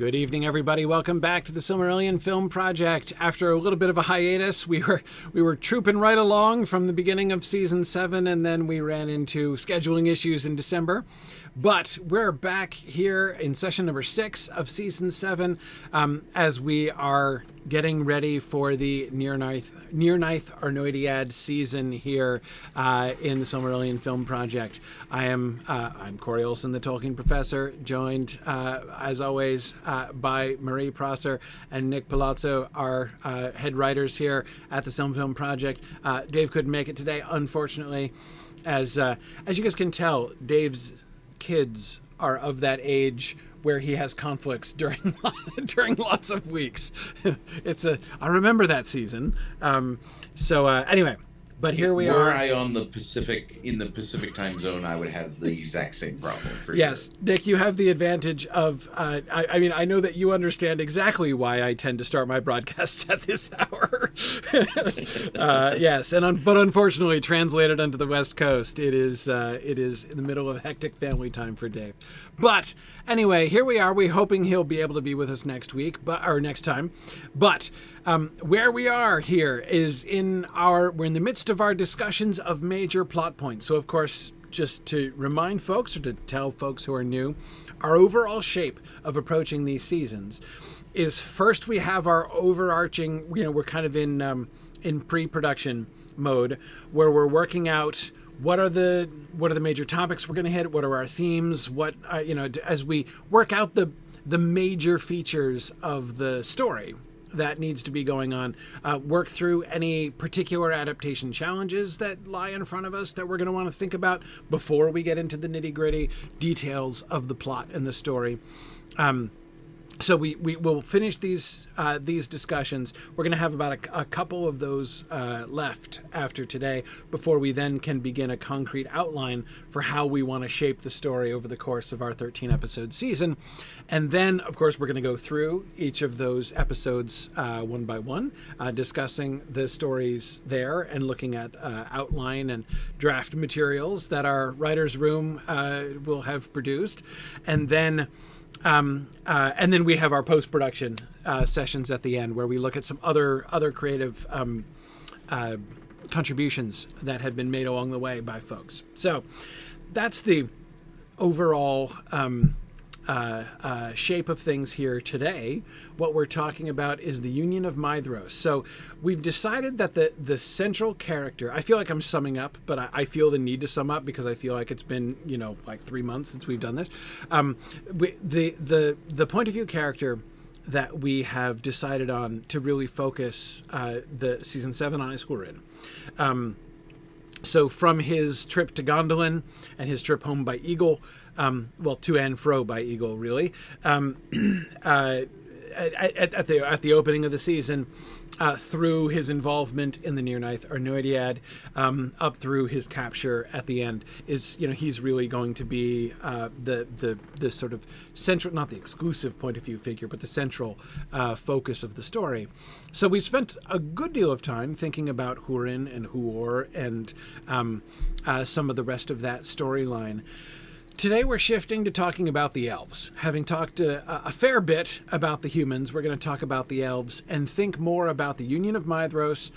Good evening, everybody. Welcome back to the Silmarillion Film Project. After a little bit of a hiatus, we were trooping right along from the beginning of season 7, and then we ran into scheduling issues in December. But we're back here in session number 6 of season 7, as we are getting ready for the Near-Ninth Arnoidiad season here in the Silmarillion Film Project. I'm Corey Olson, the Tolkien professor, joined as always by Marie Prosser and Nick Palazzo, our head writers here at the SilmFilm Project. Dave couldn't make it today, unfortunately. As you guys can tell, Dave's kids are of that age where he has conflicts during lots of weeks. I remember that season. Anyway, but here we are. Were I on the Pacific time zone, I would have the exact same problem for Yes, sure. Nick, you have the advantage of. I know that you understand exactly why I tend to start my broadcasts at this hour. Yes, but unfortunately, translated onto the West Coast, it is in the middle of hectic family time for Dave. But anyway, here we are. We're hoping he'll be able to be with us next time. But where we are here is we're in the midst of our discussions of major plot points. So, of course, just to remind folks or to tell folks who are new, our overall shape of approaching these seasons is first we have our overarching, we're kind of in pre-production mode where we're working out what are the major topics we're going to hit, what are our themes, as we work out the major features of the story that needs to be going on, work through any particular adaptation challenges that lie in front of us that we're going to want to think about before we get into the nitty-gritty details of the plot and the story. So we will finish these discussions. We're going to have about a couple of those left after today before we then can begin a concrete outline for how we want to shape the story over the course of our 13-episode season. And then, of course, we're going to go through each of those episodes one by one, discussing the stories there and looking at outline and draft materials that our writer's room will have produced. And then we have our post-production sessions at the end where we look at some other creative contributions that have been made along the way by folks. So that's the overall shape of things here today. What we're talking about is the Union of Maedhros. So we've decided that the central character, I feel like I'm summing up, but I feel the need to sum up because I feel like it's been, like 3 months since we've done this. The point of view character that we have decided on to really focus the season 7 on is Hurin. So from his trip to Gondolin and his trip home by Eagle, to and fro by Eagle, really, at the opening of the season, through his involvement in the Near-Ninth Arnoidiad, up through his capture at the end, is he's really going to be the sort of central, not the exclusive point of view figure, but the central focus of the story. So we spent a good deal of time thinking about Hurin and Huor and some of the rest of that storyline. Today we're shifting to talking about the elves. Having talked a fair bit about the humans, we're going to talk about the elves and think more about the Union of Maedhros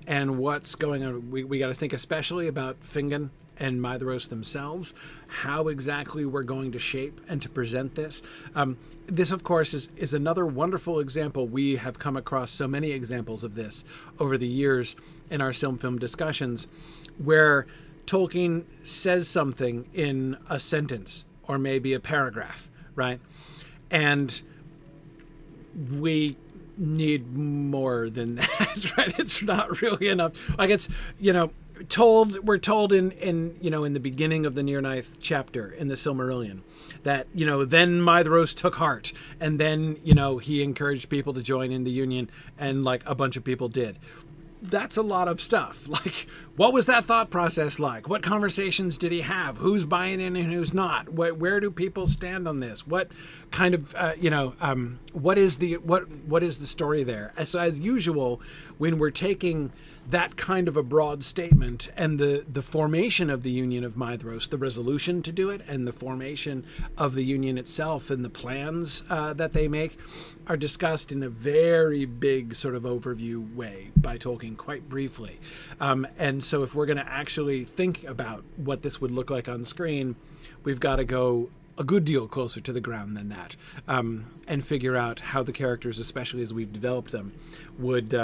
and what's going on. We got to think especially about Fingon and Maedhros themselves, how exactly we're going to shape and to present this. This, of course, is another wonderful example. We have come across so many examples of this over the years in our SilmFilm discussions where Tolkien says something in a sentence or maybe a paragraph, right? And we need more than that, right? It's not really enough. Like it's, we're told in the beginning of the Near-Ninth chapter in the Silmarillion that, then Maedhros took heart and then, he encouraged people to join in the Union and like a bunch of people did. that's a lot of stuff. Like, what was that thought process like? What conversations did he have? Who's buying in and who's not? Where do people stand on this? What kind of, what is the story there? So as usual, when we're taking that kind of a broad statement and the formation of the Union of Maedhros, the resolution to do it, and the formation of the Union itself and the plans that they make are discussed in a very big sort of overview way by Tolkien quite briefly. And so if we're going to actually think about what this would look like on screen, we've got to go a good deal closer to the ground than that, and figure out how the characters, especially as we've developed them, would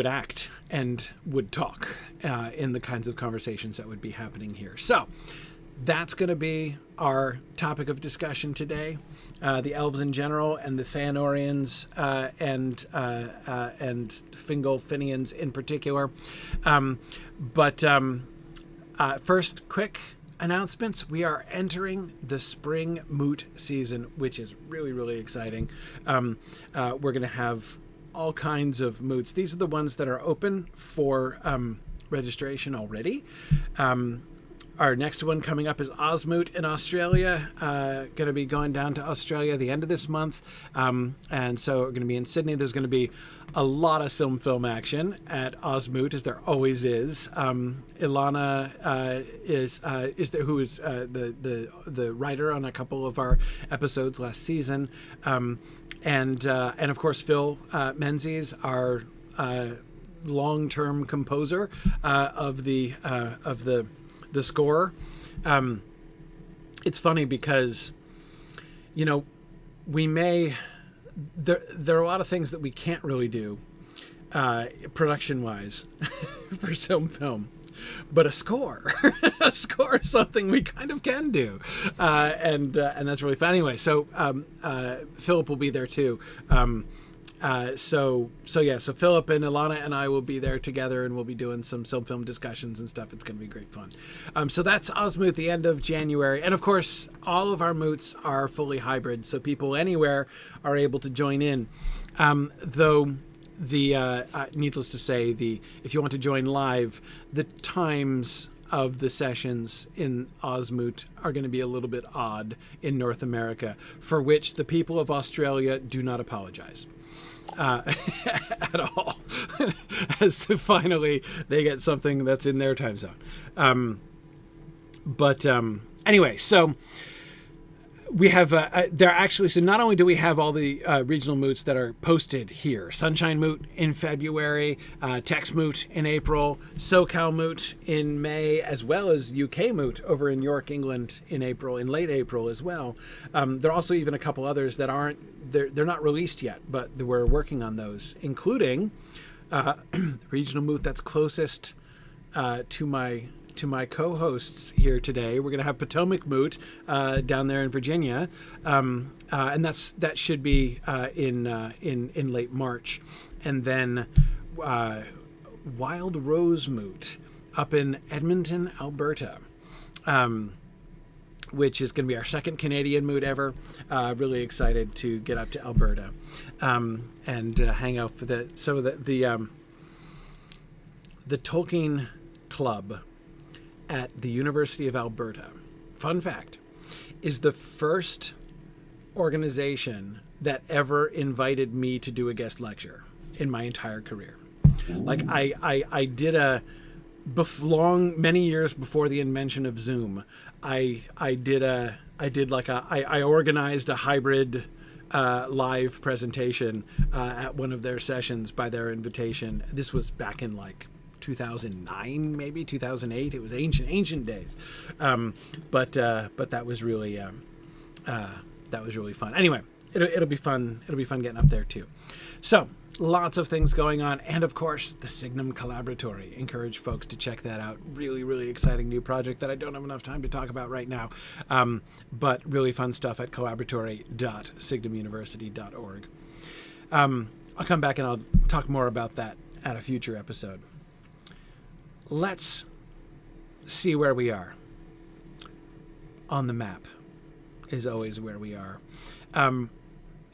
act and would talk in the kinds of conversations that would be happening here. So that's going to be our topic of discussion today: the elves in general, and the Feanorians, and Fingolfinians in particular. First, quick announcements. We are entering the spring moot season, which is really, really exciting. We're going to have all kinds of moots. These are the ones that are open for registration already. Our next one coming up is Osmoot in Australia. Going to be going down to Australia the end of this month. And so we're going to be in Sydney. There's going to be a lot of SilmFilm action at Osmoot, as there always is. Ilana is there, who is the writer on a couple of our episodes last season. And of course, Phil Menzies, our long-term composer of the score. It's funny because, we may, there are a lot of things that we can't really do production-wise for SilmFilm. But a score is something we kind of can do, and that's really fun. Anyway, so Philip will be there too. So Philip and Ilana and I will be there together, and we'll be doing some SilmFilm discussions and stuff. It's going to be great fun. So that's Osmoot at the end of January, and of course, all of our moots are fully hybrid, so people anywhere are able to join in. Though the needless to say, if you want to join live, the times of the sessions in Osmoot are going to be a little bit odd in North America, for which the people of Australia do not apologize at all, as to finally they get something that's in their time zone. Anyway, so we have there actually, so not only do we have all the regional moots that are posted here: Sunshine Moot in February, Tex Moot in April, SoCal Moot in May, as well as UK Moot over in York, England in April, in late April as well. There are also even a couple others that they're not released yet, but we're working on those, including the regional moot that's closest to my co-hosts here today. We're going to have Potomac Moot down there in Virginia, and that should be in late March, and then Wild Rose Moot up in Edmonton, Alberta, which is going to be our second Canadian moot ever. Really excited to get up to Alberta and hang out for the Tolkien Club at the University of Alberta, fun fact, is the first organization that ever invited me to do a guest lecture in my entire career. Like I did many years before the invention of Zoom, I organized a hybrid live presentation at one of their sessions by their invitation. This was back in 2009, maybe 2008. It was ancient days, but that was really fun. Anyway, it'll be fun. It'll be fun getting up there too. So lots of things going on, and of course the Signum Collaboratory. Encourage folks to check that out. Really, really exciting new project that I don't have enough time to talk about right now, but really fun stuff at collaboratory.signumuniversity.org. I'll come back and I'll talk more about that at a future episode. Let's see where we are. On the map is always where we are.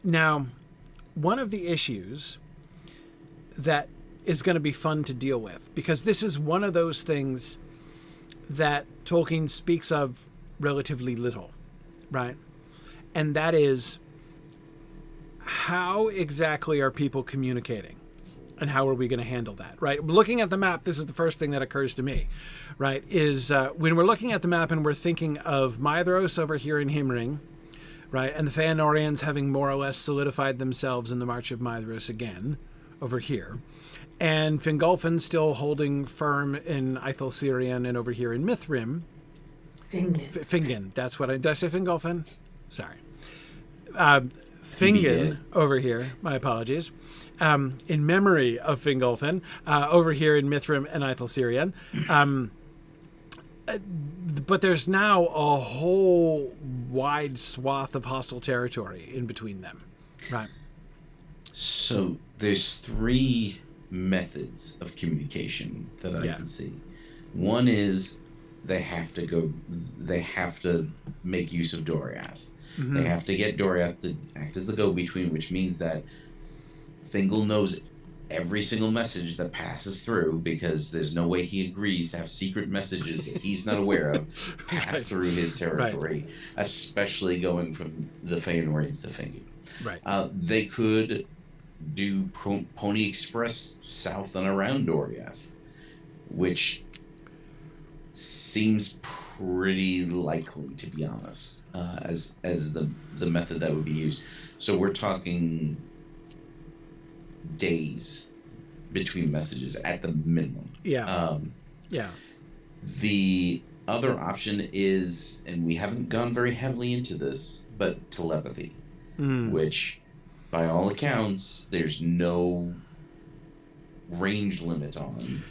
Now, one of the issues that is going to be fun to deal with, because this is one of those things that Tolkien speaks of relatively little, right? And that is, how exactly are people communicating? And how are we going to handle that, right? Looking at the map, this is the first thing that occurs to me, right? Is when we're looking at the map and we're thinking of Maedhros over here in Himring, right? And the Feanorians having more or less solidified themselves in the March of Maedhros again, over here. And Fingolfin still holding firm in Ithilcirion and over here in Mithrim. Fingon. That's what did I say Fingolfin? Sorry. Fingon over here. My apologies. In memory of Fingolfin, over here in Mithrim and Ithilcirion. But there's now a whole wide swath of hostile territory in between them. Right. So there's 3 methods of communication that I can see. One is they have to make use of Doriath. Mm-hmm. They have to get Doriath to act as the go-between, which means that Thingol knows every single message that passes through, because there's no way he agrees to have secret messages that he's not aware of pass through his territory, especially going from the Feanorians to Fingon. Right. They could do Pony Express south and around Doriath, which seems pretty likely, to be honest, as the method that would be used. So we're talking days between messages at the minimum. Yeah. The other option is, and we haven't gone very heavily into this, but telepathy, which, by all accounts, there's no range limit on.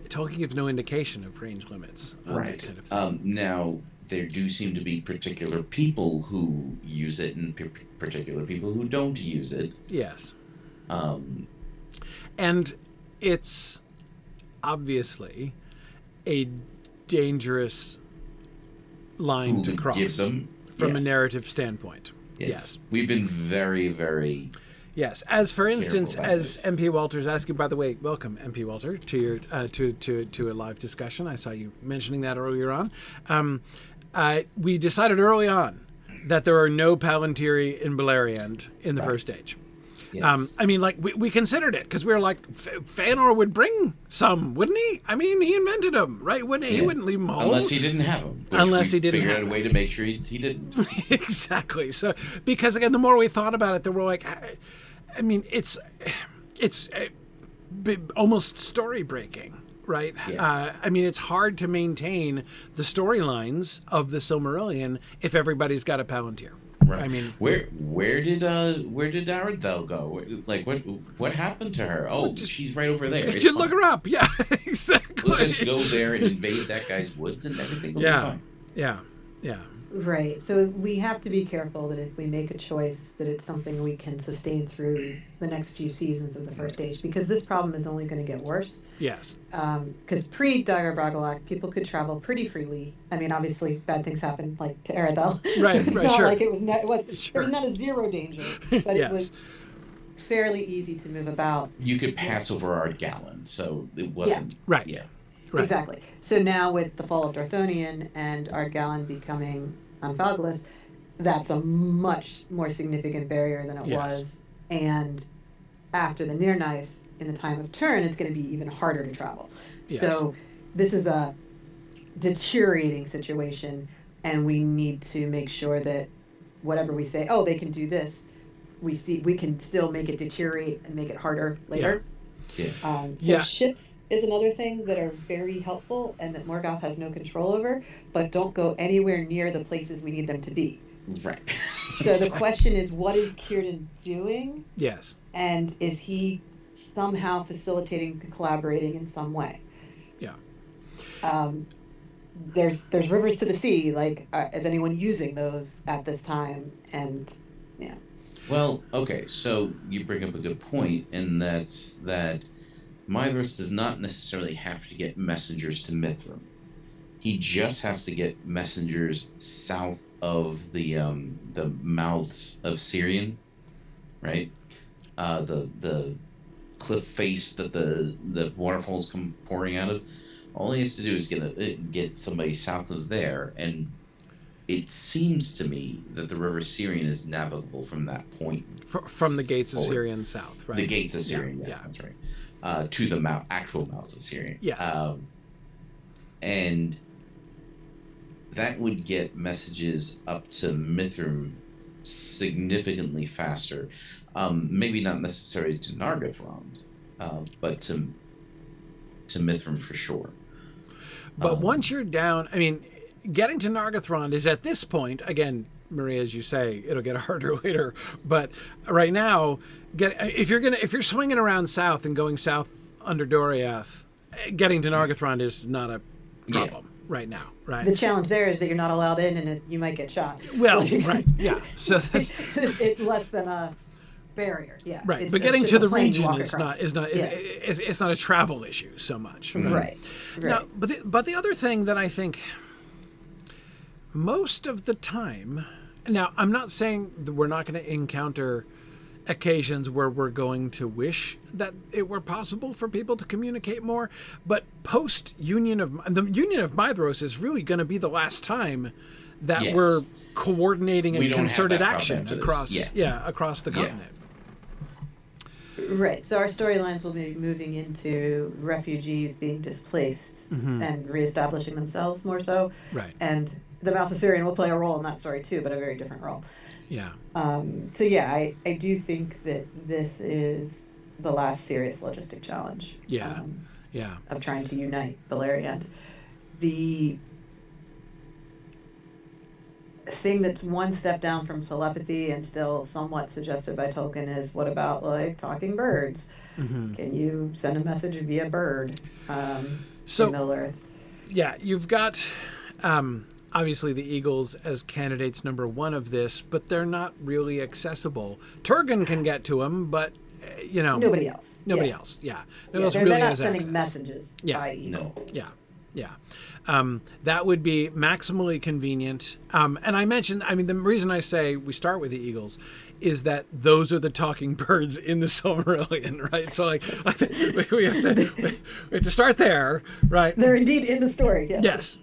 Tolkien gives no indication of range limits on that kind of thing. Now, there do seem to be particular people who use it and particular people who don't use it. Yes. And it's obviously a dangerous line to cross from a narrative standpoint. Yes. We've been very, very... Yes, as for instance, as MP Walter's asking, by the way, welcome MP Walter to your to a live discussion. I saw you mentioning that earlier on. We decided early on that there are no Palantiri in Beleriand in the first age. Yes. I mean, like, we considered it, because we were like, Feanor would bring some, wouldn't he? I mean, he invented them, right? Wouldn't he? He wouldn't leave them home. Unless he didn't have them. Unless he didn't have them. Figured out a way to make sure he didn't. Exactly. So, because, again, the more we thought about it, the more like, I mean, it's almost story-breaking, right? Yes. I mean, it's hard to maintain the storylines of the Silmarillion if everybody's got a Palantir. Right. I mean, where did Aradel go? Like, what happened to her? Oh, she's right over there. Just look her up. Yeah, exactly. We'll just go there and invade that guy's woods, and everything will be fine. Yeah. Right. So we have to be careful that if we make a choice, that it's something we can sustain through the next few seasons of the first age, because this problem is only going to get worse. Yes. Because pre-Dagor Bragollach, people could travel pretty freely. I mean, obviously, bad things happened, like to Aradel. Right. So it's not like it was not a zero danger, but yes. It was fairly easy to move about. You could pass over Ardgallan, so it wasn't. Yeah. Right. Yeah. Right. Exactly. So now with the fall of Dorthonion and Ardgallan becoming Anfalglith, that's a much more significant barrier than it was. And after the Near Knife, in the time of Turn, it's going to be even harder to travel. Yes. So this is a deteriorating situation, and we need to make sure that whatever we say, oh, they can do this, we can still make it deteriorate and make it harder later. Yeah. Ships is another thing that are very helpful and that Morgoth has no control over, but don't go anywhere near the places we need them to be. Right. So the question is, what is Círdan doing? Yes. And is he somehow facilitating, collaborating in some way? Yeah. There's rivers to the sea. Like, is anyone using those at this time? And yeah. Well, okay. So you bring up a good point, and that's that Maedhros does not necessarily have to get messengers to Mithrim. He just has to get messengers south of the mouths of Sirion, right? The cliff face that the waterfalls come pouring out of. All he has to do is get somebody south of there, and it seems to me that the River Syrian is navigable from that point. From the gates of forward. Syrian south, right? The gates of Syrian, yeah. That's right. To the actual mouth of Syrian. Yeah. And that would get messages up to Mithrim significantly faster. Maybe not necessarily to Nargothrond, but to Mithrim for sure. But once you're down, I mean, getting to Nargothrond is at this point, again, Maria, as you say, it'll get harder later. But right now, if you're swinging around south and going south under Doriath, getting to Nargothrond is not a problem right now, right? The challenge there is that you're not allowed in, and you might get shot. Well, right, yeah. So that's, it's less than a barrier, yeah. Right, it's but getting to the region is across. not it's not a travel issue so much. Right. Now, but the other thing that I think most of the time, now I'm not saying that we're not going to encounter occasions where we're going to wish that it were possible for people to communicate more, but post the Union of Maedhros is really going to be the last time that we're coordinating and concerted action across the continent. Right. So our storylines will be moving into refugees being displaced and reestablishing themselves more so. Right. And the Mouth of Syrian will play a role in that story too, but a very different role. Yeah. So yeah, I do think that this is the last serious logistic challenge. Yeah. Of trying to unite Beleriand. The thing that's one step down from telepathy and still somewhat suggested by Tolkien is, what about like talking birds? Can you send a message via bird in Middle Earth? Yeah, you've got obviously the Eagles as candidates number one of this, but they're not really accessible. Turgon can get to them, but nobody else. Nobody else They're really not has sending access. messages by Eagle. Yeah. That would be maximally convenient. And I mentioned, the reason I say we start with the Eagles is that those are the talking birds in the Silmarillion, right? So we have to start there, right? They're indeed in the story. Yes,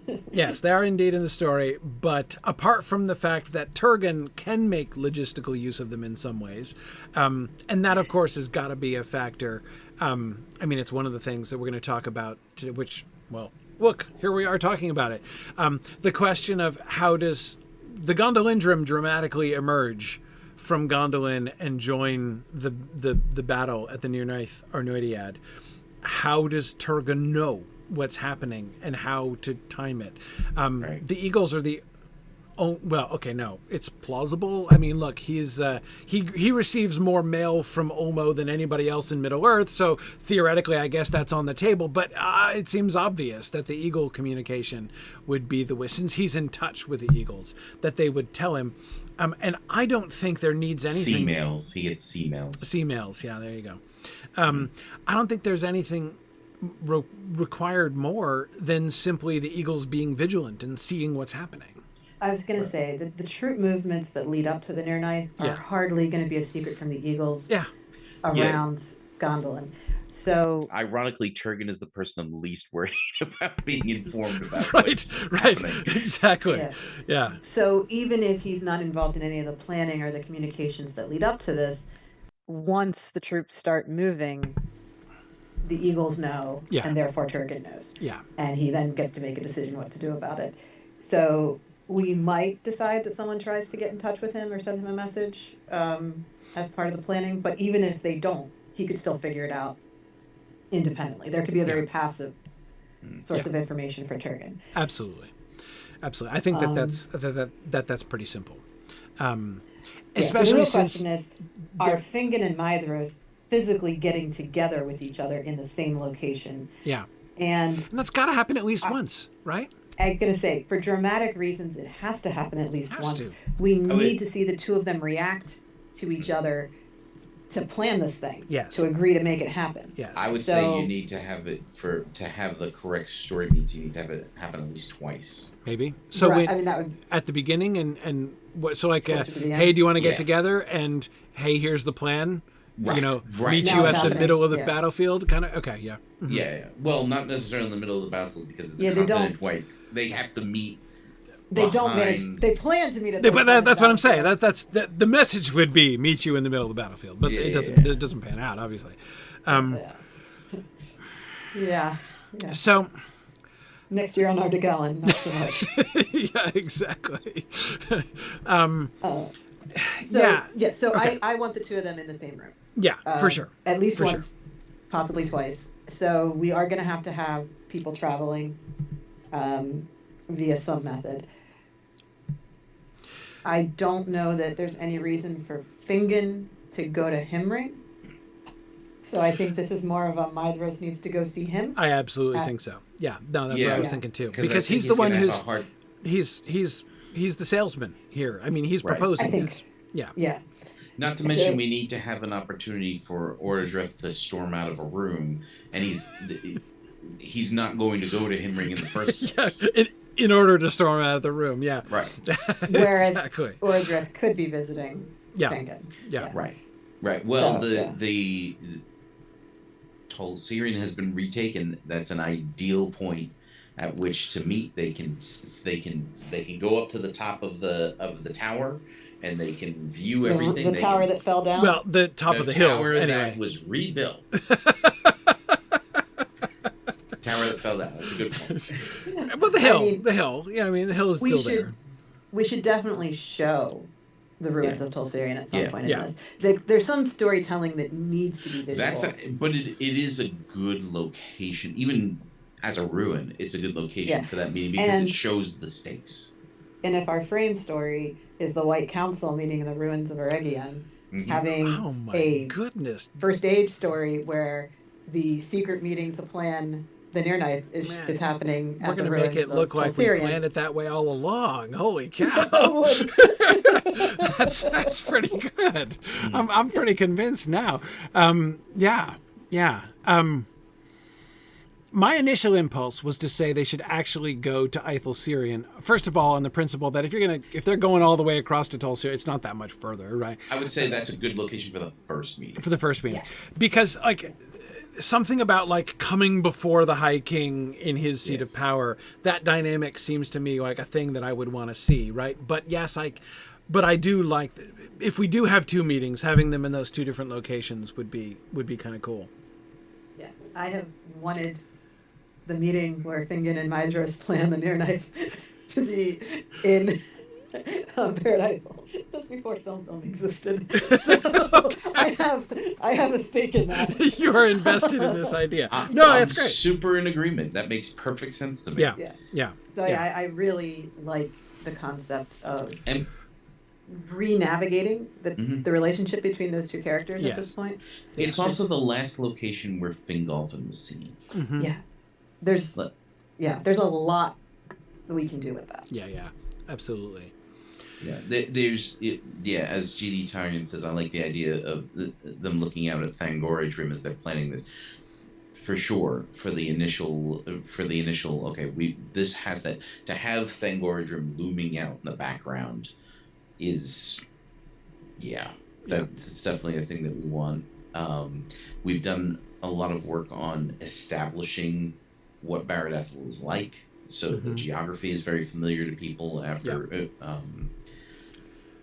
they are indeed in the story. But apart from the fact that Turgon can make logistical use of them in some ways, and that of course has got to be a factor. It's one of the things that we're going to talk about, look, here we are talking about it. The question of how does the Gondolindrim dramatically emerge from Gondolin and join the battle at the Nirnaeth Arnoediad? How does Turgon know what's happening and how to time it? The Eagles are the it's plausible. Look, he's he receives more mail from Ulmo than anybody else in Middle Earth, so theoretically, I guess that's on the table. But it seems obvious that the Eagle communication would be since he's in touch with the Eagles, that they would tell him. And I don't think there needs anything. C-mails. He gets C-mails. C-mails. Yeah, there you go. I don't think there's anything required more than simply the Eagles being vigilant and seeing what's happening. I was going to say that the troop movements that lead up to the Nirnaeth are hardly going to be a secret from the Eagles around Gondolin. So ironically, Turgon is the person I'm least worried about being informed about. Right, exactly. Yeah. So even if he's not involved in any of the planning or the communications that lead up to this, once the troops start moving, the Eagles know, and therefore Turgon knows. Yeah. And he then gets to make a decision what to do about it. So we might decide that someone tries to get in touch with him or send him a message as part of the planning. But even if they don't, he could still figure it out independently. There could be a very passive source of information for Turgon. Absolutely. I think that's pretty simple. Especially so the real question is, are Fingon and Maedhros physically getting together with each other in the same location? Yeah. And that's got to happen at least once, right? I'm going to say, for dramatic reasons, it has to happen at least once. We need to see the two of them react to each other to plan this thing. Yes. To agree to make it happen. Yes. I would say you need to have it to have the correct story beats. You need to have it happen at least twice. Maybe. So that would at the beginning and what? So hey, do you want to get together? And hey, here's the plan. you know, Right. meet Now you it's at the happening. middle of the Yeah. battlefield, kind of. Okay, yeah. Mhm. Yeah. Well, not necessarily in the middle of the battlefield because it's Yeah, a they don't- continent wide. They have to meet. They don't manage. behind- They plan to meet at. But that's what I'm saying. Battlefield. The message would be meet you in the middle of the battlefield, but it doesn't pan out, obviously. Yeah. Yeah. Yeah. So Next year on Ardegallen, not so much. yeah, exactly. So, Yeah. Yeah. So Okay. I want the two of them in the same room. Yeah, for sure. At least For once, sure. possibly twice. So we are going to have people traveling via some method. I don't know that there's any reason for Fingon to go to Himring. So I think this is more of a Maedhros needs to go see him. I absolutely think so. Yeah, no, that's what I was Yeah. thinking too. 'Cause I Because think he's the one gonna have who's a hard- he's the salesman here. I mean, he's Right. proposing I think- this. Yeah. Yeah. Not to mention, we need to have an opportunity for Ordredreth to storm out of a room, and he's not going to go to Himring in the first place. In order to storm out of the room, yeah. Right. Whereas exactly. Ordredreth could be visiting Yeah. Fingon. Yeah. Right. Well, So, yeah. the Tolsirian has been retaken. That's an ideal point at which to meet. They can go up to the top of the tower, and they can view everything. The tower that fell down. Well, the top of the hill, tower anyway. that was rebuilt. Tower that fell down. That's a good point. Well, the hill. I mean, the hill. Yeah, I mean, the hill is still there. We should definitely show the ruins Yeah. of Tolsirian at some Yeah. point in Yeah. this. There's some storytelling that needs to be visual. But it is a good location, even as a ruin. It's a good location Yeah. for that meeting because And- it shows the stakes. And if our frame story is the White Council meeting in the ruins of Eregion, Mhm. having Oh my a goodness. first age story where the secret meeting to plan the Near Ninth is Man, happening We're at going the to make ruins it look of like we Tolsirian. planned it that way all along. Holy cow. that's pretty good. I'm pretty convinced now. Yeah. My initial impulse was to say they should actually go to Ithel Syrian. First of all, on the principle that if they're going all the way across to Tolsirian, it's not that much further, right? I would say that's a good location for the first meeting. For the first meeting. Yeah. Because something about coming before the High King in his seat of power, that dynamic seems to me like a thing that I would want to see, right? But yes, but I do like if we do have two meetings, having them in those two different locations would be kind of cool. Yeah, I have wanted the meeting where Fingon and Maedhros plan the Near Ninth to be in Paradise since before SilmFilm existed. So I have a stake in that. You are invested in this idea. I'm That's great. Super in agreement. That makes perfect sense to me. Yeah. So Yeah. I really like the concept of And re-navigating Mhm. the relationship between those two characters Yes. at this point. it's also the last location where Fingolfin was seen. Mhm. Yeah, there's But- there's a lot that we can do with that. Yeah. Absolutely. Yeah, as GD Tyrion says, I like the idea of them looking out at Thangorodrim as they're planning this. For sure, for the initial, okay, this has that to have Thangorodrim looming out in the background is, that's definitely a thing that we want. We've done a lot of work on establishing what Barad Ethel is like, so the geography is very familiar to people after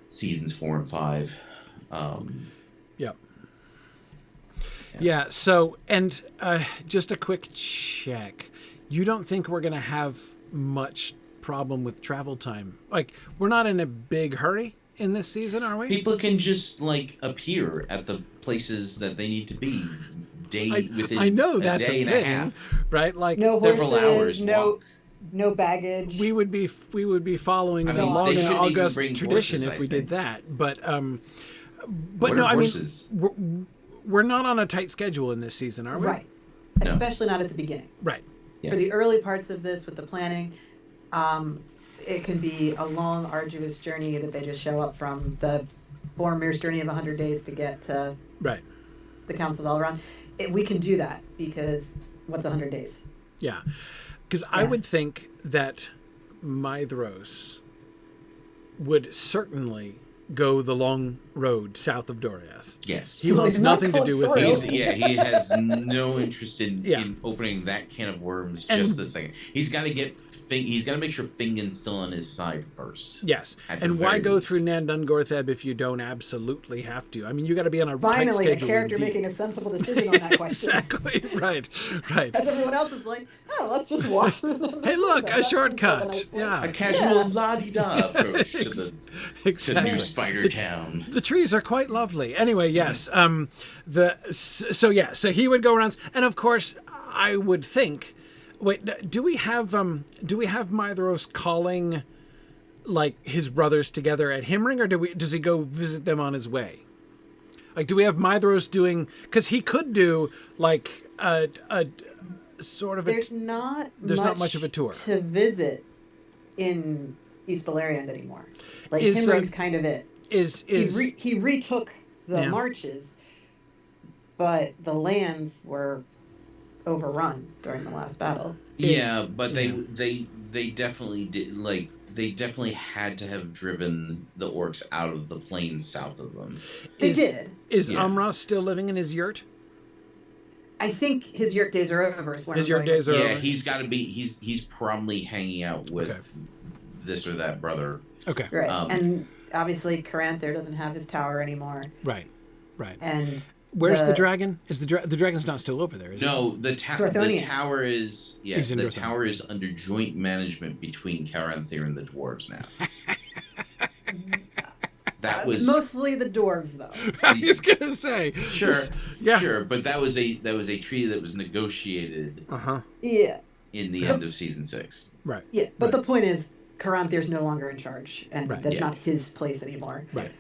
seasons 4 and 5. Yeah. So, and just a quick check. You don't think we're going to have much problem with travel time? We're not in a big hurry in this season, are we? People can just appear at the places that they need to be within I know a that's day a and thing, a half. right? No several horses, hours no baggage. We would be following an they long and shouldn't even august bring tradition horses, if we I did think. that. But What no, are I mean, horses? we're not on a tight schedule in this season, are we? Right, No. especially not at the beginning. Right. Yeah. For the early parts of this with the planning, it can be a long, arduous journey that they just show up from the Boromir's journey of 100 days to get to Right. the Council of Elrond. We can do that because what's 100 days? Yeah. Because I Yeah. would think that Maedhros would certainly go the long road south of Doriath. Yes. He wants nothing to do with He these. has no interest in opening that can of worms just the second. He's got to make sure Fingon's still on his side first. Yes. And why go through Nan Dungortheb if you don't absolutely have to? I mean, you got to be on a tight schedule. Finally, a character making a sensible decision on that question. Exactly. Right. As everyone else is like, oh, let's just walk. Hey, look, a shortcut. Yeah. A casual la-di-da approach to the new Spider Town. The trees are quite lovely. Anyway, yes. So he would go around, and of course, I would think. Wait, do we have Maedhros calling like his brothers together at Himring, or does he go visit them on his way? Like, do we have Maedhros doing? Because he could do like a sort of. There's not much of a tour to visit in East Beleriand anymore. Like Himring's kind of it. He retook the marches, but the lands were overrun during the last battle. Yeah, but they definitely did. Like, they definitely had to have driven the orcs out of the plains south of them. They did. Is Amras still living in his yurt? I think his yurt days are over. His yurt days are over. Yeah, he's got to be. He's probably hanging out with this or that brother. Okay. Right, and obviously Caranther doesn't have his tower anymore. Right. And where's the dragon? Is the dragon's not still over there? Is no, the tower is the Dorthonion. tower is under joint management between Caranther and the dwarves now. That was mostly the dwarves, though. I was gonna say sure, but that was a treaty that was negotiated. Yeah. In the end of season 6. Right. Yeah, but the point is, Caranther's no longer in charge, and that's not his place anymore. Right.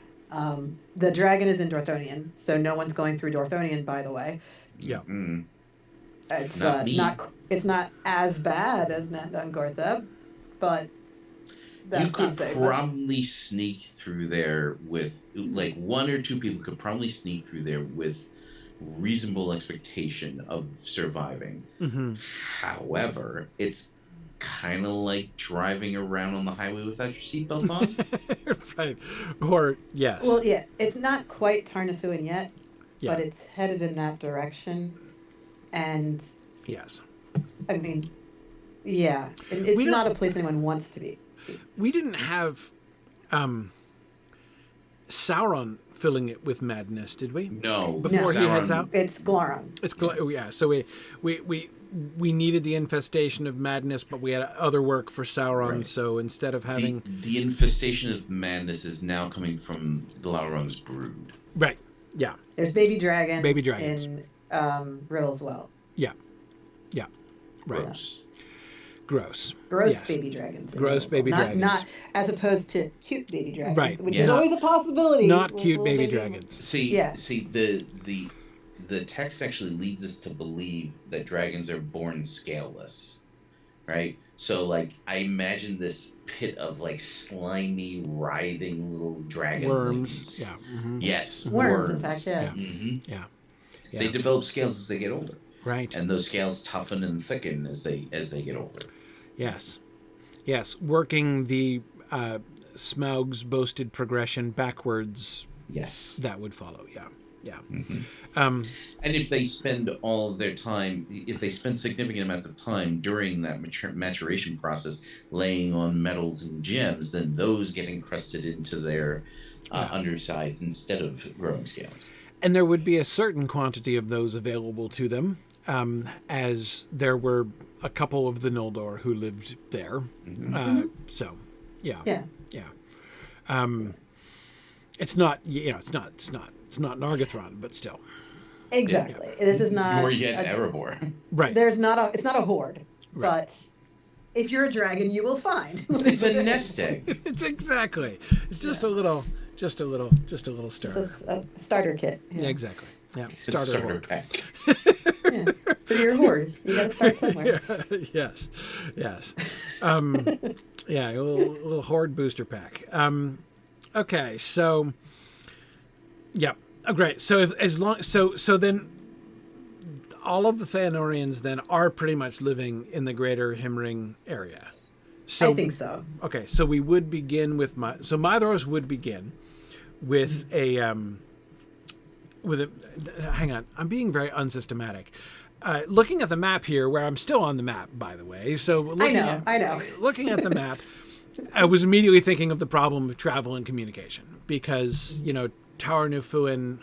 The dragon is in Dorthonion, so no one's going through Dorthonion, by the way. Yeah. It's not as bad as Nan Dungortheb, but you could probably sneak through there with, like, one or two people could probably sneak through there with reasonable expectation of surviving. However, it's kind of like driving around on the highway without your seatbelt on. Right. Or, yes. Well, yeah, it's not quite Tarnafuin yet, but it's headed in that direction. And, yes. I mean, yeah, it's not a place anyone wants to be. We didn't have Sauron filling it with madness, did we? No. Before he heads out? It's Glaurung. So we needed the infestation of madness, but we had other work for Sauron, right. So instead of having... The infestation of madness is now coming from Glaurung's brood. Right, yeah. There's baby dragons. In Riddle's Well. Yeah. Right. Gross. Yes. Baby dragons. Gross baby dragons. Not as opposed to cute baby dragons, right. Which is always a possibility. Not cute baby dragons. See, the text actually leads us to believe that dragons are born scaleless, right? So, like, I imagine this pit of, like, slimy, writhing little dragon worms. Ladies. Yeah. Mm-hmm. Yes, worms. In fact, yeah. Mm-hmm. Yeah. They develop scales as they get older. Right. And those scales toughen and thicken as they get older. Yes. Working the Smaug's boasted progression backwards. Yes. That would follow. Yeah. Mm-hmm. And if they spend all of their time, if they spend significant amounts of time during that maturation process laying on metals and gems, then those get encrusted into their undersides instead of growing scales. And there would be a certain quantity of those available to them, as there were a couple of the Noldor who lived there. Mm-hmm. So, yeah. It's not, it's not Nargothrond, but still. Exactly. Yeah. This is not. Nor yet Erebor. Right. It's not a horde, right. But if you're a dragon, you will find. It's a nest egg. It's exactly. It's just a little starter. Just a starter kit. Yeah, exactly. Yeah, starter pack. Yeah. For your horde, you got to start somewhere. Yes. Yeah, a little horde booster pack. Okay, so yeah, great. So so then all of the Théanorians then are pretty much living in the greater Himring area. So I think so. Okay, so we would begin with Maedhros would begin with hang on, I'm being very unsystematic. Looking at the map here, where I'm still on the map, by the way. So I know. Looking at the map, I was immediately thinking of the problem of travel and communication because, Tower Nufuin,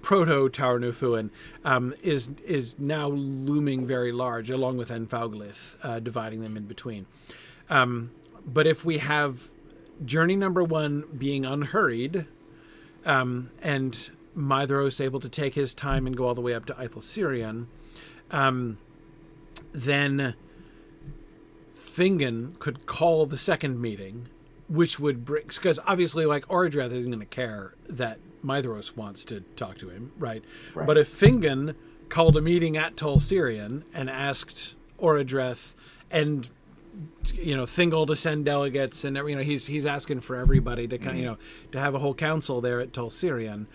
Proto Tower Nufuin, is now looming very large, along with Enfauglith, dividing them in between. But if we have journey number 1 being unhurried, and Maedhros able to take his time and go all the way up to Silmarillion, then Fingon could call the second meeting, which would bring, because obviously, like, Orodreth isn't going to care that Maedhros wants to talk to him, right? But if Fingon called a meeting at Silmarillion and asked Orodreth and Thingol to send delegates, and he's asking for everybody to to have a whole council there at Silmarillion,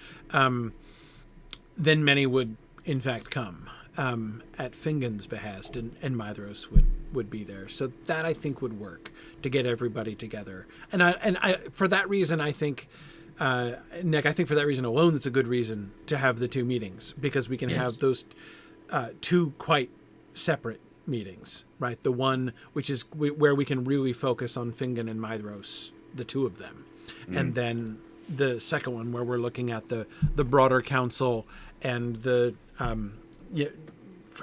then many would in fact come at Fingon's behest, and Maedhros would be there. So that, I think, would work to get everybody together. And I for that reason, I think, Nick, I think for that reason alone, it's a good reason to have the 2 meetings, because we can have those 2 quite separate meetings, right? The one which is where we can really focus on Fingon and Maedhros, the 2 of them, and then the second one where we're looking at the broader council and the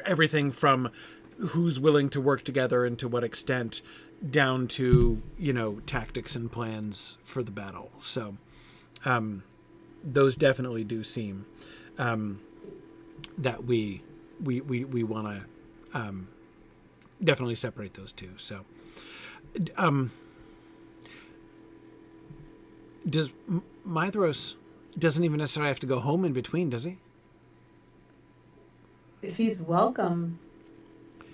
everything from who's willing to work together and to what extent, down to tactics and plans for the battle. So those definitely do seem that we want to definitely separate those 2. So does Maedhros doesn't even necessarily have to go home in between, does he? If he's welcome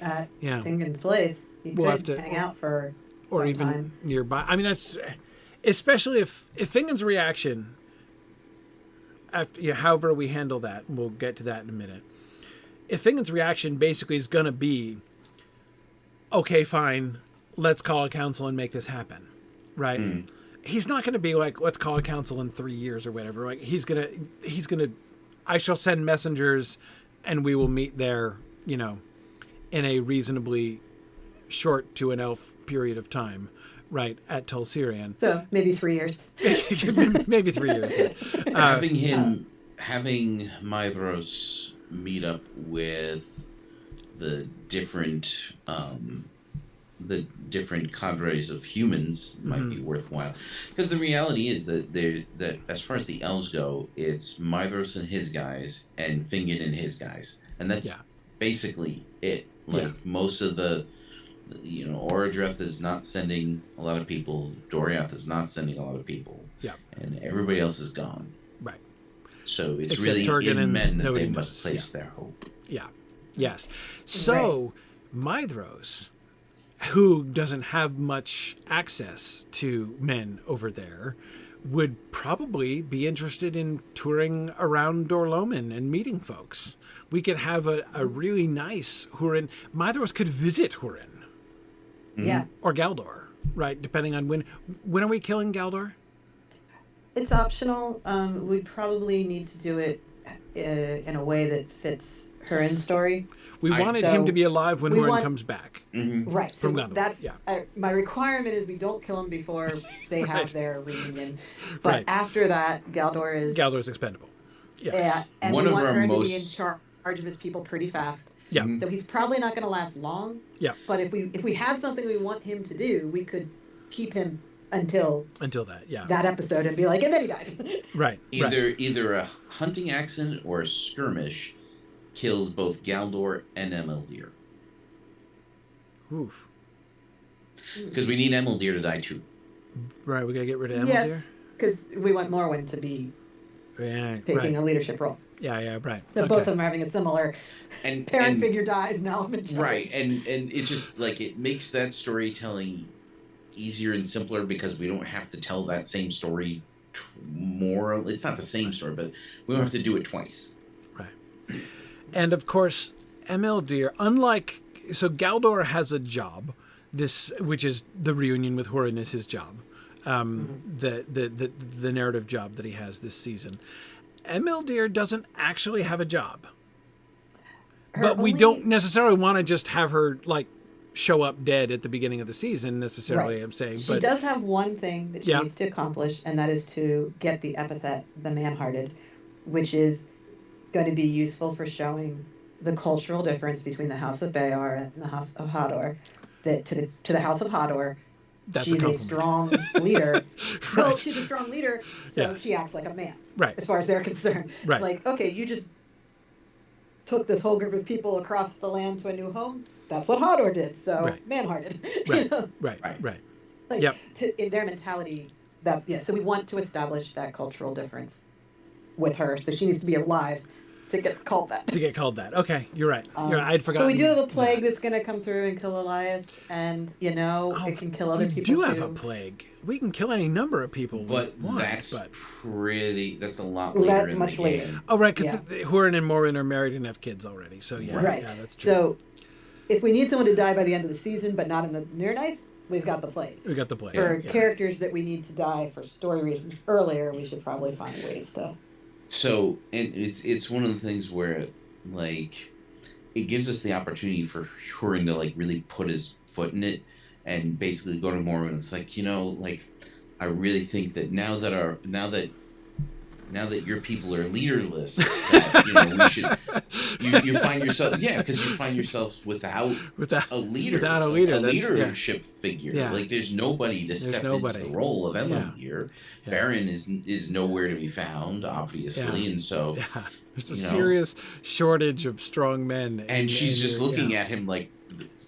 at Fingon's place, he could have to hang out for or some even time nearby. I mean, that's especially if Fingon's reaction, after however we handle that, and we'll get to that in a minute. If Fingon's reaction basically is going to be, okay, fine, let's call a council and make this happen, right? He's not going to be like, let's call a council in 3 years or whatever. Like he's gonna, I shall send messengers, and we will meet there, in a reasonably short to an elf period of time, right, at Silmarillion. So maybe 3 years. Maybe 3 years. Having Maedhros meet up with the different cadres of humans might be worthwhile, because the reality is that as far as the elves go, it's Maedhros and his guys and Fingon and his guys, and that's basically it. Most of the Orodreth is not sending a lot of people, Doriath is not sending a lot of people, and everybody else is gone, right? So it's Except really Turgon in men that they knows. must place their hope. Yes. So Maedhros, who doesn't have much access to men over there, would probably be interested in touring around Dorloman and meeting folks. We could have a really nice Hurin. Maedhros could visit Hurin. Or Galdor, right? Depending on when are we killing Galdor? It's optional. We probably need to do it in a way that fits Hurin's story. We wanted him to be alive when Hurin comes back. Right. From So Galdor. that's my requirement is we don't kill him before they have their reunion. But after that, Galdor's expendable. And One we of want our Hurin to most be in charge of his people pretty fast. Yeah. So he's probably not going to last long. Yeah. But if we have something we want him to do, we could keep him until that. Yeah. That episode and be like, and then he dies. Right. Either a hunting accident or a skirmish kills both Galdor and Emeldir. Oof. Because we need Emeldir to die too. Right, we gotta get rid of Emeldir? Yes, because we want Morwen to be taking a leadership role. Yeah, right. So both of them are having a similar parent figure dies, now I'm in charge. Right, and it just, like, it makes that storytelling easier and simpler because we don't have to tell that same story more. It's not the same story, but we don't have to do it twice. Right. And of course, Emeldir, so Galdor has a job, which is the reunion with Hurin is his job. the narrative job that he has this season. Emildir doesn't actually have a job, but we don't necessarily want to just have her like show up dead at the beginning of the season necessarily. Right. I'm saying, she does have one thing that she needs to accomplish, and that is to get the epithet, the Man-Hearted, which is going to be useful for showing the cultural difference between the House of Bayar and the House of Hador. That to the House of Hador, she's a strong leader. Right. Well, she's a strong leader, so she acts like a man. Right. As far as they're concerned. Right. It's like, okay, you just took this whole group of people across the land to a new home. That's what Hador did. So Man-Hearted. Right. You know? Right. Like, in their mentality, so we want to establish that cultural difference with her. So she needs to be alive to get called that. Okay, you're right. I'd forgotten. But we do have a plague that's going to come through and kill Elias, and it can kill other people too. We do have a plague. We can kill any number of people. That's a lot later in the game. Oh, right, because Hurin and Morwen are married and have kids already. So that's true. So if we need someone to die by the end of the season, but not in the near night, we've got the plague. For characters that we need to die for story reasons earlier, we should probably find ways to. So, and it's one of the things where, like, it gives us the opportunity for Hurin to, like, really put his foot in it and basically go to Morwen. It's like, I really think that now that your people are leaderless, that, we should. You find yourself, because you find yourself without a leader, a leadership figure. Yeah. Like there's nobody to step into the role of Emildir. Yeah. Baron is nowhere to be found, obviously, and so there's a serious shortage of strong men. And she's just looking at him like.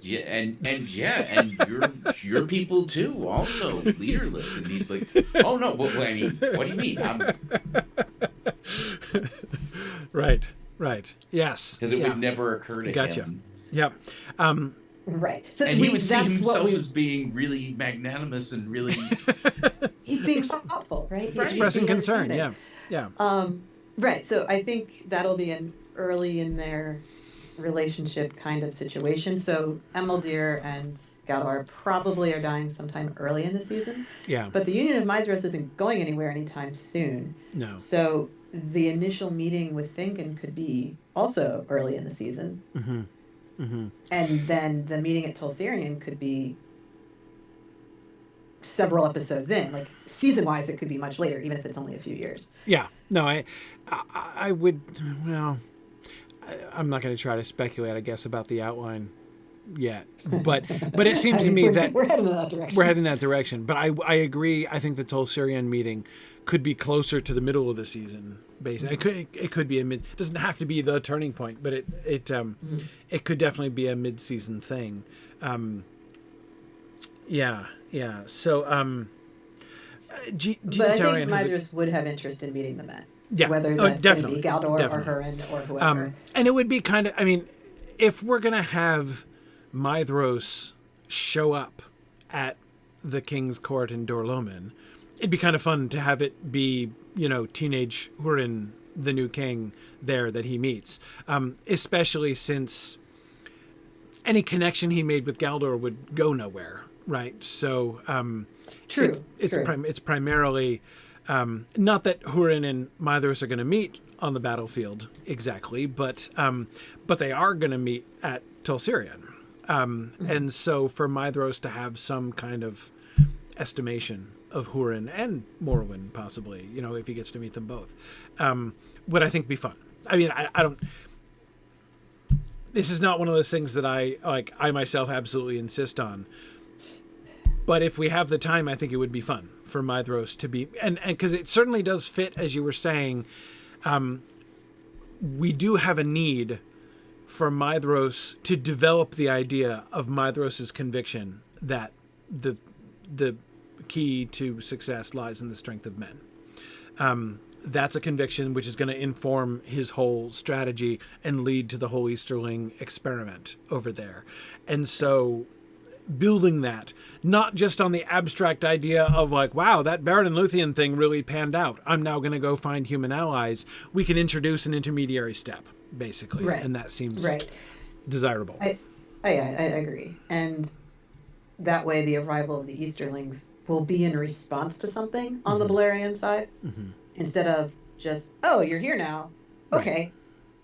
Yeah, and your people too, also leaderless, and he's like, "Oh no, what do you mean?" Right. Yes, because it would never occur to him. Yep. Right. So and he would see himself as being really magnanimous and really. He's being thoughtful, right? Expressing concern. Yeah. Right. So I think that'll be an early in their relationship kind of situation. So Emildir and Galdor probably are dying sometime early in the season. Yeah. But the Union of Maedhros isn't going anywhere anytime soon. No. So the initial meeting with Fingon could be also early in the season. Mm-hmm. Mm-hmm. And then the meeting at Tolsirion could be several episodes in. Like season-wise, it could be much later, even if it's only a few years. Yeah. No, I would. Well, I'm not going to try to speculate, I guess, about the outline yet, but it seems to me that we're heading in that direction. We're heading in that direction. But I agree. I think the Tolsirion meeting could be closer to the middle of the season. Basically, it could be it doesn't have to be the turning point, but it could definitely be a mid-season thing. Yeah. So, but I think Maedhros would have interest in meeting the men. Yeah. Whether that's going to be Galdor or Hurin or whoever. And it would be kind of, if we're going to have Maedhros show up at the king's court in Dorloman, it'd be kind of fun to have it be, teenage Hurin, the new king there that he meets. Especially since any connection he made with Galdor would go nowhere, right? So, True. It's primarily... not that Hurin and Maedhros are going to meet on the battlefield exactly, but they are going to meet at Tolsirion. And so for Maedhros to have some kind of estimation of Hurin and Morwen, possibly, if he gets to meet them both, would I think be fun. I don't... This is not one of those things that I myself absolutely insist on. But if we have the time, I think it would be fun for Maedhros to be, and because it certainly does fit, as you were saying, we do have a need for Maedhros to develop the idea of Maedhros' conviction that the key to success lies in the strength of men. That's a conviction which is going to inform his whole strategy and lead to the whole Easterling experiment over there. And so building that, not just on the abstract idea of like, wow, that Baron and Luthien thing really panned out. I'm now going to go find human allies. We can introduce an intermediary step, basically. Right. And that seems desirable. I agree. And that way the arrival of the Easterlings will be in response to something on the Balerian side, instead of just, oh, you're here now. Okay, Right.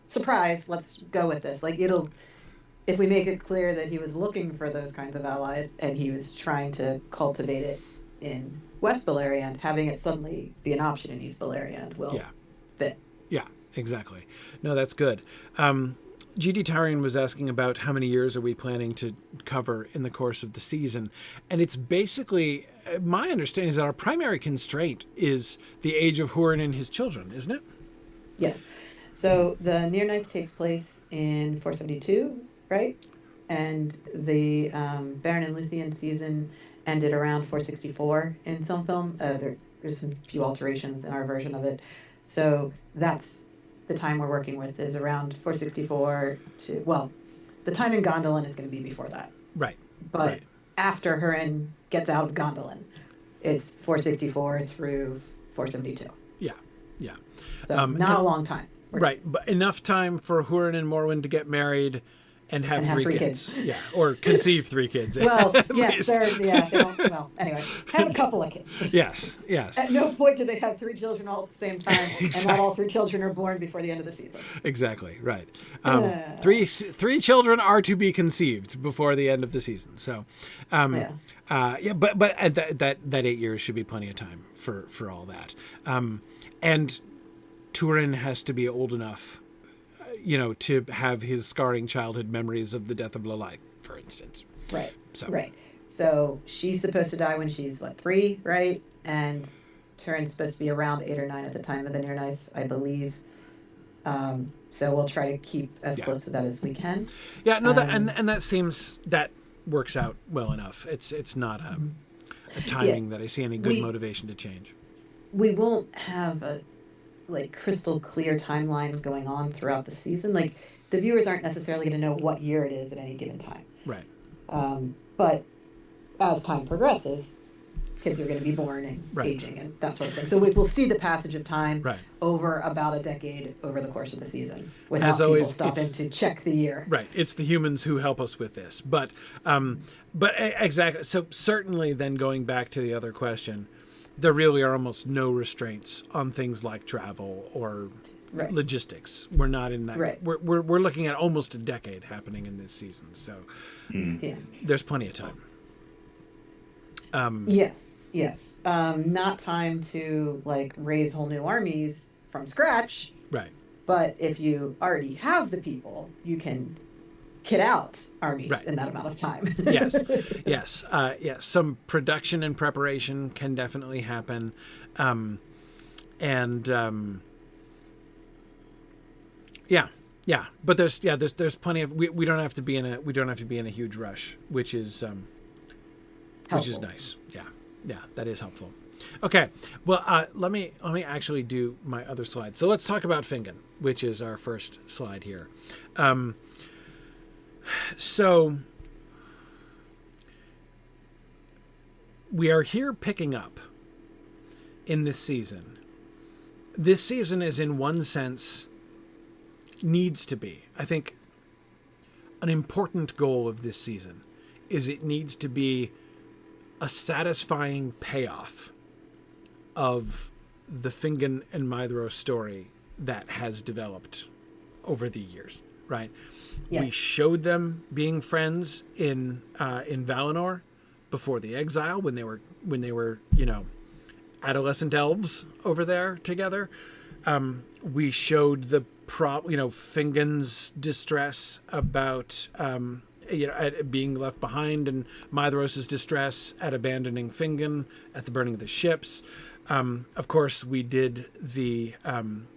surprise, let's go with this. Like, if we make it clear that he was looking for those kinds of allies and he was trying to cultivate it in West Beleriand, having it suddenly be an option in East Beleriand will fit. Yeah, exactly. No, that's good. GD Tyrion was asking about how many years are we planning to cover in the course of the season. And it's basically, my understanding is that our primary constraint is the age of Hurin and his children, isn't it? Yes. So the Near Ninth takes place in 472, right? And the Baron and Luthien season ended around 464 in SilmFilm. There's some few alterations in our version of it. So that's the time we're working with, is around 464 to, well, the time in Gondolin is going to be before that. Right. But right. after Hurin gets out of Gondolin, it's 464 through 472. Yeah. Yeah. So not a long time. Right. But enough time for Hurin and Morwen to get married and have three kids. Yeah. Or conceive 3 kids. Well, yes, well, anyway, have a couple of kids. Yes. At no point do they have 3 children all at the same time, Exactly. and not all 3 children are born before the end of the season. Exactly. Right. 3 children are to be conceived before the end of the season. So, but at that 8 years should be plenty of time for all that. And Turin has to be old enough, to have his scarring childhood memories of the death of Lilith, for instance. Right. So she's supposed to die when she's 3, right? And Turin's supposed to be around 8 or 9 at the time of the Near Ninth, I believe. So we'll try to keep as close to that as we can. Yeah. No. That works out well enough. It's not a timing that I see any good motivation to change. We won't have a crystal clear timeline going on throughout the season. Like, the viewers aren't necessarily going to know what year it is at any given time. Right. But as time progresses, kids are going to be born and aging and that sort of thing. So we'll see the passage of time over about a decade over the course of the season, without As always, people stopping to check the year. Right. It's the humans who help us with this. But exactly. So certainly then, going back to the other question, there really are almost no restraints on things like travel or logistics. We're not in that. Right. We're looking at almost a decade happening in this season. So there's plenty of time. Yes. Not time to raise whole new armies from scratch. Right. But if you already have the people, you can kit out armies in that amount of time. Yes. Some production and preparation can definitely happen, But there's plenty of we don't have to be in a huge rush, which is nice. Yeah, that is helpful. Okay, well, let me actually do my other slide. So let's talk about Fingon, which is our first slide here. So we are here picking up in this season. This season is, in one sense, needs to be, I think, an important goal of this season is it needs to be a satisfying payoff of the Fingon and Maedhros story that has developed over the years, right? Yes. We showed them being friends in Valinor before the exile, when they were adolescent elves over there together. We showed the Fingon's distress about at being left behind, and Maedhros' distress at abandoning Fingon at the burning of the ships. Of course, we did in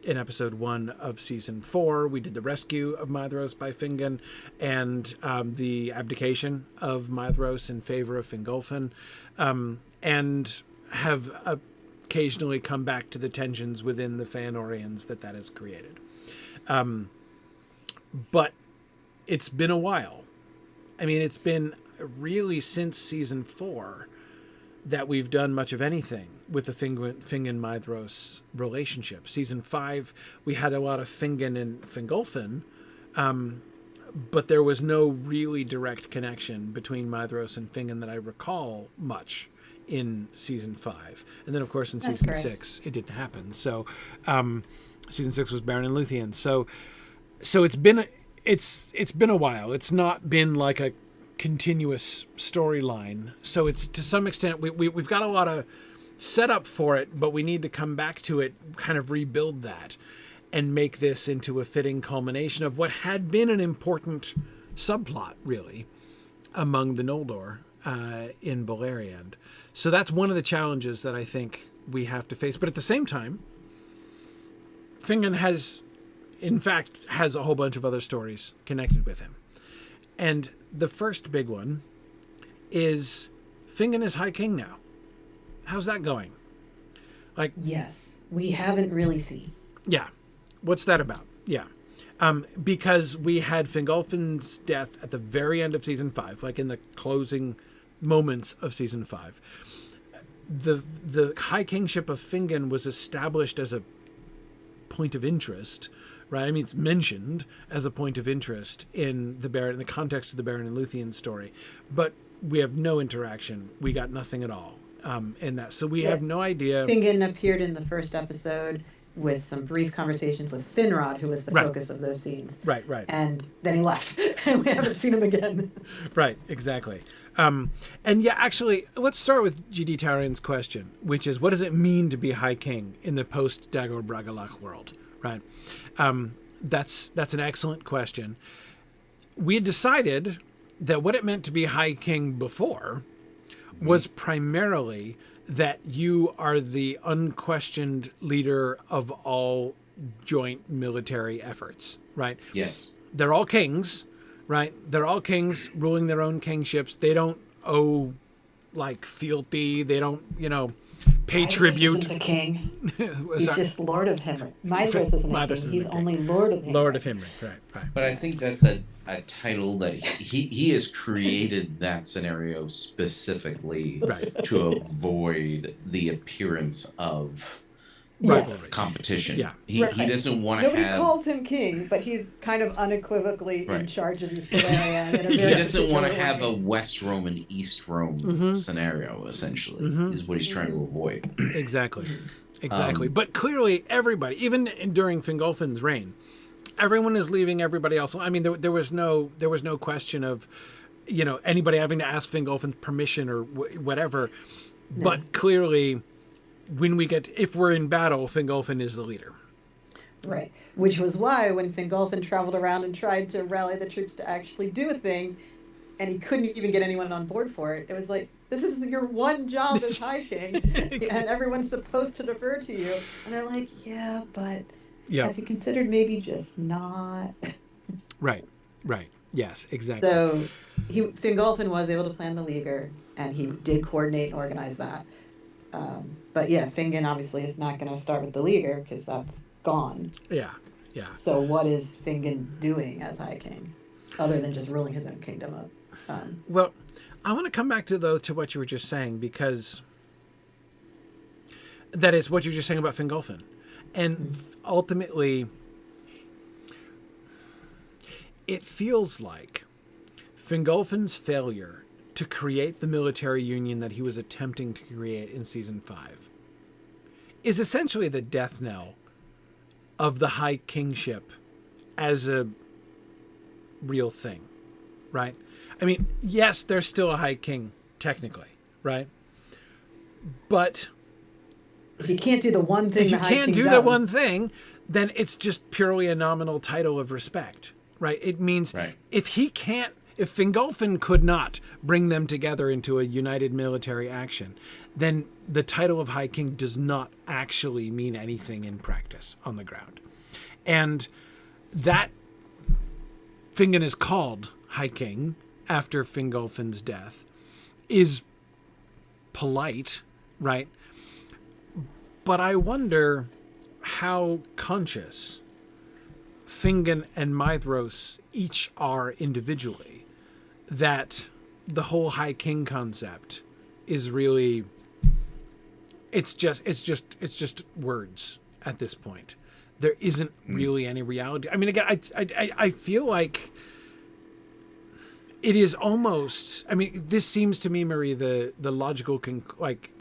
episode 1 of season 4, we did the rescue of Maedhros by Fingon and the abdication of Maedhros in favor of Fingolfin, and have occasionally come back to the tensions within the Feanorians that has created. But it's been a while. I mean, it's been really since season 4 that we've done much of anything with the Fingon-Maedhros relationship. Season 5, we had a lot of Fingon and Fingolfin, but there was no really direct connection between Maedhros and Fingon that I recall much in season 5. And then, of course, in That's season correct. 6, it didn't happen. So season 6 was Baron and Luthien. So it's been a while. It's not been like a continuous storyline. So it's, to some extent, we've got a lot of setup for it, but we need to come back to it, kind of rebuild that, and make this into a fitting culmination of what had been an important subplot, really, among the Noldor in Beleriand. So that's one of the challenges that I think we have to face. But at the same time, Fingon has a whole bunch of other stories connected with him. And the first big one is Fingon is High King now. How's that going? Like, Yes, we haven't really seen. yeah. What's that about? Yeah. Because we had Fingolfin's death at the very end of season 5, like in the closing moments of season 5. The High Kingship of Fingon was established as a point of interest, right? I mean, it's mentioned as a point of interest in the context of the Baron and Luthien story, but we have no interaction. We got nothing at all in that. So we have no idea. Fingon appeared in the first episode with some brief conversations with Finrod, who was the focus of those scenes. Right. And then he left, and we haven't seen him again. Right, exactly. And yeah, actually, let's start with GD Tarian's question, which is, what does it mean to be High King in the post-Dagor Bragollach world, right? That's an excellent question. We had decided that what it meant to be High King before was primarily that you are the unquestioned leader of all joint military efforts, right? Yes. They're all kings, right? They're all kings ruling their own kingships. They don't owe, like, fealty. They don't, pay tribute. Isn't the king. Was He's that- just Lord of Himric. Maedhros isn't a Maedhros king. isn't He's a king. only Lord of Himric. Lord of Himric, right. But I think that's a title that he has created that scenario specifically Right. to avoid the appearance of Yes. Rivalry. competition. Yeah. He Right. doesn't want to Nobody have calls him king, but he's kind of unequivocally in Right. charge of this Beleriand in a he very doesn't want to particular have a way. West Rome and East Rome Mhm. scenario, essentially, is what he's trying to avoid. Exactly. But clearly everybody, even during Fingolfin's reign, everyone is leaving everybody else. I mean, there was no question of, anybody having to ask Fingolfin's permission or whatever. No. But clearly, if we're in battle, Fingolfin is the leader. Right. Which was why when Fingolfin traveled around and tried to rally the troops to actually do a thing, and he couldn't even get anyone on board for it, it was like, this is your one job as High King, and everyone's supposed to defer to you. And they're like, yeah, but have you considered maybe just not? Right. Yes, exactly. So Fingolfin was able to plan the Leaguer, and he did coordinate and organize that. But yeah, Fingon obviously is not going to start with the Leaguer because that's gone. Yeah. So what is Fingon doing as High King, other than just ruling his own kingdom up? Well, I want to come back to what you were just saying, because that is what you were just saying about Fingolfin. And ultimately, it feels like Fingolfin's failure to create the military union that he was attempting to create in season 5 is essentially the death knell of the High Kingship as a real thing, right? I mean, yes, there's still a High King, technically, right? But If you can't do the one thing, if you the High can't King do does, the one thing, then it's just purely a nominal title of respect, right? It means if Fingolfin could not bring them together into a united military action, then the title of High King does not actually mean anything in practice on the ground. And that Fingon is called High King after Fingolfin's death is polite, right? But I wonder how conscious Fingon and Maedhros each are individually that the whole High King concept is really it's just words at this point. There isn't really any reality. I mean, again, I feel like it is almost, I mean, this seems to me, Marie, the logical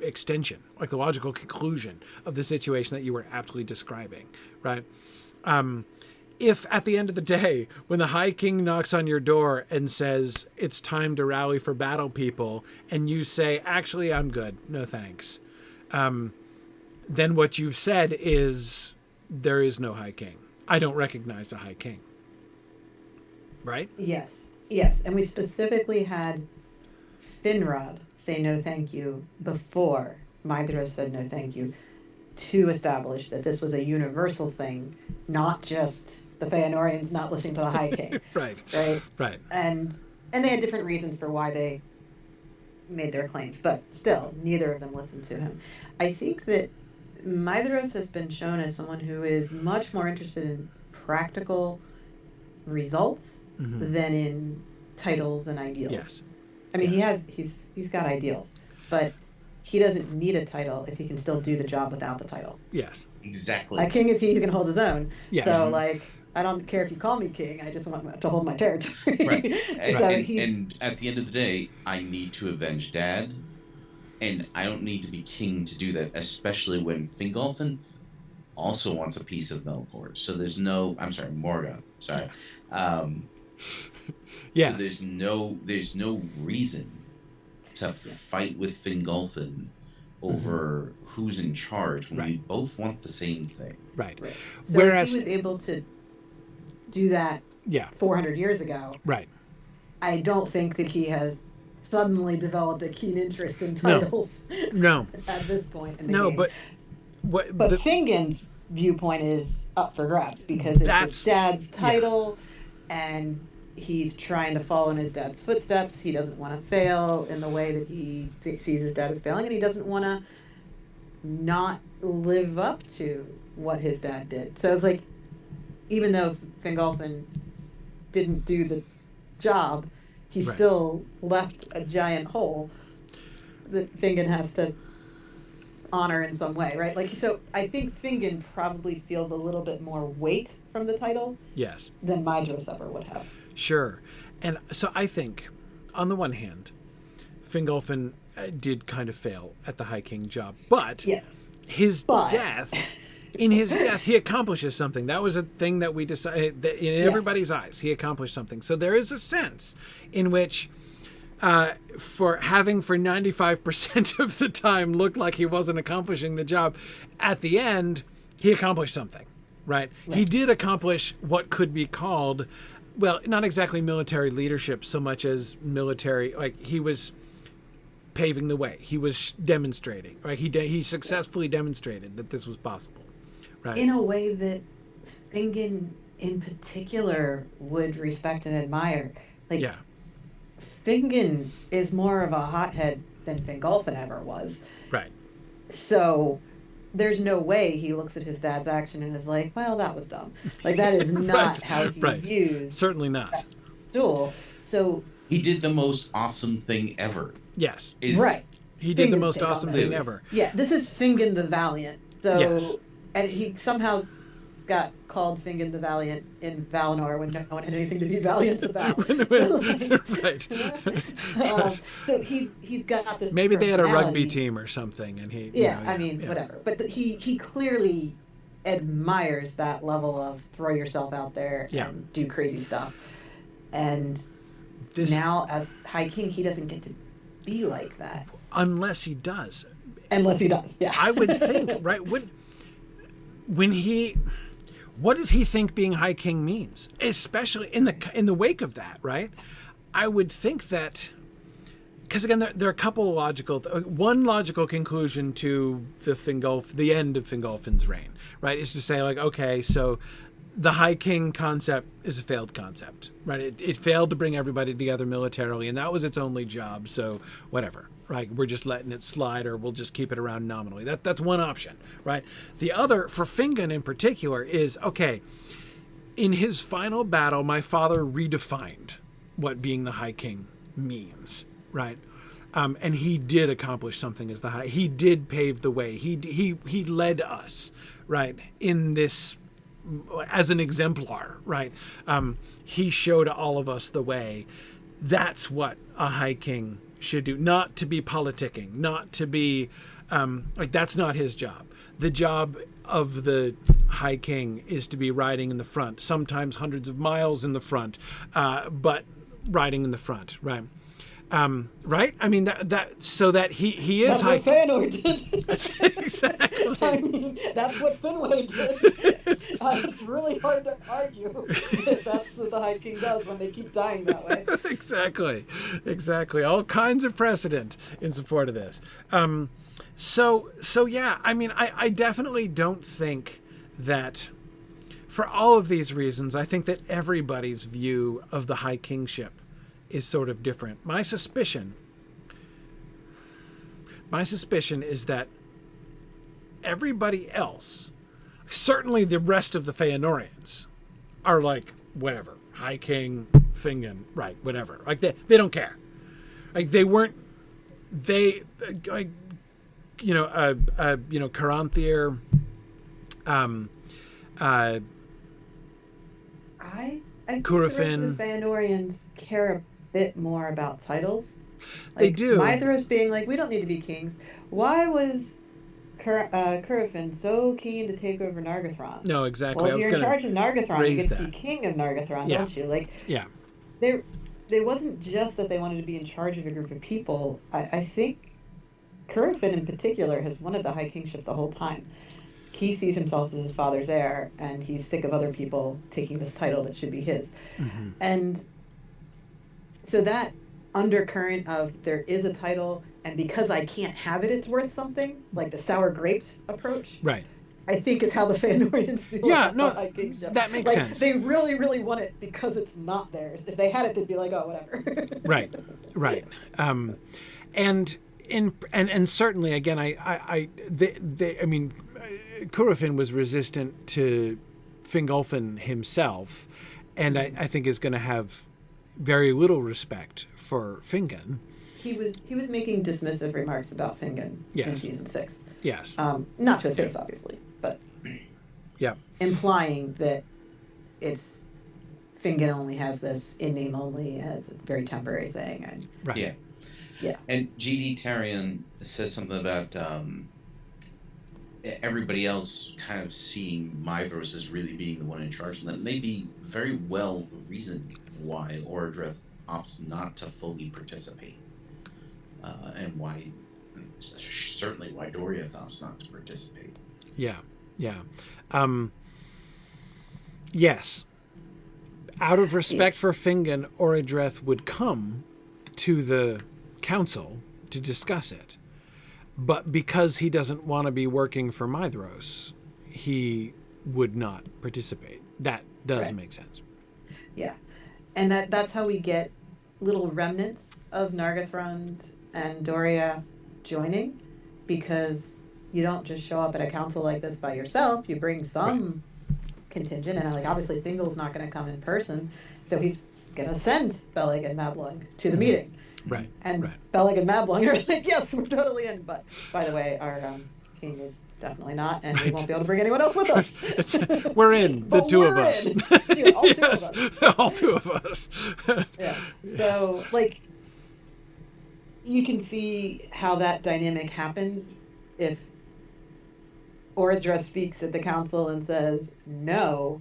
extension, like the logical conclusion of the situation that you were aptly describing, right? If at the end of the day, when the High King knocks on your door and says, it's time to rally for battle, people, and you say, actually, I'm good, no thanks, then what you've said is, there is no High King. I don't recognize a High King. Right? Yes. Yes. And we specifically had Finrod say no thank you before Maedhros said no thank you, to establish that this was a universal thing, not just the Feanorians not listening to the High King. Right. Right. Right. And they had different reasons for why they made their claims, but still, neither of them listened to him. I think that Maedhros has been shown as someone who is much more interested in practical results than in titles and ideals. Yes. I mean, he's got ideals, but he doesn't need a title if he can still do the job without the title. Yes. Exactly. A king is he who can hold his own. Yes. So, like, I don't care if you call me king. I just want to hold my territory. Right. So and at the end of the day, I need to avenge Dad, and I don't need to be king to do that, especially when Fingolfin also wants a piece of Melkor. So there's no... I'm sorry, Morgoth. Sorry. Yes. So there's no reason to fight with Fingolfin over who's in charge when we both want the same thing. Right. So Whereas he was able to do that 400 years ago. Right. I don't think that he has suddenly developed a keen interest in titles. No. At this point in the game. But Fingon's viewpoint is up for grabs because it's his dad's title, and he's trying to follow in his dad's footsteps. He doesn't want to fail in the way that he sees his dad as failing, and he doesn't want to not live up to what his dad did. So it's like, even though Fingolfin didn't do the job, he still left a giant hole that Fingon has to honor in some way, right? Like, so I think Fingon probably feels a little bit more weight from the title than Maedhros ever would have. Sure. And so I think, on the one hand, Fingolfin did kind of fail at the High King job, but death, in his death, he accomplishes something. That was a thing that we decided, that in everybody's eyes, he accomplished something. So there is a sense in which, for 95% of the time looked like he wasn't accomplishing the job, at the end, he accomplished something, right? He did accomplish what could be called, well, not exactly military leadership so much as military, like he was paving the way. He was demonstrating, right? He successfully demonstrated that this was possible, right? In a way that Fingon in particular would respect and admire. Like, Fingon is more of a hothead than Fingolfin ever was. Right. So there's no way he looks at his dad's action and is like, well, that was dumb. Like, that is not how he views. Certainly not. That duel. So he did the most awesome thing ever. Yes. He did the most awesome thing ever. Yeah, this is Fingon the Valiant. So, and he somehow got called Fingon the Valiant in Valinor when no one had anything to be valiant about. So he's got the maybe they had a rugby team or something, and he whatever. But he clearly admires that level of throw yourself out there and do crazy stuff. And now as High King, he doesn't get to be like that unless he does. I would think, right? What does he think being High King means? Especially in the wake of that, right? I would think that, because again, there are a couple of one logical conclusion to the end of Fingolfin's reign, right? Is to say, like, okay, so the High King concept is a failed concept, right? It failed to bring everybody together militarily, and that was its only job. So whatever, right? We're just letting it slide, or we'll just keep it around nominally. That's one option, right? The other, for Fingon in particular, is, okay, in his final battle, my father redefined what being the High King means, right? And he did accomplish something as the High. He did pave the way. He led us, right, in this as an exemplar, right? He showed all of us the way. that's what a High King should do. Not to be politicking, not to be like, that's not his job. The job of the High King is to be riding in the front, sometimes hundreds of miles in the front, but riding in the front, right? Right? I mean, that so that he is that's High what Fëanor did. Exactly. I mean, that's what Finwë did. It's really hard to argue that that's what the High King does when they keep dying that way. Exactly. All kinds of precedent in support of this. So yeah, I mean, I definitely don't think that, for all of these reasons, I think that everybody's view of the High Kingship is sort of different. My suspicion is that everybody else, certainly the rest of the Fëanorians, are like, whatever, High King, Fingon, right, whatever. Like, they don't care. Like, they weren't, like, Caranthir, I think Curufin. the Fëanorians care a bit more about titles. Like, They do. Maedhros being like, we don't need to be kings. Why was Curufin so keen to take over Nargothrond? No, exactly. Well, I if was you're in going charge of Nargothrond, raise you get to that. be king of Nargothrond, Yeah. don't you? Like, Yeah. there wasn't just that they wanted to be in charge of a group of people. I think Curufin in particular has wanted the High Kingship the whole time. He sees himself as his father's heir, and he's sick of other people taking this title that should be his. Mm-hmm. And so that undercurrent of there is a title, and because I can't have it, it's worth something, like the sour grapes approach. Right. I think is how the Fëanorians feel Yeah, about no, the High Kingship. that makes like, sense. They really, really want it because it's not theirs. If they had it, they'd be like, oh, whatever. Right. And certainly, again, I mean, Curufin was resistant to Fingolfin himself, and I think is going to have very little respect for Fingon. He was making dismissive remarks about Fingon in season 6. Yes. Not to his face, obviously, but yeah, implying that it's Fingon only has this in name only, as a very temporary thing. And, right. Yeah. Yeah. And G.D. Tarion says something about everybody else kind of seeing Maedhros as really being the one in charge, and that may be very well the reason why Orodreth opts not to fully participate, and why, certainly why Doriath opts not to participate. Yeah. Yes. Out of respect for Fingon, Orodreth would come to the council to discuss it. But because he doesn't want to be working for Maedhros, he would not participate. That does make sense. Yeah. And that's how we get little remnants of Nargothrond and Doriath joining, because you don't just show up at a council like this by yourself. You bring some contingent, and like obviously Thingol's not going to come in person, so he's going to send Beleg and Mablung to the meeting. Right. And Beleg and Mablung are like, yes, we're totally in. But by the way, our king is definitely not, and we won't be able to bring anyone else with us. We're in, the two of us. Yeah, all two of us. All two of us. Yeah. So, like, you can see how that dynamic happens if Orodreth speaks at the council and says no,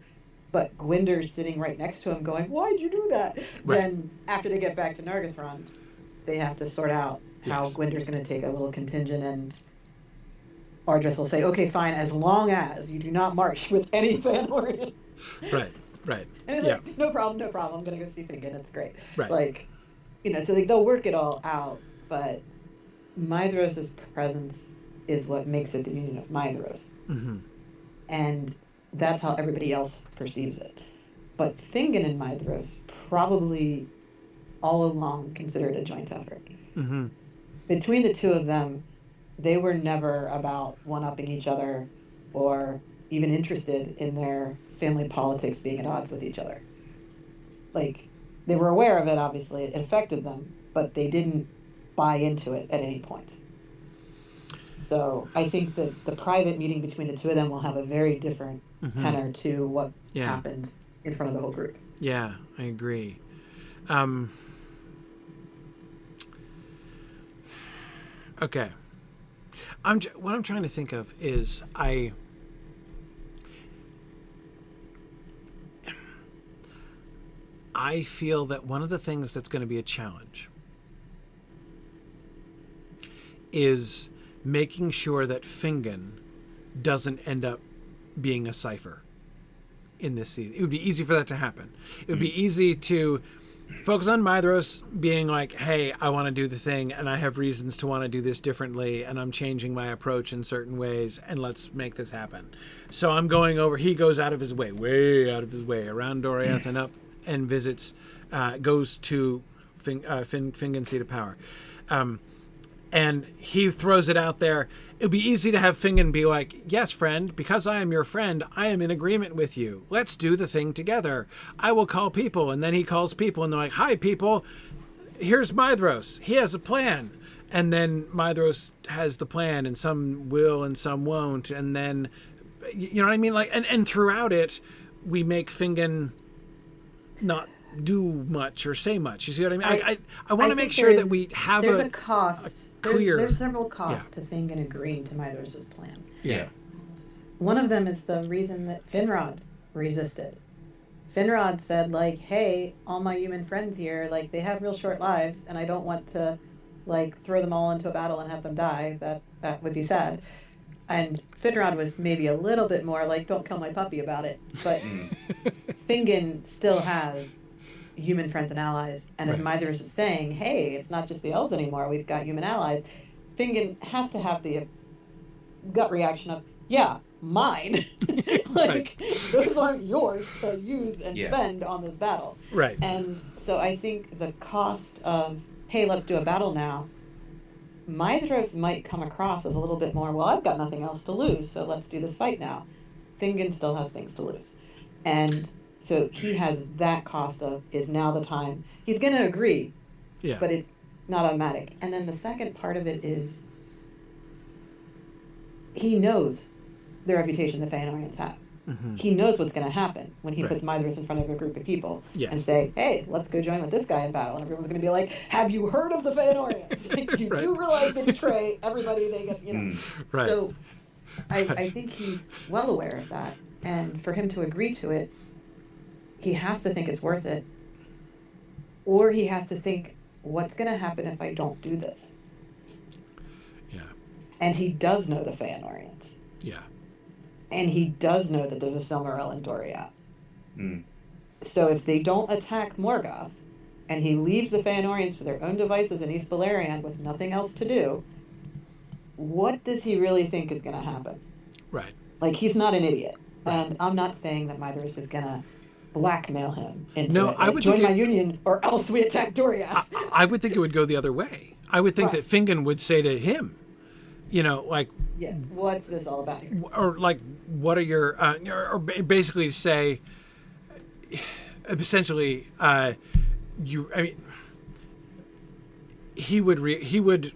but Gwynder's sitting right next to him going, why'd you do that? Right. Then after they get back to Nargothrond, they have to sort out how Gwynder's going to take a little contingent, and Orodreth will say, okay, fine, as long as you do not march with any Fëanorians. Right. And he's like, no problem, I'm going to go see Fingon, it's great. Right. Like, so they'll work it all out, but Maedhros' presence is what makes it the Union of Maedhros. Mm-hmm. And that's how everybody else perceives it. But Fingon and Maedhros probably all along consider it a joint effort. Mm-hmm. Between the two of them, they were never about one-upping each other or even interested in their family politics being at odds with each other. Like, they were aware of it, obviously, it affected them, but they didn't buy into it at any point. So I think that the private meeting between the two of them will have a very different tenor to what happens in front of the whole group. Yeah, I agree. Okay. What I'm trying to think of is I feel that one of the things that's going to be a challenge is making sure that Fingon doesn't end up being a cipher in this season. It would be easy for that to happen. It would be easy to focus on Maedhros being like, hey, I want to do the thing and I have reasons to want to do this differently and I'm changing my approach in certain ways and let's make this happen. So I'm going over, he goes out of his way, way out of his way, around Doriath and up and visits, goes to Fingon's seat of power. And he throws it out there. It would be easy to have Fingon be like, yes, friend, because I am your friend, I am in agreement with you. Let's do the thing together. I will call people. And then he calls people and they're like, hi, people, here's Maedhros. He has a plan. And then Maedhros has the plan and some will and some won't. And then, you know what I mean? Like, and throughout it, we make Fingon not do much or say much. You see what I mean? I want to make sure that we have there's a cost. Clear. There's several costs to Fingon agreeing to Maedhros' plan. Yeah. One of them is the reason that Finrod resisted. Finrod said, like, hey, all my human friends here, like, they have real short lives, and I don't want to, like, throw them all into a battle and have them die. That would be sad. And Finrod was maybe a little bit more like, don't kill my puppy about it. But Fingon still has human friends and allies, and if Maedhros is saying, hey, it's not just the elves anymore, we've got human allies, Fingon has to have the gut reaction of, yeah, mine. Like, those aren't yours to use and spend on this battle. Right. And so I think the cost of, hey, let's do a battle now, Maedhros might come across as a little bit more, well, I've got nothing else to lose, so let's do this fight now. Fingon still has things to lose. And so he has that cost of, is now the time. He's going to agree, but it's not automatic. And then the second part of it is he knows the reputation the Feanorians have. Mm-hmm. He knows what's going to happen when he puts Maedhros in front of a group of people and say, hey, let's go join with this guy in battle. And everyone's going to be like, have you heard of the Feanorians? Like, you do realize they betray everybody they get, you know. So I think he's well aware of that. And for him to agree to it, he has to think it's worth it, or he has to think, what's going to happen if I don't do this? Yeah. And he does know the Feanorians. Yeah. And he does know that there's a Silmaril in Doriath. So if they don't attack Morgoth, and he leaves the Feanorians to their own devices in East Beleriand with nothing else to do, what does he really think is going to happen? Right. Like, he's not an idiot. And I'm not saying that Maedhros is going to blackmail him into it. I would join my union or else we attack Doriath. I would think it would go the other way. I would think that Fingon would say to him, you know, like, what's this all about here? Or like, what are your, or basically say, essentially, he would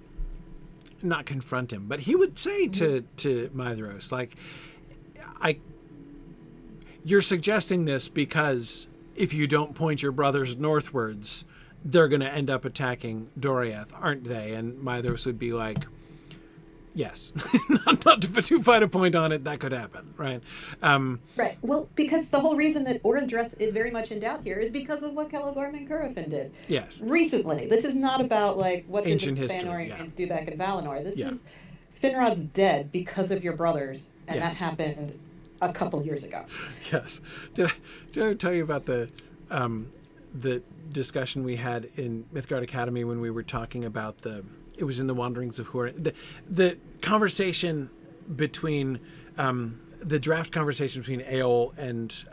not confront him, but he would say to Maedhros, like, you're suggesting this because if you don't point your brothers northwards, they're going to end up attacking Doriath, aren't they? And Maedhros would be like, yes. not to find a point on it, that could happen, right? Right. Well, because the whole reason that Orndreth is very much in doubt here is because of what Celegorm and Curufin did. Yes. Recently. This is not about, like, what ancient did the Feanorians do back in Valinor. This is Finrod's dead because of your brothers, and that happened a couple years ago. Yes. Did I tell you about the discussion we had in Mythgard Academy when we were talking about it was in the Wanderings of Húrin, the conversation between the draft conversation between Eol and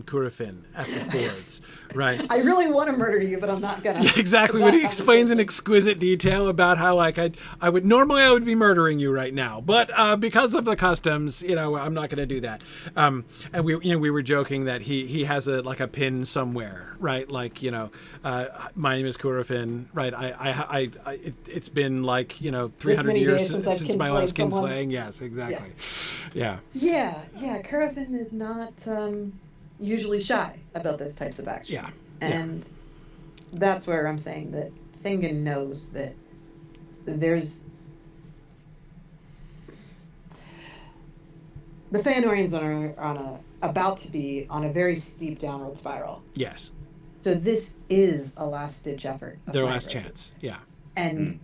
Curufin at the boards, right? I really want to murder you, but I'm not gonna. Exactly. When he explains in exquisite detail about how, like, I would normally be murdering you right now, but because of the customs, you know, I'm not going to do that. And we were joking that he has a pin somewhere, right? Like, you know, my name is Curufin, right? It's been, like, you know, 300 years since my last kinslaying. Yes, exactly. Yeah. Yeah, Curufin is not usually shy about those types of actions. Yeah. And that's where I'm saying that Fingon knows that there's the Feanorians are about to be on a very steep downward spiral. Yes. So this is a last-ditch effort. Their last chance. Yeah. And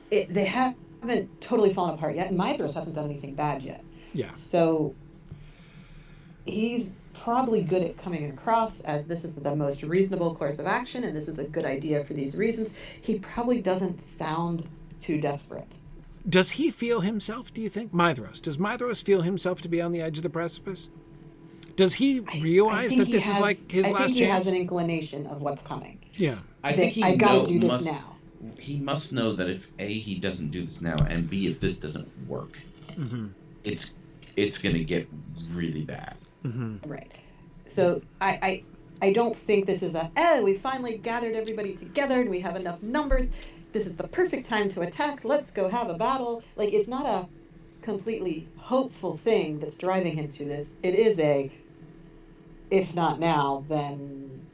they haven't totally fallen apart yet, and Maedhros hasn't done anything bad yet. Yeah. So he's probably good at coming across as this is the most reasonable course of action, and this is a good idea for these reasons. He probably doesn't sound too desperate. Does he feel himself, do you think? Maedhros. Does Maedhros feel himself to be on the edge of the precipice? Does he realize that this is like his last chance? I think he has an inclination of what's coming. Yeah. I think I gotta do this now. He must know that if A, he doesn't do this now, and B, if this doesn't work, it's going to get really bad. Right. So I don't think this is we finally gathered everybody together and we have enough numbers. This is the perfect time to attack. Let's go have a battle. Like, it's not a completely hopeful thing that's driving him to this. It is if not now, then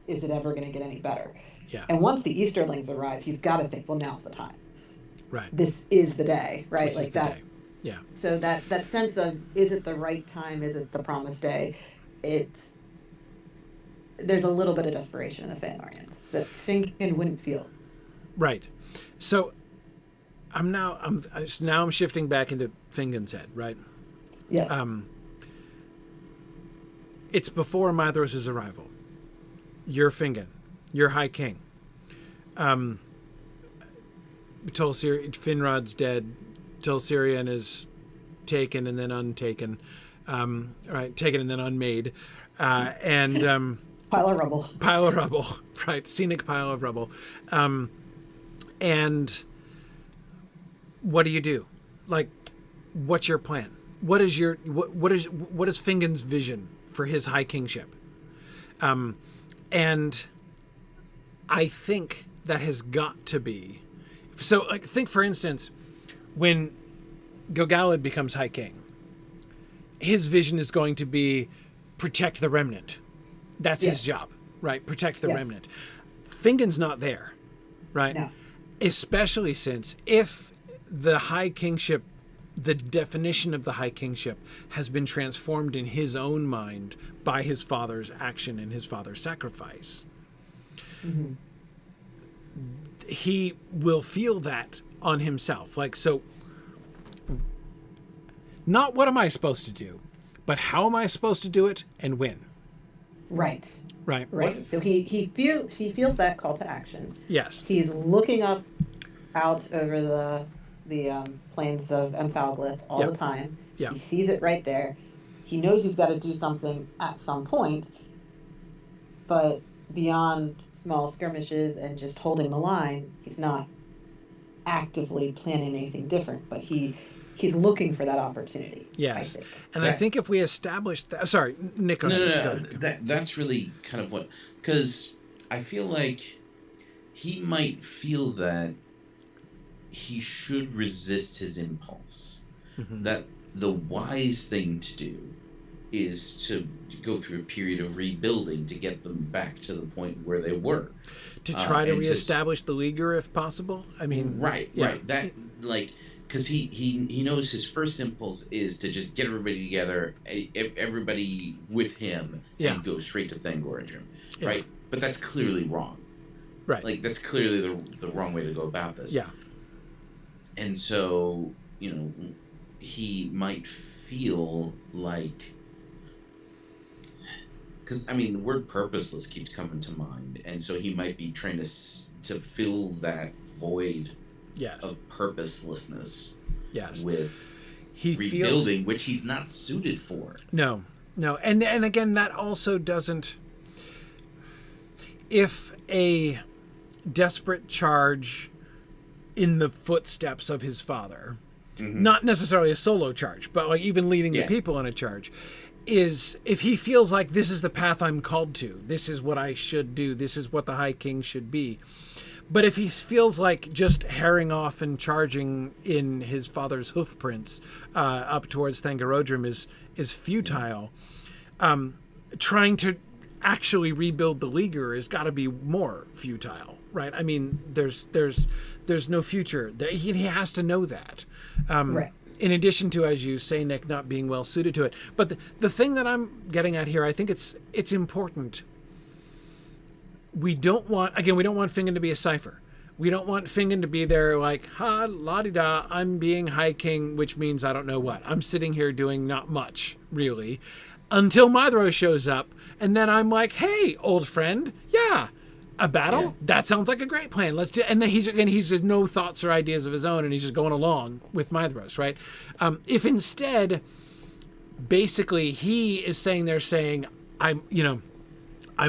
is it ever going to get any better? Yeah. And once the Easterlings arrive, he's got to think, well, now's the time. Right. This is the day, right? This like is the that. day. Yeah. So that sense of, is it the right time? Is it the promised day? There's a little bit of desperation in the Feanorians that Fingon wouldn't feel. Right. So I'm shifting back into Fingon's head, right? Yes. It's before Maedhros' arrival. You're Fingon. You're High King. Finrod's dead. Silmarillion is taken and then untaken. Right, taken and then unmade. And pile of rubble. Pile of rubble. Right, scenic pile of rubble. And what do you do? Like, what's your plan? What is Fingon's vision for his high kingship? And I think that has got to be so. Like, think for instance, when Gil-galad becomes High King, his vision is going to be protect the remnant. That's his job, right? Protect the remnant. Fingon's not there, right? No. Especially since if the High Kingship, the definition of the High Kingship has been transformed in his own mind by his father's action and his father's sacrifice, he will feel that on himself. Like, so not what am I supposed to do, but how am I supposed to do it and when? Right. So he feels that call to action. Yes. He's looking out over the plains of Amphalglith all the time. Yeah. He sees it right there. He knows he's got to do something at some point, but beyond small skirmishes and just holding the line, he's not actively planning anything different, but he's looking for that opportunity. Yes. I think. And I think if we establish that, sorry, Nick. No. That's really kind of what, because I feel like he might feel that he should resist his impulse. That the wise thing to do is to go through a period of rebuilding to get them back to the point where they were. To try to reestablish the Leaguer if possible? I mean... Right. That, like... Because he knows his first impulse is to just get everybody together, everybody with him, and go straight to Thangorodrim, right? But that's clearly wrong. Right. Like, that's clearly the wrong way to go about this. Yeah. And so, he might feel like... Because, I mean, the word purposeless keeps coming to mind, and so he might be trying to fill that void of purposelessness with rebuilding, which he's not suited for. No. And again, that also doesn't... If a desperate charge in the footsteps of his father, not necessarily a solo charge, but like even leading the people on a charge, is if he feels like this is the path I'm called to, this is what I should do, this is what the High King should be. But if he feels like just herring off and charging in his father's hoofprints up towards Thangorodrim is futile, trying to actually rebuild the Leaguer has got to be more futile, right? I mean, there's no future. He has to know that. in addition to, as you say, Nick, not being well suited to it. But the thing that I'm getting at here, I think it's important. We don't want Fingon to be a cipher. We don't want Fingon to be there like, ha, la-di-da, I'm being High King, which means I don't know what. I'm sitting here doing not much, really, until Maedhros shows up. And then I'm like, hey, old friend, yeah, a battle? Yeah. That sounds like a great plan. Let's do it. And then he's just no thoughts or ideas of his own, and he's just going along with Maedhros, right? If instead, basically, he is saying, I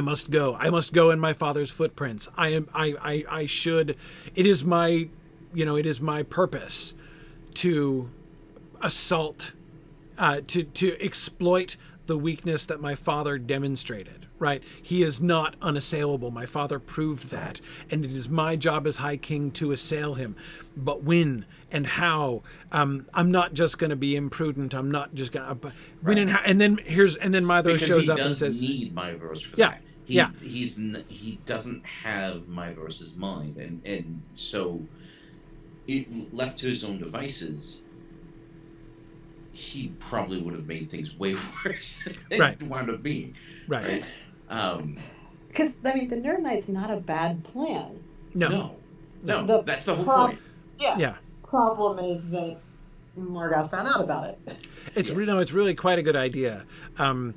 must go. I must go in my father's footprints. I should. It is my purpose to assault, to exploit the weakness that my father demonstrated. Right? He is not unassailable. My father proved that, and it is my job as High King to assail him. But when and how? I'm not just going to be imprudent. I'm not just going to when and how. And then Maedhros shows up and says, "He does need Maedhros for that." He doesn't have Maedhros' mind, and so left to his own devices, he probably would have made things way worse than it wound up being. Right. Because the Nerd Knight's not a bad plan. No, that's the whole point. Yeah. Problem is that Morgoth found out about it. It's really quite a good idea. And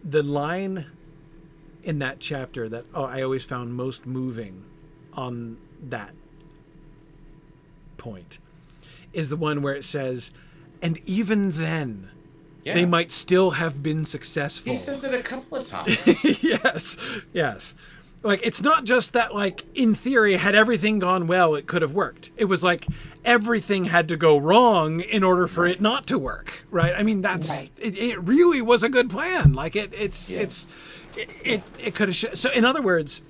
the line in that chapter that I always found most moving on that point is the one where it says, and even then, they might still have been successful. He says it a couple of times. Yes. Like, it's not just that, like, in theory, had everything gone well, it could have worked. It was like everything had to go wrong in order for it not to work, right? I mean, it really was a good plan. Like, it could have... So, in other words,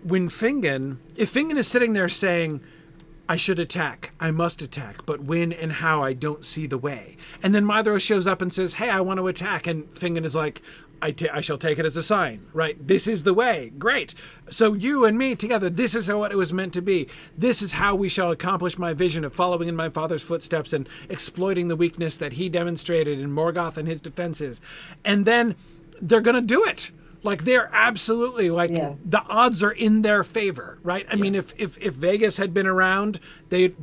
if Fingon is sitting there saying, I should attack, I must attack, but when and how, I don't see the way. And then Maedhros shows up and says, hey, I want to attack. And Fingon is like, I shall take it as a sign, right? This is the way. Great. So you and me together, this is what it was meant to be. This is how we shall accomplish my vision of following in my father's footsteps and exploiting the weakness that he demonstrated in Morgoth and his defenses. And then they're going to do it. Like, they're absolutely the odds are in their favor, right? I mean, if Vegas had been around, they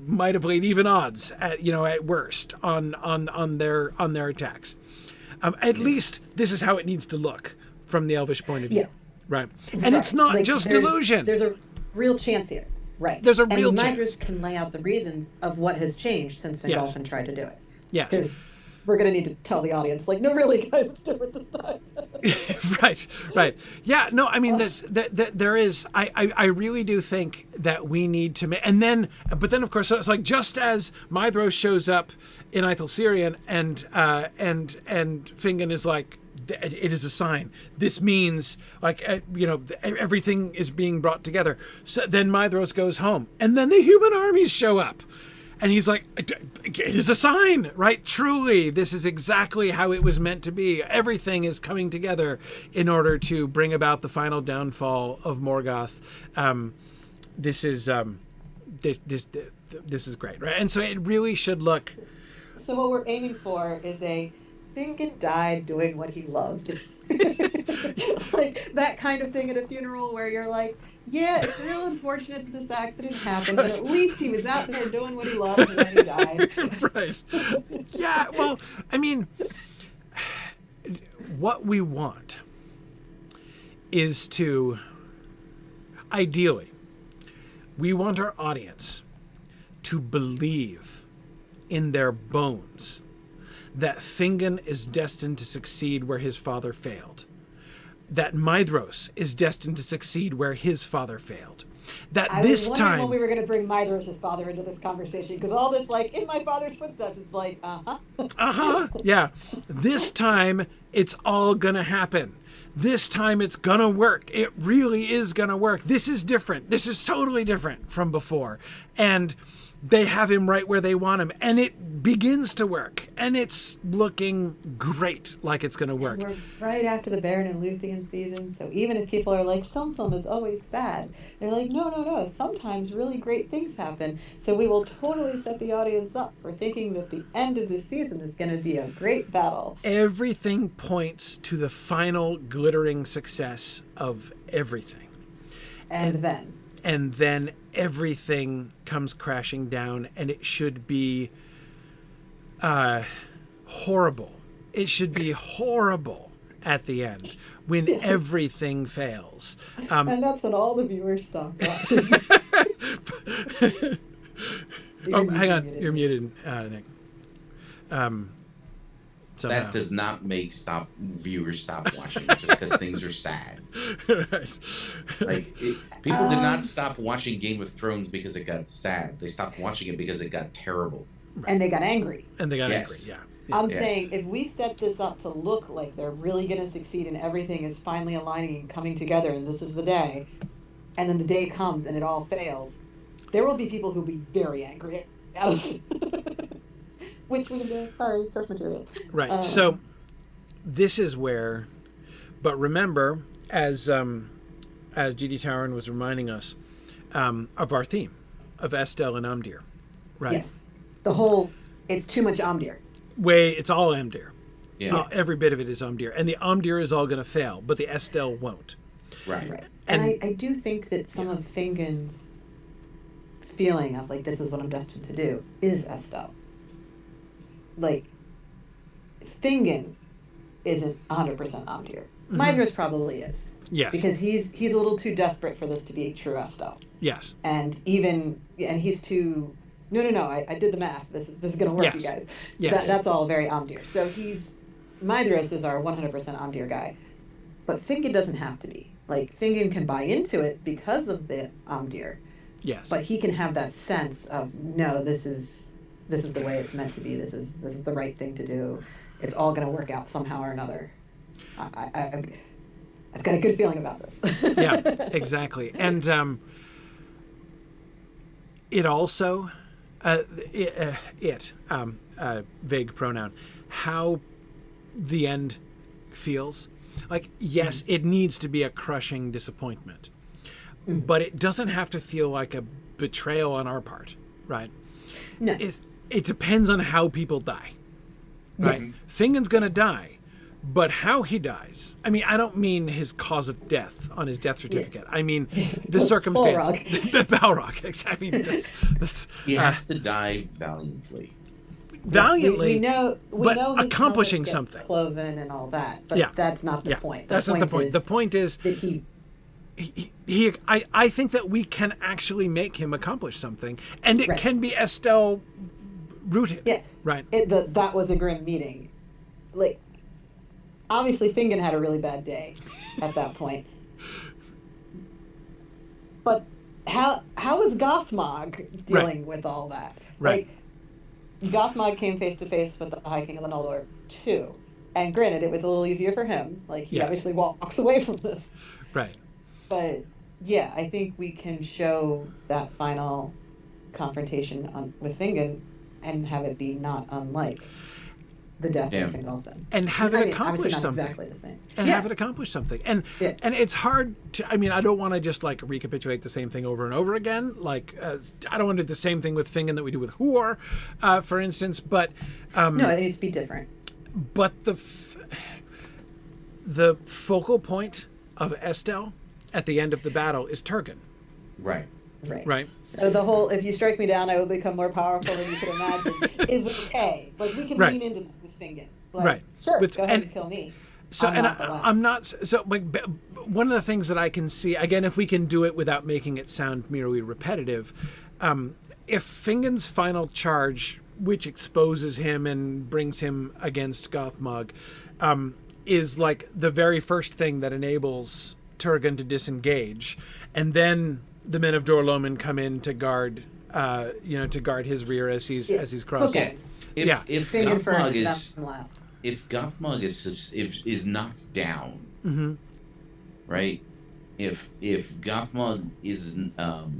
might have laid even odds at worst on their attacks. At least this is how it needs to look from the Elvish point of view, right? And it's not just delusion. There's a real chance here, right? There's a real chance. And Maedhros can lay out the reasons of what has changed since Fingolfin tried to do it. Yes. We're going to need to tell the audience, like, no, really, guys, it's different this time. Right. Yeah, no, I mean, there is, I really do think that we need to but then, of course, so it's like, just as Maedhros shows up in Ithilcirion and Fingon is like, it is a sign. This means, like, everything is being brought together. So then Maedhros goes home, and then the human armies show up. And he's like, it is a sign, right? Truly, this is exactly how it was meant to be. Everything is coming together in order to bring about the final downfall of Morgoth. This is great, right? And so it really should look. So what we're aiming for is a Fingon died doing what he loved. Like that kind of thing at a funeral where you're like, yeah, it's real unfortunate that this accident happened, but at least he was out there doing what he loved and then he died. Right. Yeah, well, I mean, what we want is to, ideally, we want our audience to believe in their bones that Fingon is destined to succeed where his father failed. That Maedhros is destined to succeed where his father failed. That I this was time... when we were going to bring Maedhros' father into this conversation, because all this, like, in my father's footsteps, it's like, Yeah. This time, it's all going to happen. This time, it's going to work. It really is going to work. This is different. This is totally different from before. And they have him right where they want him. And it begins to work, and it's looking great, like it's going to work. We're right after the Baron and Luthien season, so even if people are like, SilmFilm is always sad, they're like, no, sometimes really great things happen. So we will totally set the audience up for thinking that the end of the season is going to be a great battle. Everything points to the final glittering success of everything. And then everything comes crashing down, and it should be horrible. It should be horrible at the end when everything fails. And that's when all the viewers stop watching. Hang on. You're muted, Nick. That does not make viewers stop watching just because things are sad. Right. Like people did not stop watching Game of Thrones because it got sad. They stopped watching it because it got terrible. Right. And they got angry. Yes. Yeah. I'm saying if we set this up to look like they're really going to succeed and everything is finally aligning and coming together and this is the day, and then the day comes and it all fails, there will be people who will be very angry at us. Which we can do. Sorry, source material. Right. So this is where, but remember, as G.D. Taran was reminding us of our theme of Estelle and Amdir, right? Yes. It's too much Amdir. It's all Amdir. Yeah. Every bit of it is Amdir, and the Amdir is all going to fail, but the Estelle won't. Right. And I do think that some of Fingon's feeling of like, this is what I'm destined to do, is Estelle. Like, Fingon isn't 100% Amdir. Maedhros probably is. Yes. Because he's a little too desperate for this to be a true Estelle. Yes. And he's too. No. I did the math. This is gonna work, yes. You guys. Yes. That's all very Amdir. So Maedhros is our 100% Amdir guy, but Fingon doesn't have to be. Like, Fingon can buy into it because of the Amdir. Yes. But he can have that sense of, no, this is the way it's meant to be. This is the right thing to do. It's all going to work out somehow or another. I've got a good feeling about this. Yeah, exactly. And it also, vague pronoun, how the end feels. Like, yes, it needs to be a crushing disappointment, but it doesn't have to feel like a betrayal on our part, right? No. It depends on how people die, right? Yes. Fingon's going to die, but how he dies. I mean, I don't mean his cause of death on his death certificate. Yeah. I mean the circumstance. Balrog, exactly. That's, he has to die valiantly. We know accomplishing something. Cloven and all that, but that's not the point. That's not the point. The point is that he I think that we can actually make him accomplish something, and it can be Estelle rooted. Yeah. Right. That was a grim meeting. Like, obviously Fingon had a really bad day at that point. But how is Gothmog dealing with all that? Right. Like, Gothmog came face to face with the High King of the Noldor too. And granted, it was a little easier for him. Like, he obviously walks away from this. Right. But yeah, I think we can show that final confrontation with Fingon and have it be not unlike the death of Fingolfin. And have it accomplish something. Exactly the same. And have it accomplish something. And it's hard to, I mean, I don't want to just like recapitulate the same thing over and over again. Like, I don't want to do the same thing with Fingon that we do with Huor, for instance, but... no, it needs to be different. But the focal point of Estelle at the end of the battle is Turgon. Right. So the whole, if you strike me down, I will become more powerful than you could imagine, is okay. Like, we can lean into this with Fingon. Like, sure, go ahead and kill me. So, I'm not, so, like, one of the things that I can see, again, if we can do it without making it sound merely repetitive, if Fingon's final charge, which exposes him and brings him against Gothmog, is like the very first thing that enables Turgon to disengage, and then the men of Dor-Lomin come in to guard, to guard his rear as he's crossing. Okay. If Gothmog is knocked down, right? If Gothmog is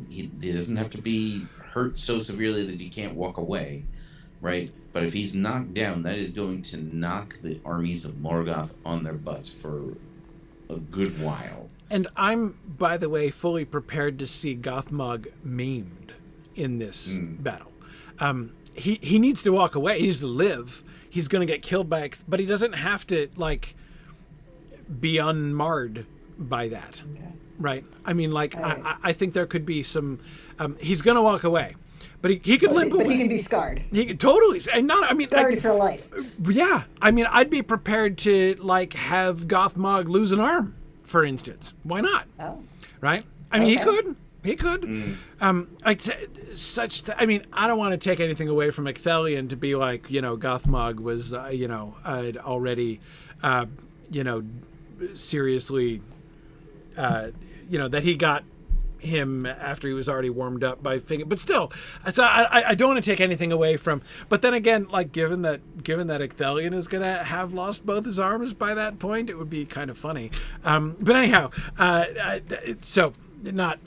he doesn't have to be hurt so severely that he can't walk away, right? But if he's knocked down, that is going to knock the armies of Morgoth on their butts for a good while. And I'm, by the way, fully prepared to see Gothmog maimed in this battle. He needs to walk away. He needs to live. He's going to get killed but he doesn't have to, like, be unmarred by that. Okay. Right? I mean, like, I think there could be some... he's going to walk away. But he could limp away. But he can be scarred. He could totally... And not, I mean... Scarred for life. Yeah. I mean, I'd be prepared to, like, have Gothmog lose an arm, for instance. Why not? Oh. Right? I mean, He could. I mean, I don't want to take anything away from Ecthelion to be like, Gothmog was, already, seriously, that he got him after he was already warmed up by Fingon. But still, so I don't want to take anything away from. But then again, like given that Ecthelion is going to have lost both his arms by that point, it would be kind of funny. But anyhow, so not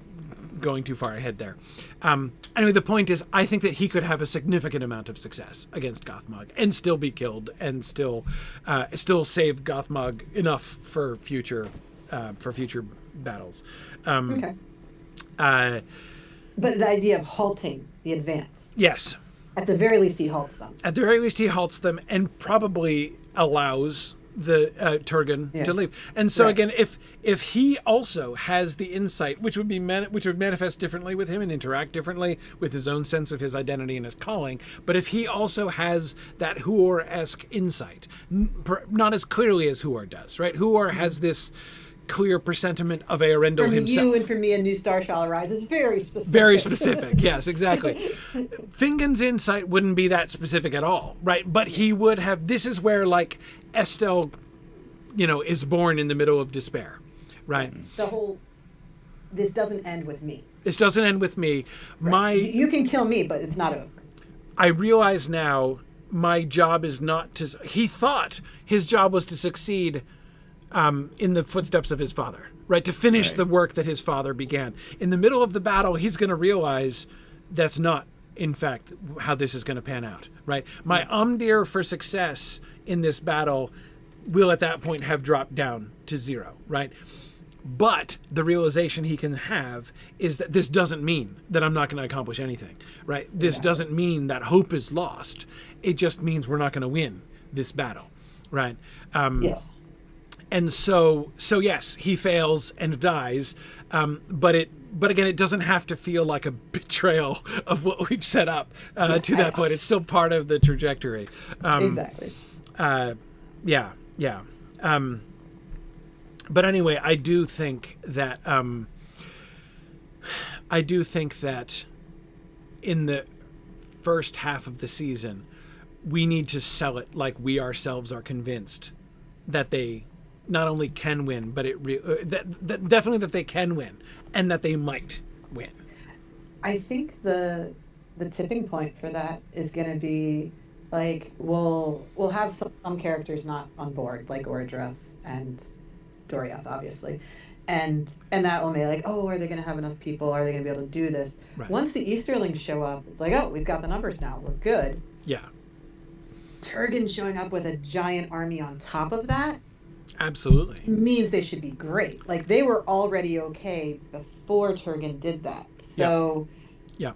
going too far ahead there. Anyway, the point is, I think that he could have a significant amount of success against Gothmog and still be killed and still save Gothmog enough for future battles. Okay. But the idea of halting the advance. Yes. At the very least, he halts them. At the very least, he halts them and probably allows the Turgon to leave. And so again, if he also has the insight, which would manifest differently with him and interact differently with his own sense of his identity and his calling, but if he also has that Huor-esque insight, not as clearly as Huor does, right? Huor has this clear presentiment of Eärendil himself. For you and for me, a new star shall arise is very specific. Very specific, yes, exactly. Fingon's insight wouldn't be that specific at all, right? But he would have, this is where, like, Estelle, is born in the middle of despair, right? This doesn't end with me. This doesn't end with me. Right. You can kill me, but it's not over. I realize now my job is not to, he thought his job was to succeed in the footsteps of his father, right? To finish the work that his father began. In the middle of the battle, he's going to realize that's not, in fact, how this is going to pan out, right? My umdir for success in this battle will at that point have dropped down to 0, right? But the realization he can have is that this doesn't mean that I'm not going to accomplish anything, right? This doesn't mean that hope is lost. It just means we're not going to win this battle, right? Yes. And so yes, he fails and dies, but again, it doesn't have to feel like a betrayal of what we've set up to that point. It's still part of the trajectory. Exactly. Yeah. But anyway, I do think that in the first half of the season, we need to sell it like we ourselves are convinced that they not only can win, but definitely that they can win and that they might win. I think the tipping point for that is going to be like we'll have some characters not on board, like Ordreth and Doriath, obviously, and that will be like, oh, are they going to have enough people? Are they going to be able to do this? Right. Once the Easterlings show up, it's like, oh, we've got the numbers now. We're good. Yeah. Turgon showing up with a giant army on top of that absolutely means they should be great. Like they were already okay before Turgon did that. So yeah.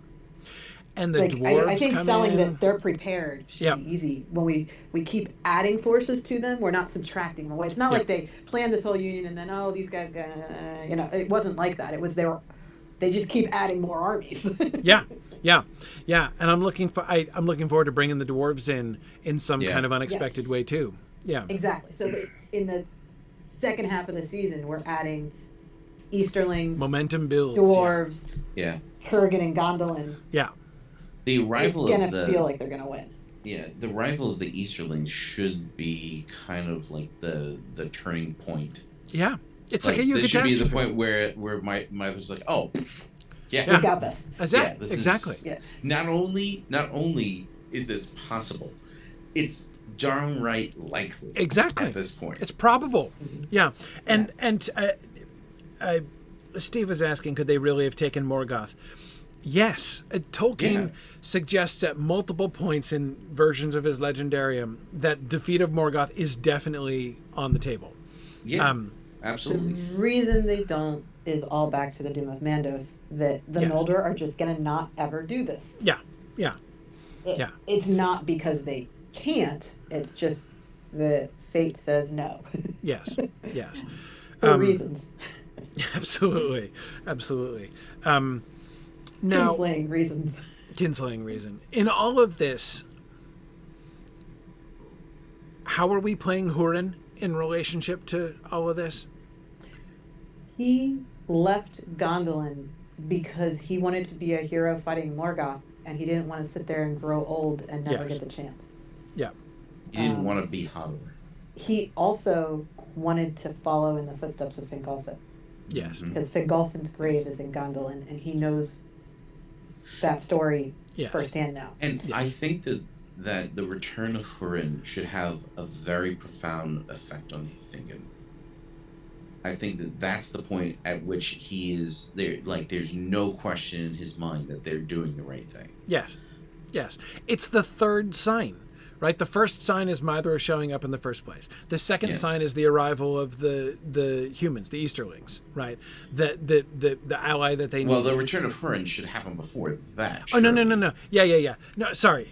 And the dwarves I think come selling in. that they're prepared should be easy. When we keep adding forces to them, we're not subtracting them away. It's not like they planned this whole union and then these guys it wasn't like that. It was they just keep adding more armies. Yeah. And I'm looking forward to bringing the dwarves in some kind of unexpected way too. Yeah. Exactly. So in the second half of the season, we're adding Easterlings, momentum builds, dwarves, Kurgan and Gondolin. Yeah. The arrival it's gonna feel like they're gonna win. Yeah, the arrival of the Easterlings should be kind of like the turning point. Yeah. It's like a Yucatastrophe. This should be the point where my mother's like, oh, we got this. Exactly. Not only is this possible, it's darn right likely. Exactly. At this point, it's probable. Yeah, and Steve was asking, could they really have taken Morgoth? Yes, Tolkien suggests at multiple points in versions of his Legendarium that defeat of Morgoth is definitely on the table. Yeah, absolutely. The reason they don't is all back to the Doom of Mandos, that the Noldor are just going to not ever do this. Yeah. It's not because they can't, it's just the fate says no. Yes. For reasons. Absolutely. Now, Kinslaying reason. In all of this, how are we playing Húrin in relationship to all of this? He left Gondolin because he wanted to be a hero fighting Morgoth, and he didn't want to sit there and grow old and never get the chance. Yeah. He didn't want to be Hodor. He also wanted to follow in the footsteps of Fingolfin. Yes. Because Fingolfin's grave is in Gondolin, and he knows that story firsthand now. And I think that the return of Húrin should have a very profound effect on Fingon. I think that's the point at which he is there. Like, there's no question in his mind that they're doing the right thing. Yes. It's the third sign, right? The first sign is Maedhros showing up in the first place. The second sign is the arrival of the humans, the Easterlings, right? The ally that they need. Well, the return of Húrin should happen before that. Oh, no. Yeah. No, sorry.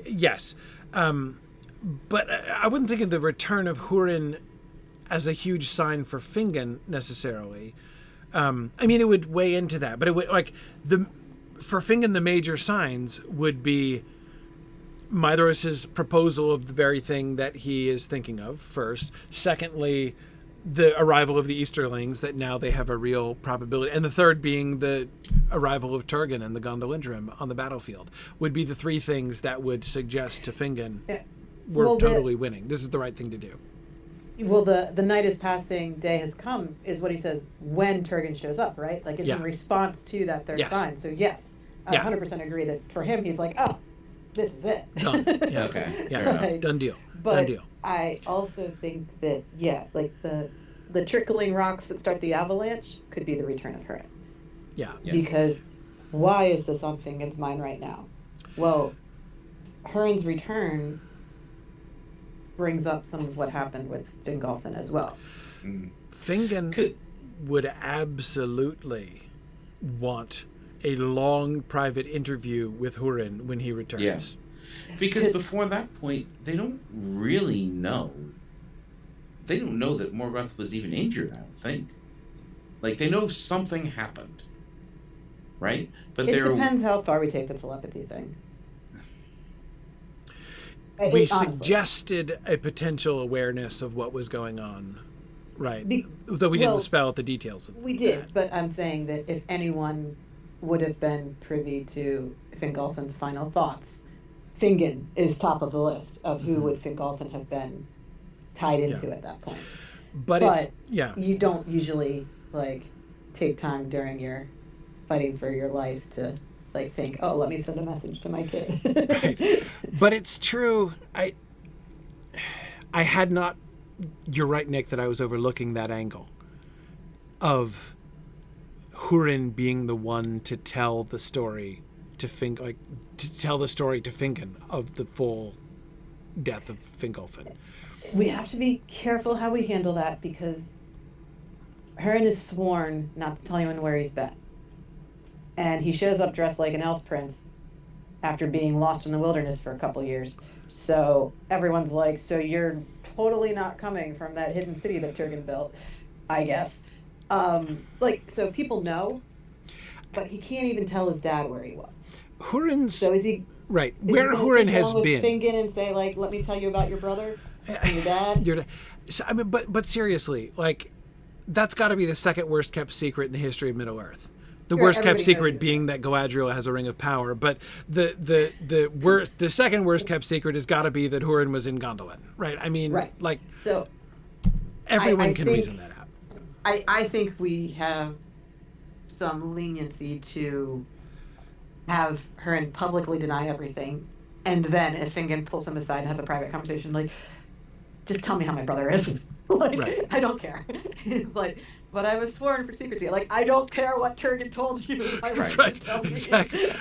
Yes. But I wouldn't think of the return of Húrin as a huge sign for Fingon necessarily. I mean, it would weigh into that, but it would, like, for Fingon, the major signs would be Maedhros' proposal of the very thing that he is thinking of first. Secondly, the arrival of the Easterlings, that now they have a real probability. And the third being the arrival of Turgon and the Gondolindrim on the battlefield would be the three things that would suggest to Fingon, we're totally winning. This is the right thing to do. Well, the night is passing, day has come, is what he says when Turgon shows up, right? Like, it's in response to that third sign. So, yes, I 100% agree that for him, he's like, oh, this is it. Done. Yeah. Okay. Yeah. Like, done deal. But I also think that, like, the trickling rocks that start the avalanche could be the return of Húrin. Yeah. Because why is this on Fingon's mind right now? Well, Húrin's return brings up some of what happened with Fingolfin as well. Fingon would absolutely want a long private interview with Húrin when he returns. Yes. Because before that point, they don't really know. They don't know that Morgoth was even injured, I don't think. Like, they know something happened. Right? But it depends how far we take the telepathy thing. We suggested a potential awareness of what was going on, right? Though we didn't spell out the details of that. We did, but I'm saying that if anyone would have been privy to Fingolfin's final thoughts, Fingon is top of the list of who would Fingolfin have been tied into at that point. But you don't usually, like, take time during your fighting for your life to, like, think, oh, let me send a message to my kid. Right. But it's true. I had not. You're right, Nick, that I was overlooking that angle of Húrin being the one to tell the story to Fingon of the full death of Fingolfin. We have to be careful how we handle that, because Húrin is sworn not to tell anyone where he's been. And he shows up dressed like an elf prince after being lost in the wilderness for a couple years. So everyone's like, so you're totally not coming from that hidden city that Turgon built, I guess. So people know, but he can't even tell his dad where he was. So is he... Right. Where Húrin has been. Fingon and say, like, let me tell you about your brother and your dad. I mean, but seriously, like, that's got to be the second worst kept secret in the history of Middle Earth. The worst kept secret being that Galadriel has a ring of power, but the second worst kept secret has got to be that Húrin was in Gondolin, right? I mean, like, so everyone can reason that out. I think we have some leniency to have Húrin publicly deny everything, and then if Fingon pulls him aside and has a private conversation, like, just tell me how my brother is. Like, Right. I don't care. It's like, but I was sworn for secrecy. Like, I don't care what Turgon told you. My right, Right. to tell me. Exactly.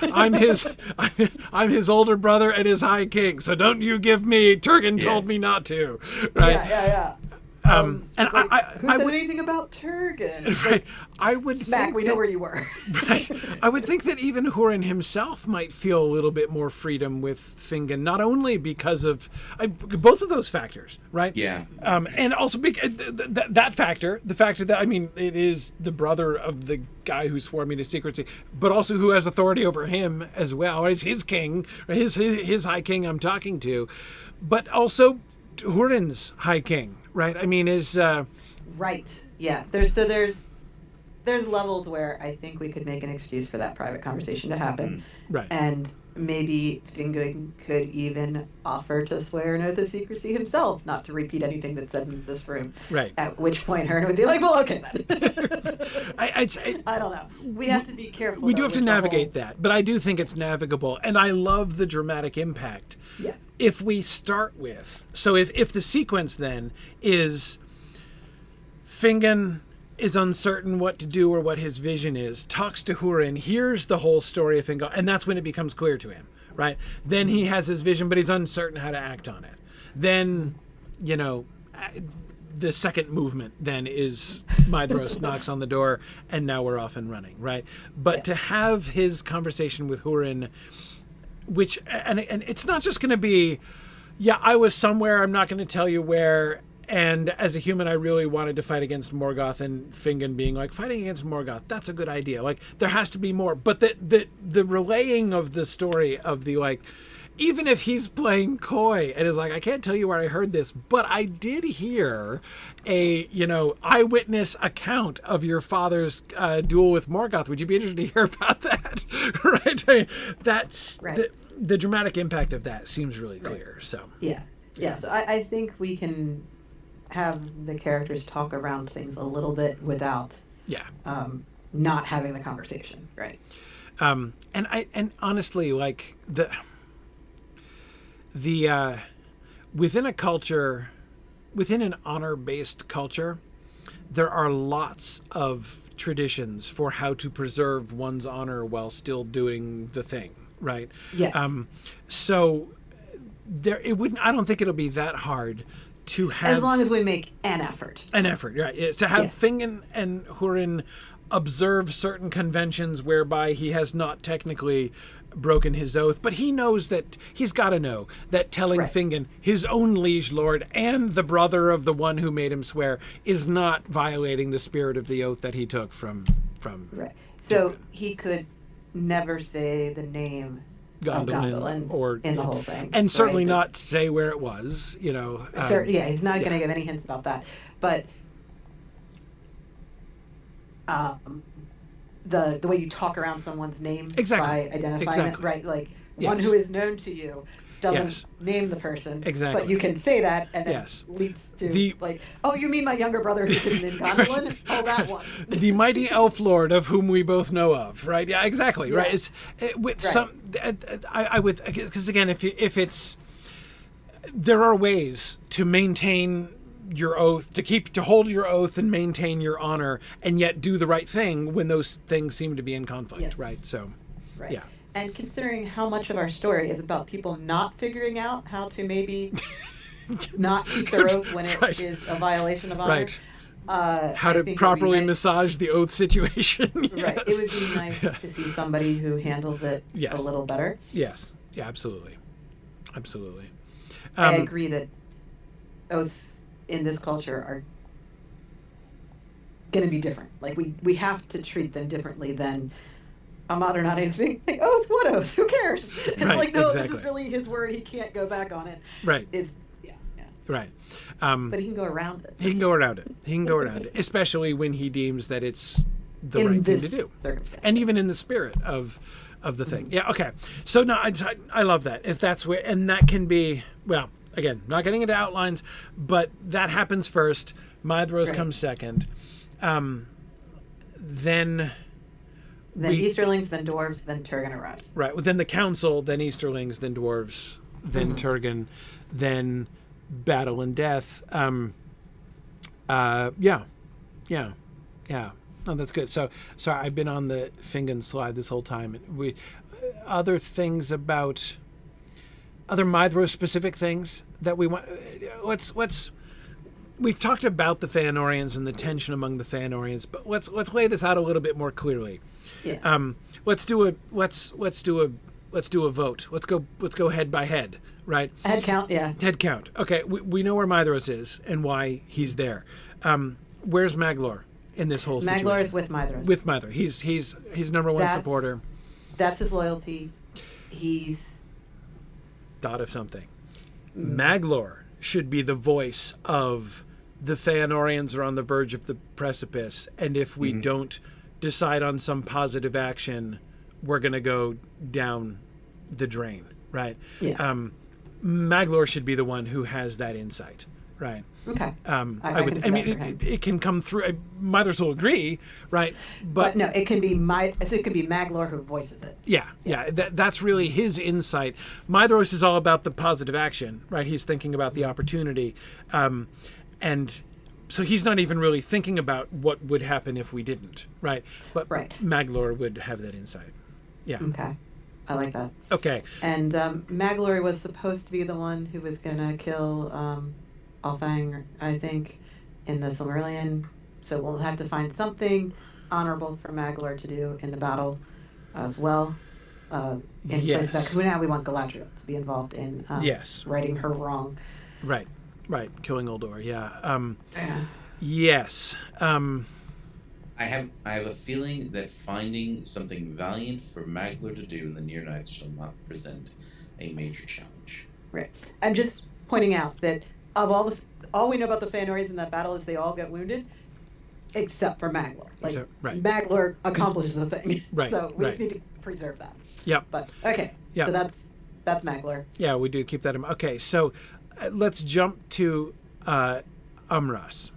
I'm his older brother and his high king. So don't you give me Turgon told Yes. me not to. Right. Yeah. And Like, who I said would, anything about Turgon? right. Like, I would Mac, think we know that- where you were. Right. I would think that even Hurin himself might feel a little bit more freedom with Fingon, not only because of both of those factors, right? Yeah. And also that factor, the factor that, I mean, it is the brother of the guy who swore me to secrecy, but also who has authority over him as well. It's his king, his high king I'm talking to, but also Hurin's high king, right? I mean, is... Right. Yeah. There's levels where I think we could make an excuse for that private conversation to happen. Right. And maybe Fingon could even offer to swear an oath of secrecy himself, not to repeat anything that's said in this room. Right. At which point Hearn would be like, well, okay then. I don't know. We have to be careful. We do though, have to with the navigate whole- that, but I do think it's navigable, and I love the dramatic impact. Yeah. If we start with, so if the sequence then is Fingon is uncertain what to do or what his vision is, talks to Hurin, hears the whole story of Fingon, and that's when it becomes clear to him, right? Then he has his vision, but he's uncertain how to act on it. Then, the second movement then is Maedhros knocks on the door, and now we're off and running, right? But to have his conversation with Hurin, which, and it's not just going to be, yeah, I was somewhere, I'm not going to tell you where, and as a human, I really wanted to fight against Morgoth, and Fingon being like, fighting against Morgoth, that's a good idea. Like, there has to be more. But the relaying of the story of the, like, even if he's playing coy and is like, I can't tell you where I heard this, but I did hear a, eyewitness account of your father's duel with Morgoth. Would you be interested to hear about that? Right? I mean, that's Right. the dramatic impact of that seems really clear. So Yeah. So I think we can have the characters talk around things a little bit without not having the conversation, right? And honestly, like the within a culture, within an honor-based culture, there are lots of traditions for how to preserve one's honor while still doing the thing, right? Yes. So I don't think it'll be that hard to have, as long as we make an effort. Right? It's to have Fingon and Hurin observe certain conventions whereby he has not technically broken his oath, but he knows that he's got to know that telling Fingon, his own liege lord and the brother of the one who made him swear, is not violating the spirit of the oath that he took from Right. So Turgon. he could never say the name Gondolin or in the whole thing, and certainly right? not say where it was. He's not going to give any hints about that. But the way you talk around someone's name by identifying it, right? Like one who is known to you doesn't name the person, but you can say that, and then leads to like, oh, you mean my younger brother who's in Gondolin? Oh, that one. The mighty elf lord of whom we both know of, right? Yeah, exactly. Yeah. Right. I would, because again, if it's, there are ways to maintain your oath, to hold your oath and maintain your honor, and yet do the right thing when those things seem to be in conflict, right? So, yeah. And considering how much of our story is about people not figuring out how to maybe not keep their oath when it is a violation of honor. Right. How to properly massage the oath situation. Right. It would be nice to see somebody who handles it a little better. Yes. Yeah, absolutely. Absolutely. I agree that oaths in this culture are going to be different. Like we have to treat them differently than a modern audience being like, oath, what oath? Who cares? It's like, no, this is really his word. He can't go back on it. Right. Right. But he can go around it. Especially when he deems that it's the right thing to do. And even in the spirit of the thing. Yeah, okay. So no, I love that. If that's where, and that can be, well, again, not getting into outlines, but that happens first. Maedhros comes second. Then Easterlings, then dwarves, then Turgon arrives. Right. Well, then the council, then Easterlings, then dwarves, then Turgon, then battle and death. Yeah. Oh, that's good. So, sorry, I've been on the Fingon slide this whole time. Other things about other Maedhros specific things that we want. We've talked about the Feanorians and the tension among the Feanorians, but let's lay this out a little bit more clearly. Yeah. Let's do a vote. Let's go head by head, right? Head count, yeah. Head count. Okay, we know where Maedhros is and why he's there. Where's Maglor in this whole situation? Maglor is with Maedhros. With Maedhros. He's number one supporter. That's his loyalty. He's thought of something. Maglor should be the voice of the Feanorians are on the verge of the precipice, and if we don't decide on some positive action, we're going to go down the drain, right? Yeah. Maglor should be the one who has that insight, right? okay. It can come through. Maedhros will agree, right? But no, it can be Maglor who voices it. Yeah. That's really his insight. Maedhros is all about the positive action, right? He's thinking about the opportunity, and so he's not even really thinking about what would happen if we didn't, right? But Maglor would have that insight. Yeah. Okay. I like that. Okay. And Maglor was supposed to be the one who was going to kill Alfang, I think, in the Silmarillion. So we'll have to find something honorable for Maglor to do in the battle as well. Yes. Because now we want Galadriel to be involved in righting her wrong. Right. Killing Uldor. Yeah. Yeah. Yes. I have a feeling that finding something valiant for Maglor to do in the near night shall not present a major challenge. Right. I'm just pointing out that of all we know about the Feanorians in that battle is they all get wounded, except for Maglor. Maglor accomplishes the thing. Right. So we just need to preserve that. Yep. But okay. Yep. So that's Maglor. Yeah, we do keep that in mind. Okay, so let's jump to Umras.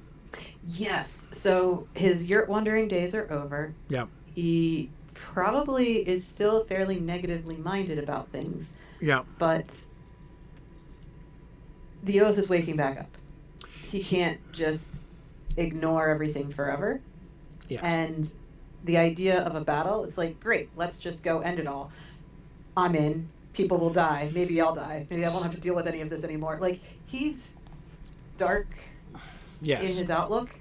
Yes. So his yurt wandering days are over. Yeah. He probably is still fairly negatively minded about things. Yeah. But the oath is waking back up. He can't just ignore everything forever. Yes. And the idea of a battle is like, great, let's just go end it all. I'm in. People will die. Maybe I'll die. Maybe I won't have to deal with any of this anymore. Like, he's dark in his outlook.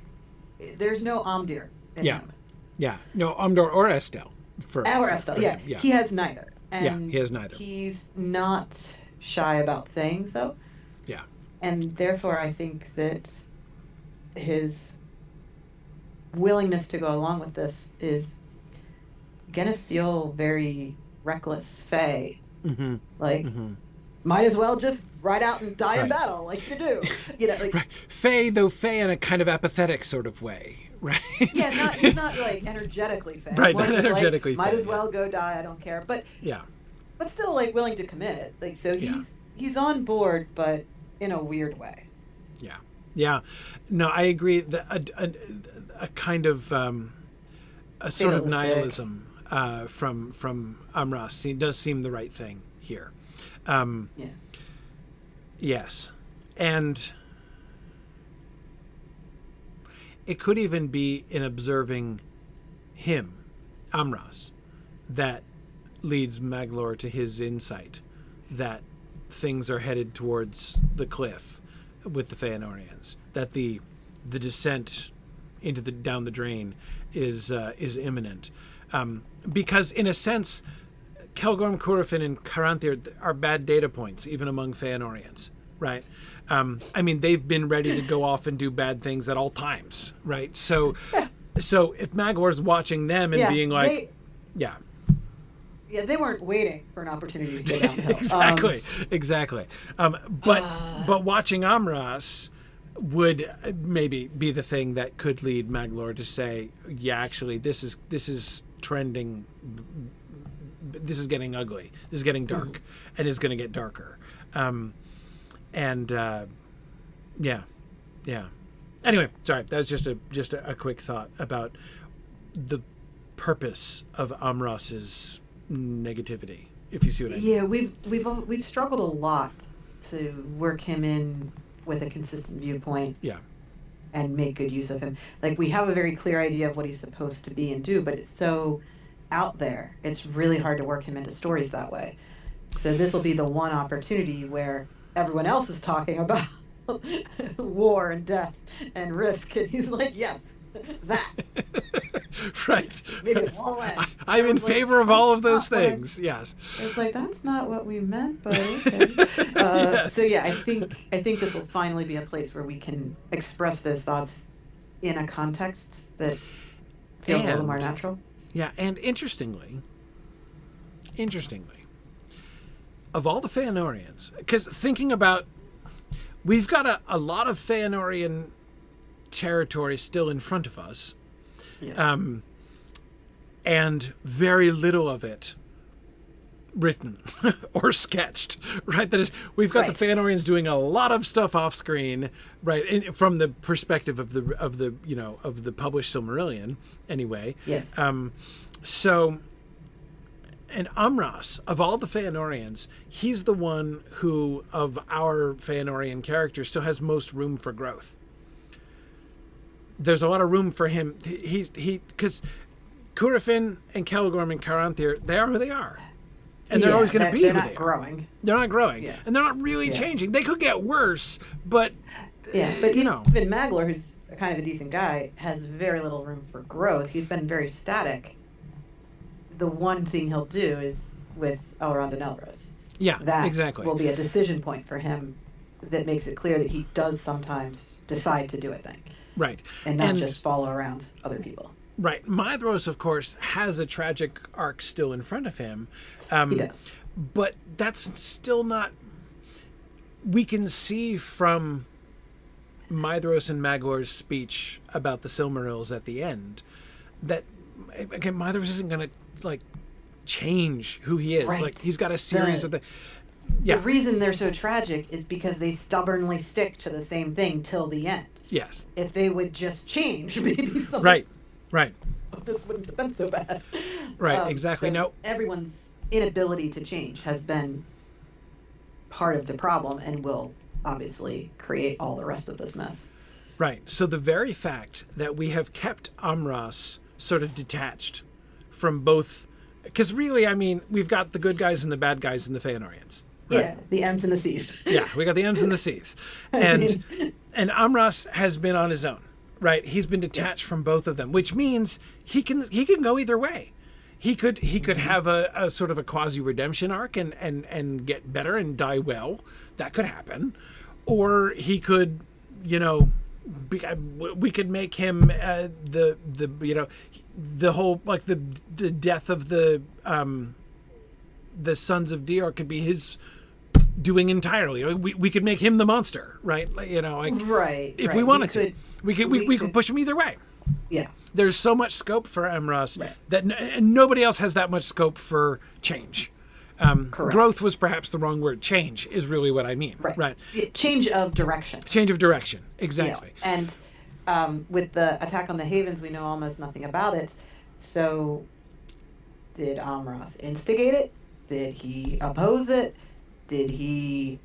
There's no Omdir in him. Yeah. No, Omdir or Estelle. Estelle, yeah. He has neither. And he has neither. He's not shy about saying so. Yeah. And therefore, I think that his willingness to go along with this is going to feel very reckless Fae. Mm-hmm. Like, might as well just ride out and die in battle, like you do. Right. Fae, though Fae in a kind of apathetic sort of way, right? Yeah, he's not like energetically Fae. Right, not energetically Fae. Might as yeah. well go die, I don't care. But yeah. But still, like, willing to commit. Like, so he's on board, but in a weird way. Yeah. Yeah. No, I agree. A kind of a sort of nihilism from Umras does seem the right thing here. Yes. And it could even be in observing him, Umras, that leads Maglor to his insight that things are headed towards the cliff with the Feanorians, that the descent into down the drain is imminent, because in a sense Kelgorm, Curufin, and Caranthir are bad data points even among Feanorians, right? I mean, they've been ready to go off and do bad things at all times, right? So if Maglor's watching them and being like, yeah, they weren't waiting for an opportunity to go downhill. Exactly. But watching Umras would maybe be the thing that could lead Maglor to say, yeah, actually, this is trending. This is getting ugly. This is getting dark, and is going to get darker. Anyway, sorry. That was just a quick thought about the purpose of Umras's negativity, if you see what I mean. Yeah, we've struggled a lot to work him in with a consistent viewpoint. Yeah. and make good use of him. Like, we have a very clear idea of what he's supposed to be and do, but it's so out there. It's really hard to work him into stories that way. So this will be the one opportunity where everyone else is talking about war and death and risk, and he's like, yes, that. Right. Maybe it won't end. I'm in favor of all of those things. What Yes. it's like, that's not what we meant, but okay. Yes. So yeah, I think this will finally be a place where we can express those thoughts in a context that feels a little more natural. Yeah, and interestingly, of all the Feanorians, because thinking about, we've got a lot of Feanorian territory still in front of us, and very little of it written or sketched, right? That is, we've got the Feanorians doing a lot of stuff off screen, right? From the perspective of the published Silmarillion, anyway. Yes. So, and Amras, of all the Feanorians, he's the one who, of our Feanorian characters, still has most room for growth. There's a lot of room for him. Because Curufin and Celegorm and Caranthir, they are who they are. And they're always going to be who they are. They're not growing. They're not growing. Yeah. And they're not really changing. They could get worse, but, but even Maglor, who's kind of a decent guy, has very little room for growth. He's been very static. The one thing he'll do is with Elrond and Elros. Yeah, that exactly. Will be a decision point for him that makes it clear that he does sometimes decide to do a thing. Right. And not just follow around other people. Right. Maedhros, of course, has a tragic arc still in front of him. He does. But that's still not... We can see from Maedhros and Maglor's speech about the Silmarils at the end that, again, Maedhros isn't going to, like, change who he is. Right. Like, he's got a series of the... The reason they're so tragic is because they stubbornly stick to the same thing till the end. Yes. If they would just change, maybe something... Right. This wouldn't have been so bad. Right, exactly. So No, everyone's inability to change has been part of the problem and will obviously create all the rest of this mess. Right. So the very fact that we have kept Amras sort of detached from both... Because really, I mean, we've got the good guys and the bad guys in the Feanorians. Right? Yeah, the M's and the C's. Yeah, we got the M's and the C's. And Amras has been on his own, right? He's been detached from both of them, which means he can go either way. He could have a sort of a quasi-redemption arc and get better and die well. That could happen. Or he could, we could make him the whole, like, the death of the Sons of Dior could be his doing entirely. We could make him the monster, right? Right. If we wanted to, we could push him either way. Yeah. There's so much scope for Amras that and nobody else has that much scope for change. Growth was perhaps the wrong word. Change is really what I mean. Right. Change of direction. Change of direction. Exactly. Yeah. And with the attack on the Havens, we know almost nothing about it. So did Amras instigate it? Did he oppose it? Did he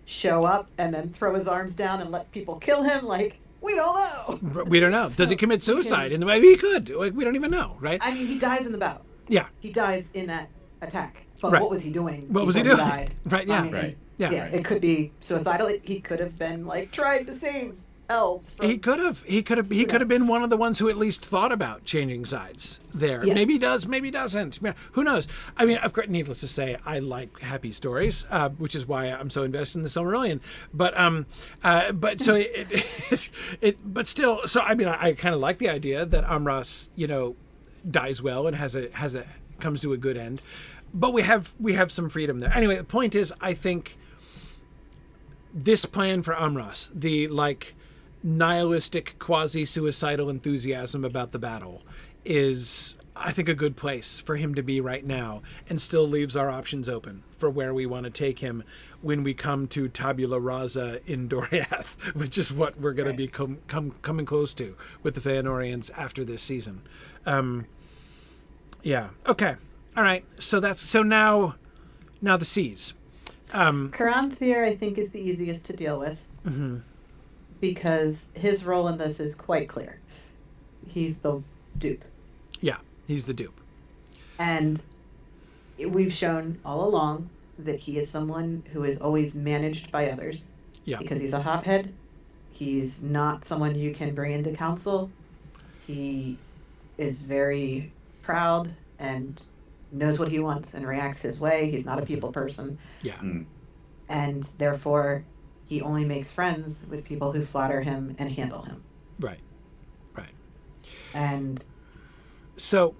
show up and then throw his arms down and let people kill him? Like, we don't know. We don't know. Does he commit suicide? In the way he could. Like, we don't even know, right? I mean, he dies in the battle. Yeah. He dies in that attack. But what was he doing? What was he doing? Died? Right. Yeah. I mean, it could be suicidal. He could have been like trying to save elves. He could have been one of the ones who at least thought about changing sides there. Yeah. Maybe he does, maybe he doesn't. Who knows? I mean, of course, needless to say, I like happy stories, which is why I'm so invested in the Silmarillion. But so but still, so I mean, I kind of like the idea that Amras, dies well and comes to a good end. But we have some freedom there. Anyway, the point is, I think this plan for Amras, the nihilistic, quasi-suicidal enthusiasm about the battle, is, I think, a good place for him to be right now, and still leaves our options open for where we want to take him when we come to Tabula Rasa in Doriath, which is what we're going to be coming close to with the Feanorians after this season. Yeah. Okay. All right. So now the seas. Caranthir, I think, is the easiest to deal with. Mm-hmm. because his role in this is quite clear. He's the dupe. Yeah, he's the dupe. And we've shown all along that he is someone who is always managed by others. Yeah. Because he's a hothead. He's not someone you can bring into council. He is very proud and knows what he wants and reacts his way. He's not a people person. Yeah. And therefore, he only makes friends with people who flatter him and handle him. Right. Right. And so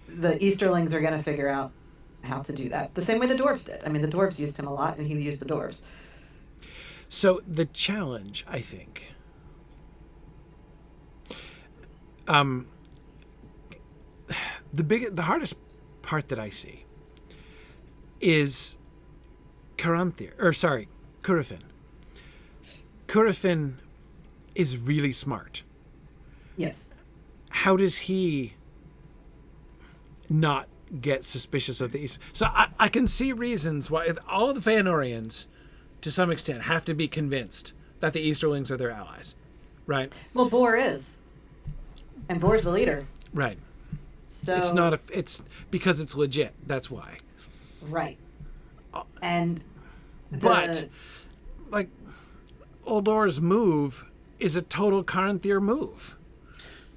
the Easterlings are going to figure out how to do that. The same way the dwarves did. I mean, the dwarves used him a lot, and he used the dwarves. So the challenge, I think, the hardest part that I see is Curufin. Curufin is really smart. Yes. How does he not get suspicious of the East? So I can see reasons why all the Feanorians, to some extent, have to be convinced that the Easterlings are their allies, right? Well, Bor is. And Bor's the leader. Right. So it's because it's legit. That's why. Right. And but like Uldor's move is a total Caranthir move.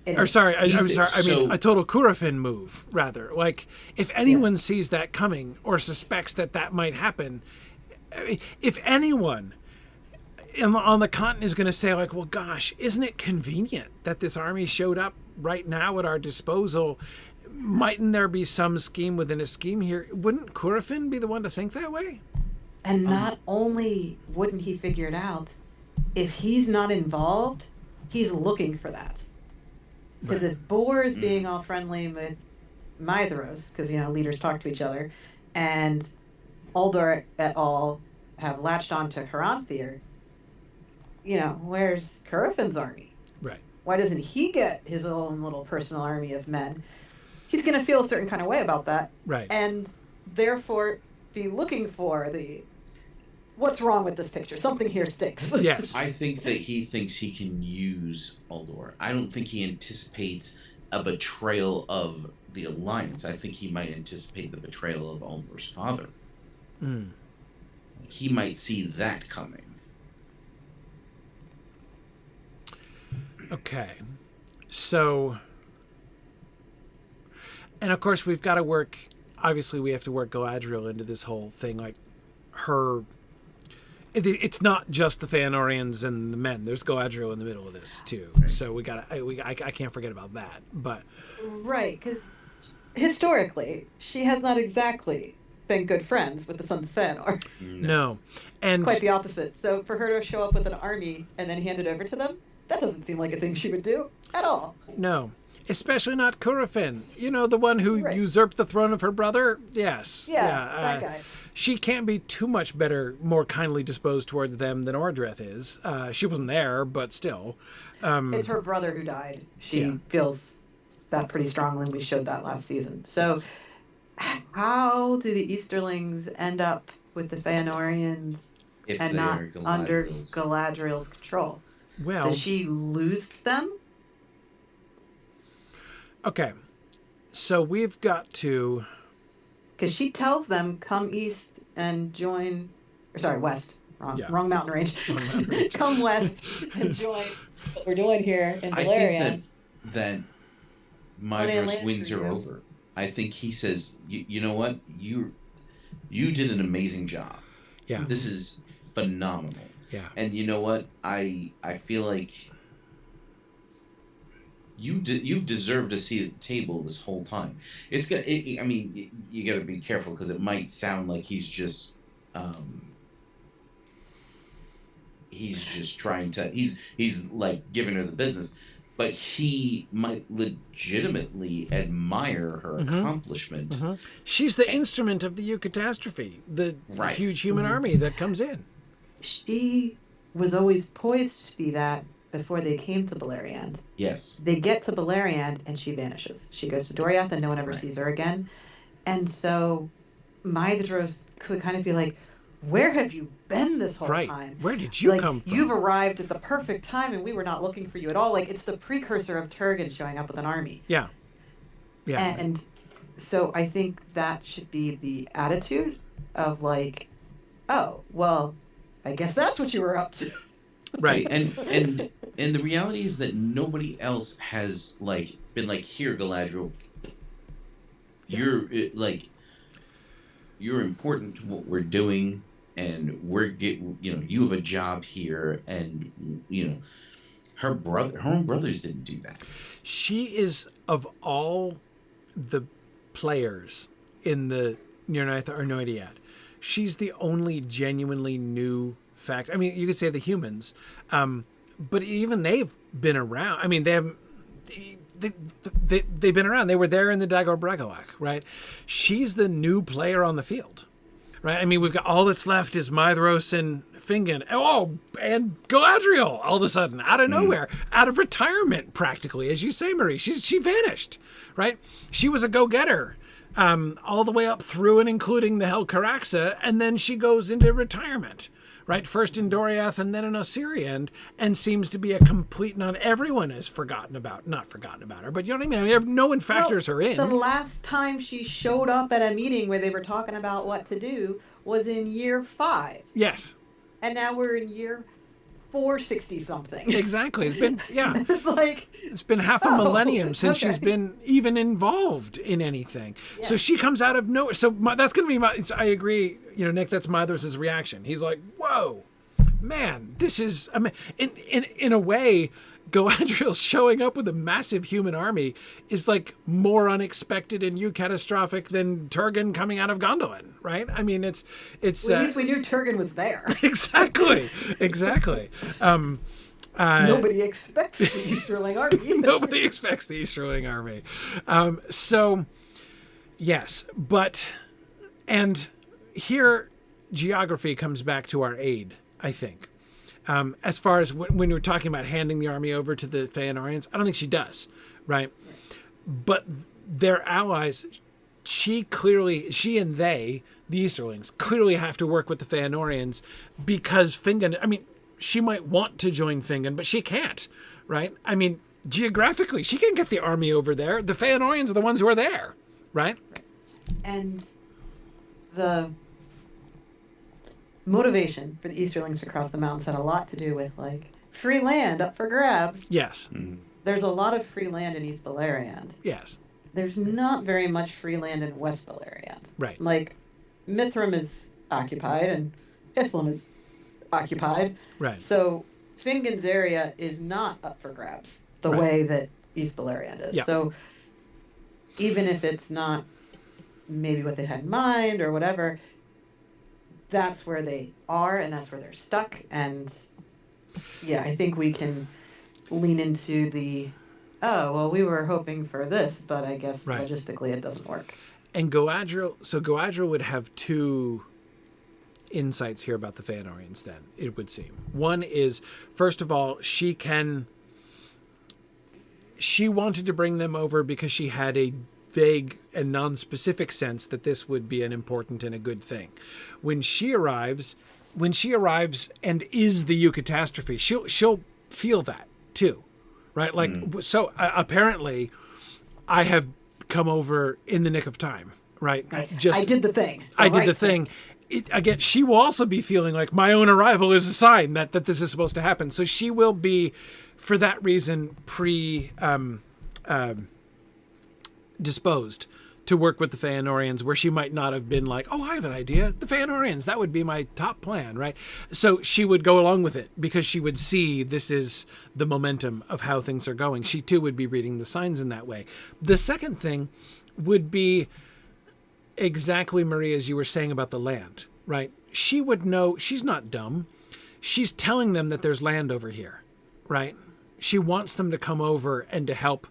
Or sorry, I'm sorry. I mean, a total Curufin move, rather. Like, if anyone sees that coming or suspects that might happen, if anyone on the continent is going to say, like, well, gosh, isn't it convenient that this army showed up right now at our disposal? Mightn't there be some scheme within a scheme here? Wouldn't Curufin be the one to think that way? And not only wouldn't he figure it out, if he's not involved, he's looking for that. Because if Bor is being all friendly with Maedhros, because, leaders talk to each other, and Uldor et al. Have latched on to Caranthir, where's Curufin's army? Right. Why doesn't he get his own little personal army of men? He's going to feel a certain kind of way about that. Right. And therefore be looking for what's wrong with this picture? Something here stinks. Yes. I think that he thinks he can use Uldor. I don't think he anticipates a betrayal of the Alliance. I think he might anticipate the betrayal of Uldor's father. He might see that coming. Okay. So, and of course we've got to work, obviously we have to work Galadriel into this whole thing, like it's not just the Feanorians and the men. There's Galadriel in the middle of this too. Right. So I can't forget about that. But right, because historically she has not exactly been good friends with the sons of Feanor. No, and quite the opposite. So for her to show up with an army and then hand it over to them, that doesn't seem like a thing she would do at all. No, especially not Curufin. The one who usurped the throne of her brother. Yes. Yeah, that guy. She can't be too much better, more kindly disposed towards them than Ordreth is. She wasn't there, but still. It's her brother who died. She feels that pretty strongly. We showed that last season. So how do the Easterlings end up with the Feanorians and not under Galadriel's control? Well, does she lose them? Okay. So we've got to... Because she tells them, come east and join... west. Wrong mountain range. Come west and join what we're doing here in Beleriand. I think that Maedhros wins her over. I think he says, you know what? You did an amazing job. Yeah. This is phenomenal. Yeah. And you know what? I feel like you've deserved a seat at the table this whole time. It's gonna. You got to be careful because it might sound like he's just trying to. He's like giving her the business, but he might legitimately admire her accomplishment. Mm-hmm. She's the instrument of the eucatastrophe, the huge human army that comes in. She was always poised to be that before they came to Beleriand. Yes. They get to Beleriand and she vanishes. She goes to Doriath and no one ever sees her again. And so Maedhros could kind of be like, where have you been this whole Right. time? Where did you Like, come from? you've arrived at the perfect time, and we were not looking for you at all. Like, it's the precursor of Turgon showing up with an army. Yeah. Yeah. And so I think that should be the attitude of like, oh, well, I guess that's what you were up to. Right. And the reality is that nobody else has like been like, here, Galadriel, you're important to what we're doing, and you have a job here, and her own brothers didn't do that. She is, of all the players in the Nirnaeth or Noediad, she's the only genuinely new fact. I mean, you could say the humans, but even they've been around. I mean, they've been around. They were there in the Dagor Bragollach, right? She's the new player on the field, right? I mean, we've got all that's left is Maedhros and Fingon. Oh, and Galadriel, all of a sudden, out of nowhere, out of retirement, practically, as you say, Marie. She vanished, right? She was a go-getter all the way up through and including the Hel Caraxa, and then she goes into retirement, right? First in Doriath and then in Osirian, and seems to be a complete everyone has not forgotten about her, but you know what I mean? No one factors her in. The last time she showed up at a meeting where they were talking about what to do was in year 5. Yes. And now we're in year 460 something. Exactly. It's been, like, it's been half a millennium since she's been even involved in anything. Yeah. So she comes out of nowhere. So that's going to be I agree, Nick, that's Maedhros' reaction. He's like, whoa, man, this is, in a way, Galadriel showing up with a massive human army is like more unexpected and catastrophic than Turgon coming out of Gondolin, right? I mean, it's. Well, at least we knew Turgon was there. Exactly. Nobody expects the Easterling army. Nobody expects the Easterling army. So, yes, and here geography comes back to our aid, I think. As far as when you're talking about handing the army over to the Feanorians, I don't think she does, right? But their allies, she and they, the Easterlings, clearly have to work with the Feanorians because Fingon, she might want to join Fingon, but she can't, right? I mean, geographically, she can't get the army over there. The Feanorians are the ones who are there, right? And the motivation for the Easterlings to cross the mountains had a lot to do with like free land up for grabs. Yes. Mm-hmm. There's a lot of free land in East Beleriand. Yes. There's not very much free land in West Beleriand. Right. Like, Mithram is occupied and Hithlum is occupied. Right. So Fingon's area is not up for grabs the way that East Beleriand is. Yeah. So even if it's not maybe what they had in mind or whatever, that's where they are and that's where they're stuck. And yeah, I think we can lean into we were hoping for this, but I guess logistically it doesn't work. And Galadriel would have two insights here about the Feanorians then, it would seem. One is, first of all, she wanted to bring them over because she had a vague and non-specific sense that this would be an important and a good thing. When she arrives and is the eucatastrophe, she'll feel that too, right? Like, so apparently I have come over in the nick of time, right? I did the thing. I did the thing. Again, she will also be feeling like my own arrival is a sign that this is supposed to happen. So she will be, for that reason, disposed to work with the Feanorians, where she might not have been like, oh, I have an idea. The Feanorians, that would be my top plan, right? So she would go along with it because she would see this is the momentum of how things are going. She too would be reading the signs in that way. The second thing would be exactly, Maria, as you were saying about the land, right? She would know, she's not dumb. She's telling them that there's land over here, right? She wants them to come over and to help,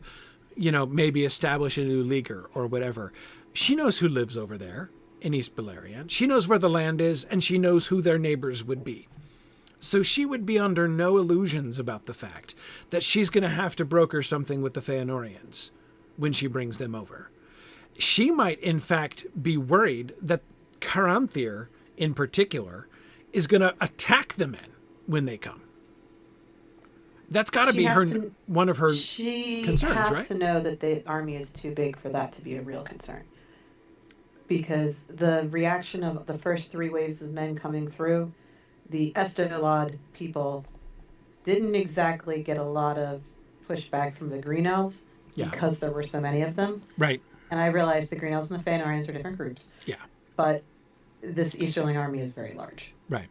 maybe establish a new leaguer or whatever. She knows who lives over there in East Beleriand. She knows where the land is, and she knows who their neighbors would be. So she would be under no illusions about the fact that she's going to have to broker something with the Feanorians when she brings them over. She might, in fact, be worried that Caranthir in particular, is going to attack the men when they come. That's got to be one of her concerns, she right? has to know that the army is too big for that to be a real concern. Because the reaction of the first 3 waves of men coming through, the Estolad people didn't exactly get a lot of pushback from the Green Elves because there were so many of them. Right. And I realized the Green Elves and the Fëanorians are different groups. Yeah. But this Easterling army is very large. Right.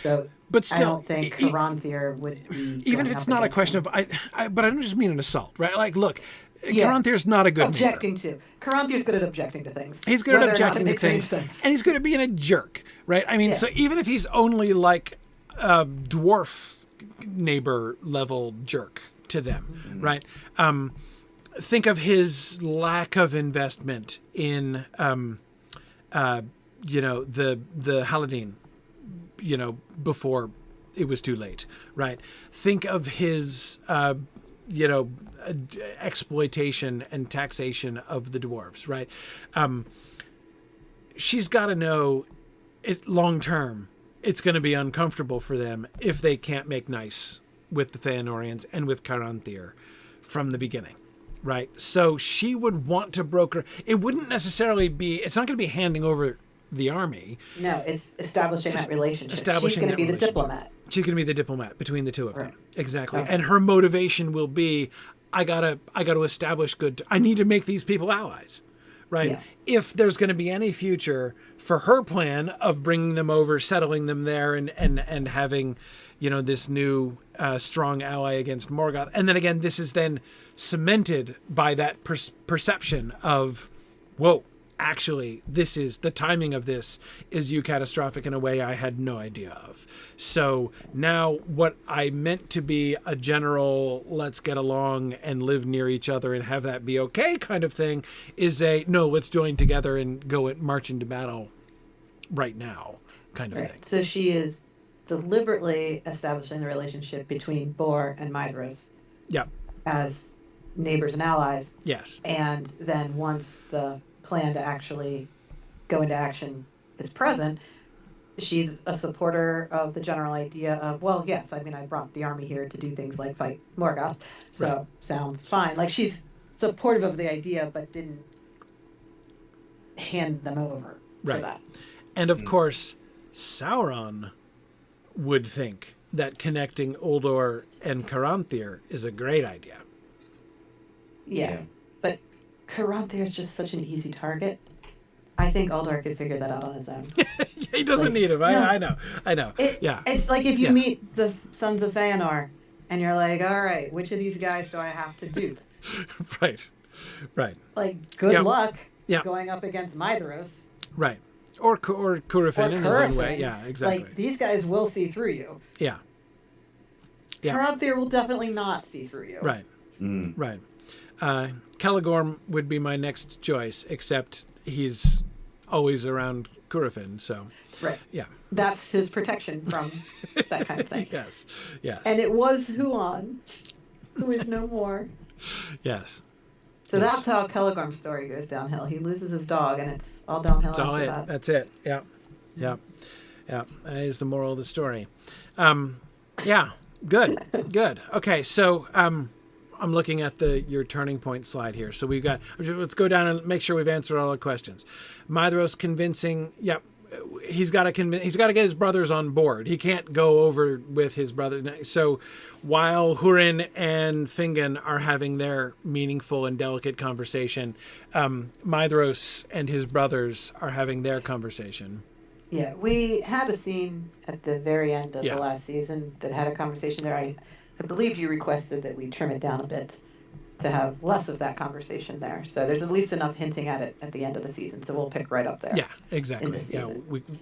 So, but still, I don't think Caranthir would be even if it's not a question them. but I don't just mean an assault, right? Like, look, Caranthir's not a good objecting neighbor. to. Caranthir's good at objecting to things. He's good at objecting to things, and he's good at being a jerk, right? I mean, so even if he's only like a dwarf neighbor level jerk to them, right? Think of his lack of investment in, the Haladin, before it was too late, right? Think of his, exploitation and taxation of the dwarves, right? She's got to know it long term. It's going to be uncomfortable for them if they can't make nice with the Fëanorians and with Caranthir from the beginning, right? So she would want to broker. It wouldn't necessarily be. It's not going to be handing over the army. No, it's establishing that relationship. Establishing She's going to be the relationship. diplomat. She's going to be the diplomat between the two of them. Exactly. Okay. And her motivation will be, I gotta establish I need to make these people allies, right? Yeah. If there's going to be any future for her plan of bringing them over, settling them there, and having, this new strong ally against Morgoth. And then again, this is then cemented by that perception of, whoa, actually, the timing of this is catastrophic in a way I had no idea of. So now what I meant to be a general, let's get along and live near each other and have that be okay kind of thing is no, let's join together and go and march into battle right now kind of thing. So she is deliberately establishing the relationship between Bor and Maedhros. Yep. As neighbors and allies. Yes. And then once the plan to actually go into action is present, she's a supporter of the general idea of, well, yes, I mean, I brought the army here to do things like fight Morgoth, so sounds fine. Like, she's supportive of the idea, but didn't hand them over for that. And of course, Sauron would think that connecting Uldor and Caranthir is a great idea. Yeah. But Caranthir is just such an easy target. I think Uldor could figure that out on his own. He doesn't need him. I know. It's like if you meet the Sons of Fëanor and you're like, all right, which of these guys do I have to dupe? Right. Like, good luck going up against Maedhros. Right. Or Curufin in his own way. Yeah, exactly. Like, these guys will see through you. Yeah. Caranthir will definitely not see through you. Right. Right. Caligorm would be my next choice, except he's always around Curufin, so... Right. Yeah. That's his protection from that kind of thing. Yes. And it was Huon, who is no more. Yes. So that's how Caligorm's story goes downhill. He loses his dog, and it's all downhill That's all after it. that. That's it. Yeah. That is the moral of the story. Yeah. Good. Okay, so... I'm looking at your turning point slide here. So let's go down and make sure we've answered all the questions. Maedhros convincing, he's got to get his brothers on board. He can't go over with his brother. So while Hurin and Fingon are having their meaningful and delicate conversation, Maedhros and his brothers are having their conversation. Yeah, we had a scene at the very end of the last season that had a conversation there. I believe you requested that we trim it down a bit to have less of that conversation there. So there's at least enough hinting at it at the end of the season. So we'll pick right up there. Yeah, exactly. Yeah,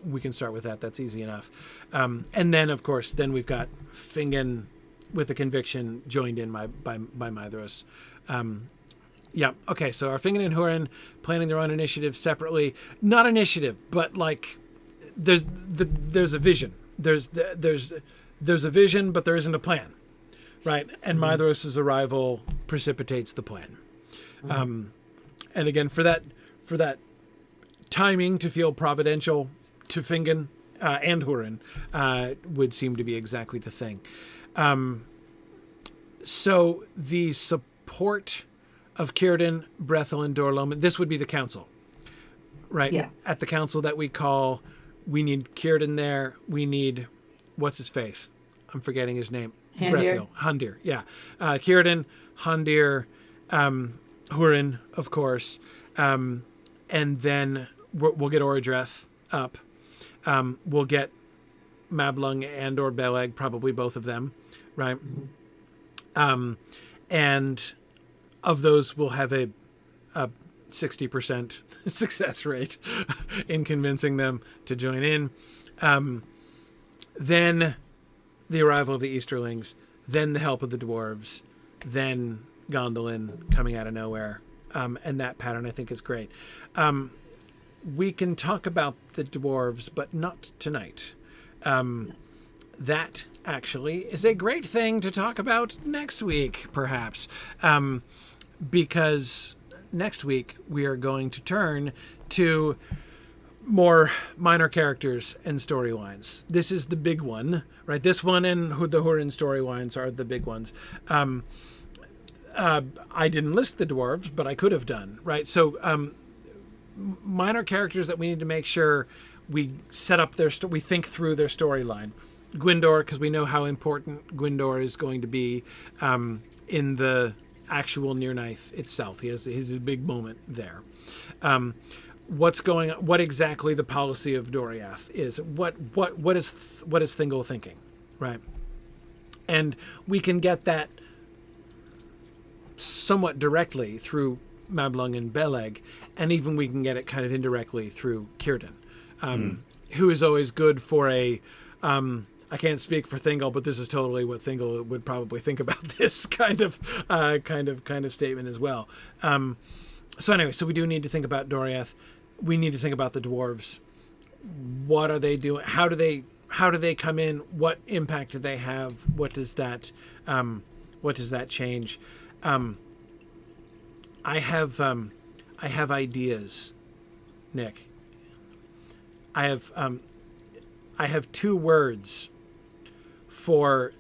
we can start with that. That's easy enough. And then, of course, we've got Fingon with the conviction joined in by Maedhros. Okay, so our Fingon and Hurin planning their own initiative separately. Not initiative, but like there's a vision. There's a vision, but there isn't a plan. Right, and Maedhros' arrival precipitates the plan. And again, for that timing to feel providential to Fingon, and Hurin would seem to be exactly the thing. So the support of Círdan, Brethil, and Dorloman, this would be the council, right? Yeah. At the council that we call, we need Círdan there. We need, what's his face? I'm forgetting his name. Handir. Hundir, yeah. Círdan, Hundir, Hurin, of course. And then we'll get Orodreth up. We'll get Mablung and or Beleg, probably both of them, right? And of those, we'll have a 60% success rate in convincing them to join in. Then the arrival of the Easterlings, then the help of the dwarves, then Gondolin coming out of nowhere. And that pattern, I think, is great. We can talk about the dwarves, but not tonight. That actually is a great thing to talk about next week, perhaps, because next week we are going to turn to more minor characters and storylines. This is the big one, right? This one and the Hurin storylines are the big ones. I didn't list the dwarves, but I could have done, right? So minor characters that we need to make sure we set up we think through their storyline. Gwyndor, because we know how important Gwyndor is going to be in the actual Nirnaeth itself. He has a big moment there. What's going on? What exactly the policy of Doriath is? What is Thingol thinking, right? And we can get that somewhat directly through Mablung and Beleg, and even we can get it kind of indirectly through Círdan, who is always good for a. I can't speak for Thingol, but this is totally what Thingol would probably think about this kind of statement as well. So anyway, so we do need to think about Doriath. We need to think about the dwarves. What are they doing? How do they come in? What impact do they have? What does that change? I have ideas, Nick. I have two words for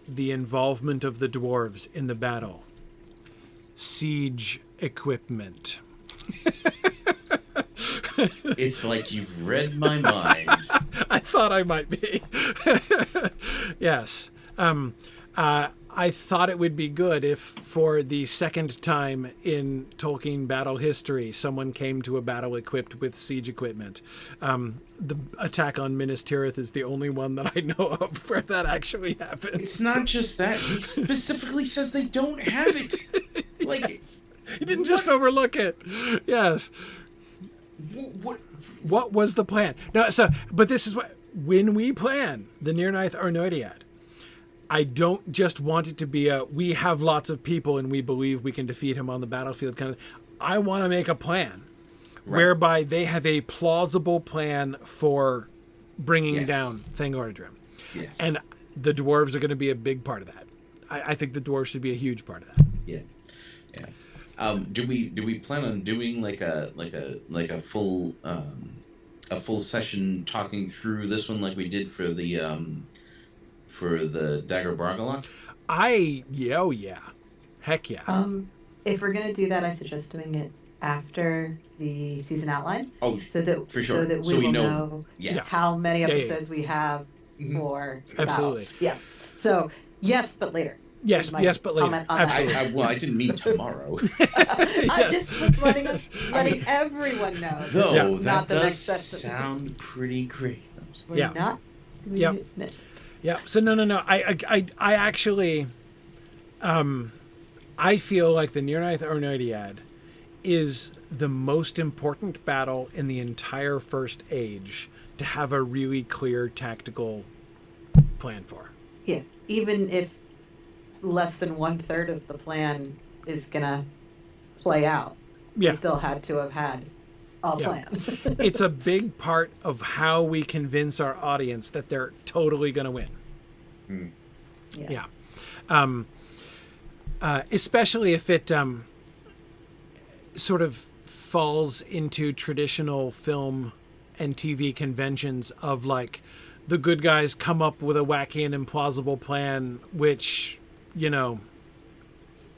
the involvement of the dwarves in the battle. Siege equipment. It's like you've read my mind. I thought I might be. Yes. I thought it would be good if, for the second time in Tolkien battle history, someone came to a battle equipped with siege equipment. The attack on Minas Tirith is the only one that I know of where that actually happens. It's not just that. He specifically says they don't have it. Like, yes. He didn't just overlook it. Yes. What was the plan? No. So, but this is what, when we plan the Nirnaeth Arnoediad, I don't just want it to be we have lots of people and we believe we can defeat him on the battlefield kind of. I want to make a plan whereby they have a plausible plan for bringing down Thingordrim. Yes. And the dwarves are going to be a big part of that. I think the dwarves should be a huge part of that. Yeah. Yeah. Do we plan on doing like a full session talking through this one like we did for the Dagger Bargalok? Yeah. Heck yeah. If we're gonna do that, I suggest doing it after the season outline. Oh, so that for sure. So that we will know how many episodes we have for the absolutely. battle. Yeah. So yes, but later. Yes, but later. Absolutely. I didn't mean tomorrow. I just was letting everyone know. Though that does sound pretty great. We're not doing it next. Yeah. So no. I actually, I feel like the Nirnaeth Arnoediad is the most important battle in the entire First Age to have a really clear tactical plan for. Yeah. Even if less than 1/3 of the plan is gonna play out, we still had to have had a plan. It's a big part of how we convince our audience that they're totally going to win. Yeah. Especially if it sort of falls into traditional film and TV conventions of like the good guys come up with a wacky and implausible plan, which, you know,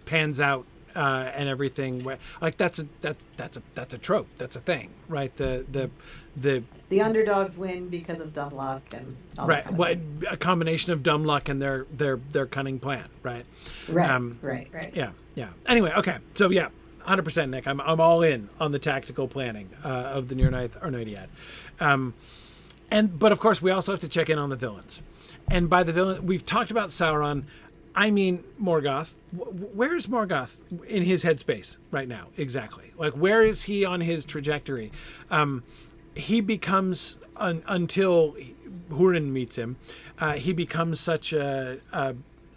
pans out and everything. Like that's a trope. That's a thing, right? The underdogs win because of dumb luck and all right. that kind of What thing. a combination of dumb luck and their cunning plan, right? Right. Yeah. Anyway, okay. So yeah, 100% Nick. I'm all in on the tactical planning of the Near Ninth Arnoidiad. But of course we also have to check in on the villains. And by the villain, we've talked about Sauron. I mean Morgoth. Where's Morgoth in his headspace right now? Exactly. Like, where is he on his trajectory? He becomes until Hurin meets him. He becomes such a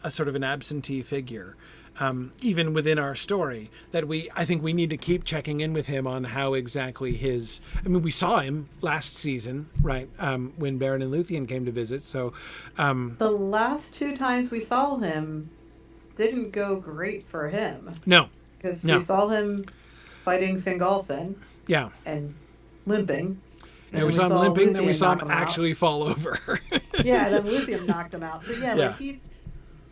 sort of an absentee figure, even within our story, that I think we need to keep checking in with him on how exactly his. I mean, we saw him last season, right? When Beren and Luthien came to visit. So, The last 2 times we saw him didn't go great for him. No. Because we saw him fighting Fingolfin. Yeah. And limping. Yeah, we saw him limping, then we saw him knock actually fall over. Yeah, then Luthien knocked him out. So yeah, Yeah. like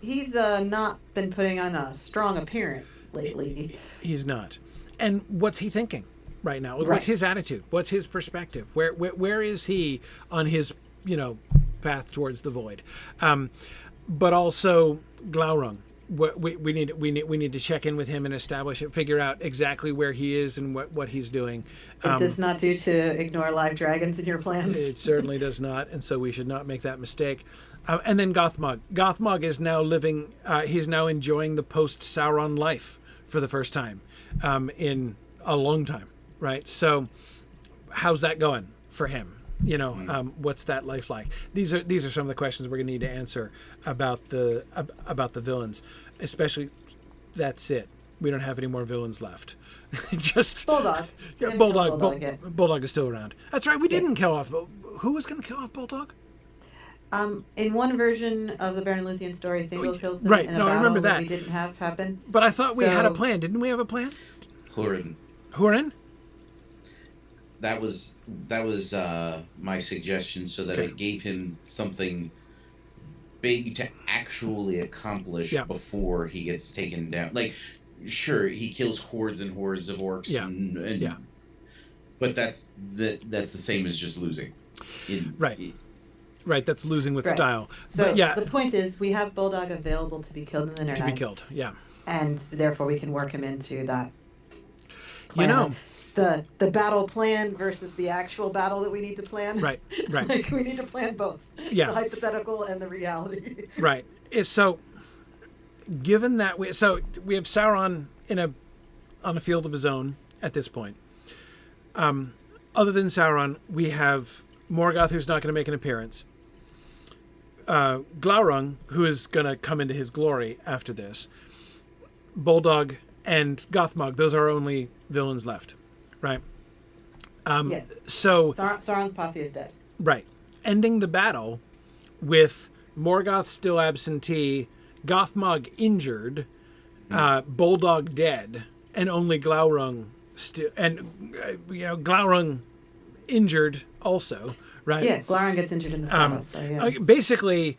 he's not been putting on a strong appearance lately. He's not. And what's he thinking right now? What's Right. his attitude? What's his perspective? Where is he on his, path towards the void? But also Glaurung. We need to check in with him and establish it, figure out exactly where he is and what he's doing. It does not do to ignore live dragons in your plans. It certainly does not, and so we should not make that mistake. And then Gothmog. Gothmog is now living. He's now enjoying the post-Sauron life for the first time in a long time, right? So, how's that going for him? What's that life like? These are some of the questions we're going to need to answer about the villains, especially. That's it. We don't have any more villains left. Just Bulldog. Yeah, Bulldog. Bulldog is still around. That's right. We didn't kill off. Who was going to kill off Bulldog? In one version of the Beren and Luthien story, Thingol kills him right. in a No, I battle remember that. we didn't have happen. But I thought we had a plan. Didn't we have a plan? Hurin. Hurin? That was my suggestion, so that it gave him something big to actually accomplish before he gets taken down. Like, sure, he kills hordes and hordes of orcs, but that's the same as just losing. Right, that's losing with style. So but the point is, we have Bulldog available to be killed in the Near Ninth. To be killed, yeah. And therefore we can work him into that plan. The battle plan versus the actual battle that we need to plan. Right. Like, we need to plan both. Yeah. The hypothetical and the reality. Right. So, given that we have Sauron on a field of his own at this point. Other than Sauron, we have Morgoth, who's not going to make an appearance. Glaurung, who is going to come into his glory after this. Bulldog and Gothmog, those are our only villains left. Right. Yes. So Sauron's posse is dead. Right. Ending the battle with Morgoth still absentee, Gothmog injured, Bulldog dead, and only Glaurung still, and Glaurung injured also. Right. Yeah, Glaurung gets injured in the battle. So yeah. Basically,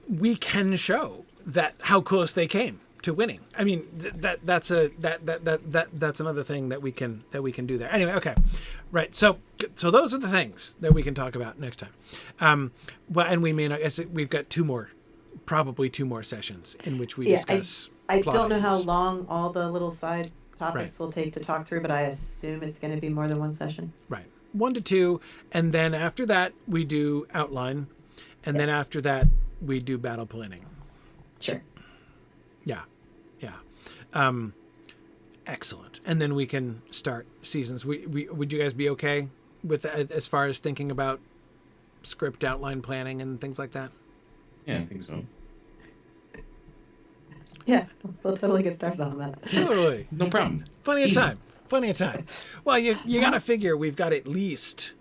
we can show that how close they came to winning. I mean, that's another thing that we can do there. Anyway, okay, right. So those are the things that we can talk about next time. Well, and we may not. We've got probably two more sessions in which we discuss. I don't know how long all the little side topics will take to talk through, but I assume it's going to be more than one session. Right, 1 to 2, and then after that we do outline, and then after that we do battle planning. Sure. Yeah. Excellent. And then we can start seasons. Would you guys be okay with that, as far as thinking about script outline planning and things like that? Yeah, I think so. Yeah, we'll totally get started on that. Totally. No problem. Plenty of time. Well, you got to figure we've got at least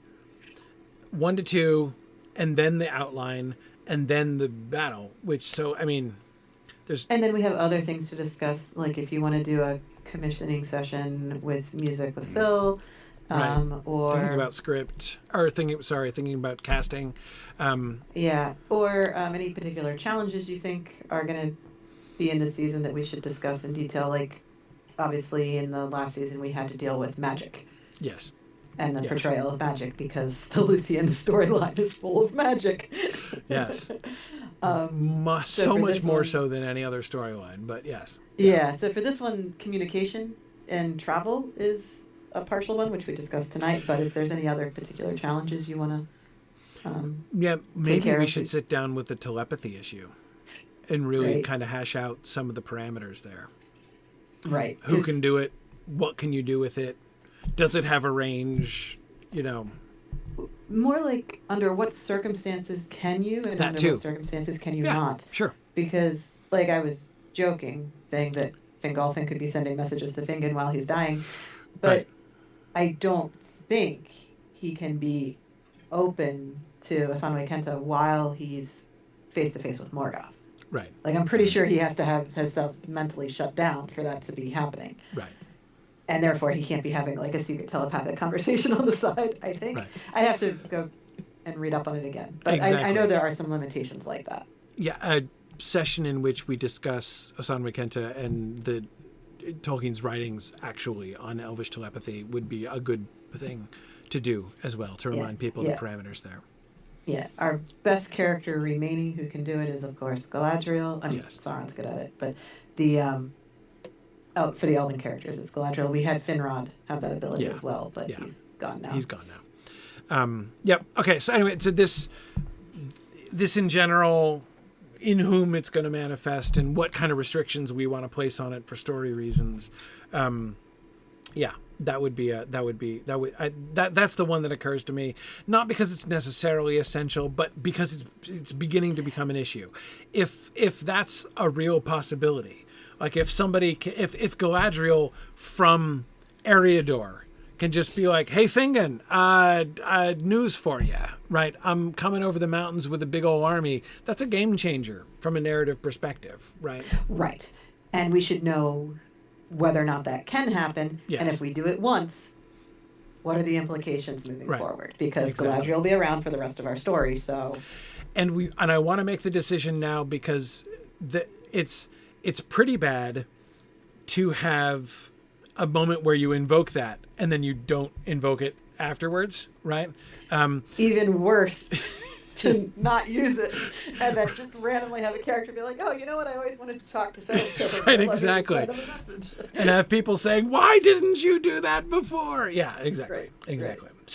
1 to 2, and then the outline, and then the battle, and then we have other things to discuss, like if you want to do a commissioning session with music with Phil, or thinking about script, or thinking about casting. Or any particular challenges you think are going to be in this season that we should discuss in detail. Like, obviously, in the last season, we had to deal with magic. Yes. And the portrayal of magic, because the Luthien storyline is full of magic. Yes. So so much more one, so than any other storyline, but yes. Yeah, so for this one, communication and travel is a partial one, which we discussed tonight. But if there's any other particular challenges you want to maybe we should sit down with the telepathy issue and really kind of hash out some of the parameters there. Right. Who can do it? What can you do with it? Does it have a range? More like, under what circumstances can you, and under what circumstances can you not? Sure. Because, like, I was joking, saying that Fingolfin could be sending messages to Fingon while he's dying, but I don't think he can be open to Asanwe Kenta while he's face to face with Morgoth. Right. Like, I'm pretty sure he has to have his stuff mentally shut down for that to be happening. Right. And therefore, he can't be having, like, a secret telepathic conversation on the side, I think. Right. I'd have to go and read up on it again. But exactly. I know there are some limitations like that. Yeah, a session in which we discuss Asanwe Kenta and the Tolkien's writings actually on Elvish telepathy would be a good thing to do as well, to remind people the parameters there. Yeah, our best character remaining who can do it is, of course, Galadriel. I mean, Sauron's good at it, but the for the Elven characters, it's Galadriel. We had Finrod have that ability as well, but he's gone now. He's gone now. Yep. Okay. So anyway, so this in general, in whom it's going to manifest, and what kind of restrictions we want to place on it for story reasons. That's the one that occurs to me, not because it's necessarily essential, but because it's beginning to become an issue. If that's a real possibility, like if Galadriel from Eriador can just be like, "Hey, Fingon, news for you, right? I'm coming over the mountains with a big old army." That's a game changer from a narrative perspective, right? Right, and we should know whether or not that can happen, and if we do it once, what are the implications moving forward? Because Galadriel will be around for the rest of our story, so. And I want to make the decision now, because it's pretty bad to have a moment where you invoke that and then you don't invoke it afterwards, right? Even worse. To not use it, and then just randomly have a character be like, "Oh, you know what? I always wanted to talk to so-and-so." Right, exactly. And have people saying, "Why didn't you do that before?" Yeah, exactly, exactly. Right.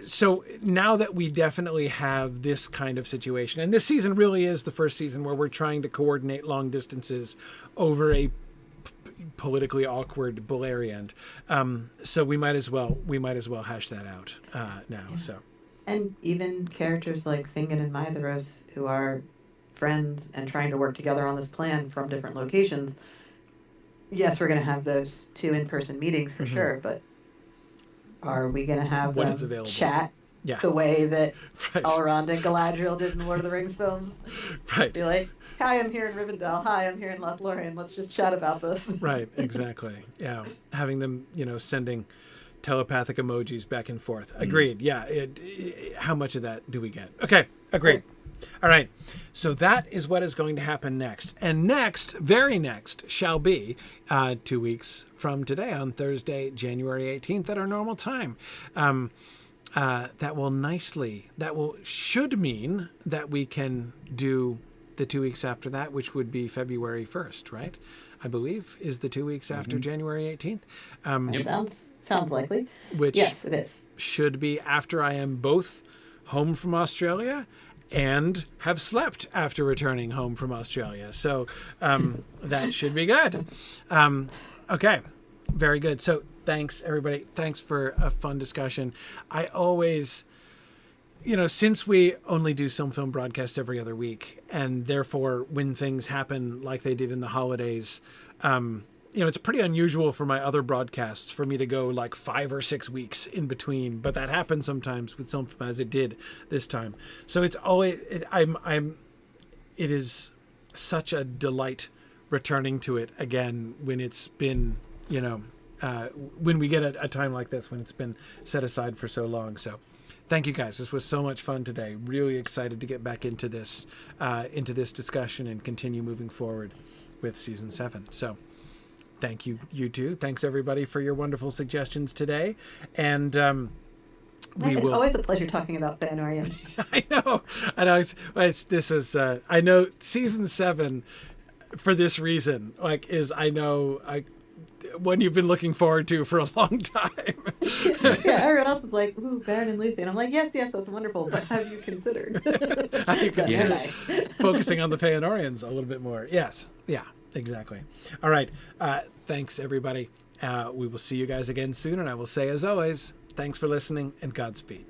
So now that we definitely have this kind of situation, and this season really is the first season where we're trying to coordinate long distances over a politically awkward Beleriand. So we might as well hash that out now. Yeah. So. And even characters like Fingon and Maedhros, who are friends and trying to work together on this plan from different locations. Yes, we're going to have those 2 in-person meetings for sure, but are we going to have them chat the way that Elrond and Galadriel did in the Lord of the Rings films? Right. Be like, "Hi, I'm here in Rivendell. Hi, I'm here in Lothlorien. Let's just chat about this." Right, exactly. Yeah, having them, sending telepathic emojis back and forth. Agreed. Yeah. How much of that do we get? Okay. Agreed. All right. So that is what is going to happen next. And very next, shall be 2 weeks from today, on Thursday, January 18th at our normal time. Should mean that we can do the 2 weeks after that, which would be February 1st, right? I believe is the 2 weeks after January 18th. Sounds likely. Which yes, it is. Should be after I am both home from Australia and have slept after returning home from Australia. So that should be good. Okay, very good. So thanks, everybody. Thanks for a fun discussion. I always, since we only do SilmFilm broadcasts every other week, and therefore when things happen like they did in the holidays, it's pretty unusual for my other broadcasts for me to go like 5 or 6 weeks in between, but that happens sometimes with SilmFilm, as it did this time. So it's always, it is such a delight returning to it again when it's been, when we get a time like this when it's been set aside for so long. So thank you guys. This was so much fun today. Really excited to get back into this discussion and continue moving forward with season 7. So thank you, you two. Thanks everybody for your wonderful suggestions today. And it's always a pleasure talking about Feanorians. I know. I know season 7 for this reason, one you've been looking forward to for a long time. Yeah, everyone else is like, ooh, Baron and Luthien. I'm like, yes, that's wonderful, but have you considered? Focusing on the Feanorians a little bit more? Yes. Yeah, exactly. All right. Thanks, everybody. We will see you guys again soon, and I will say, as always, thanks for listening, and Godspeed.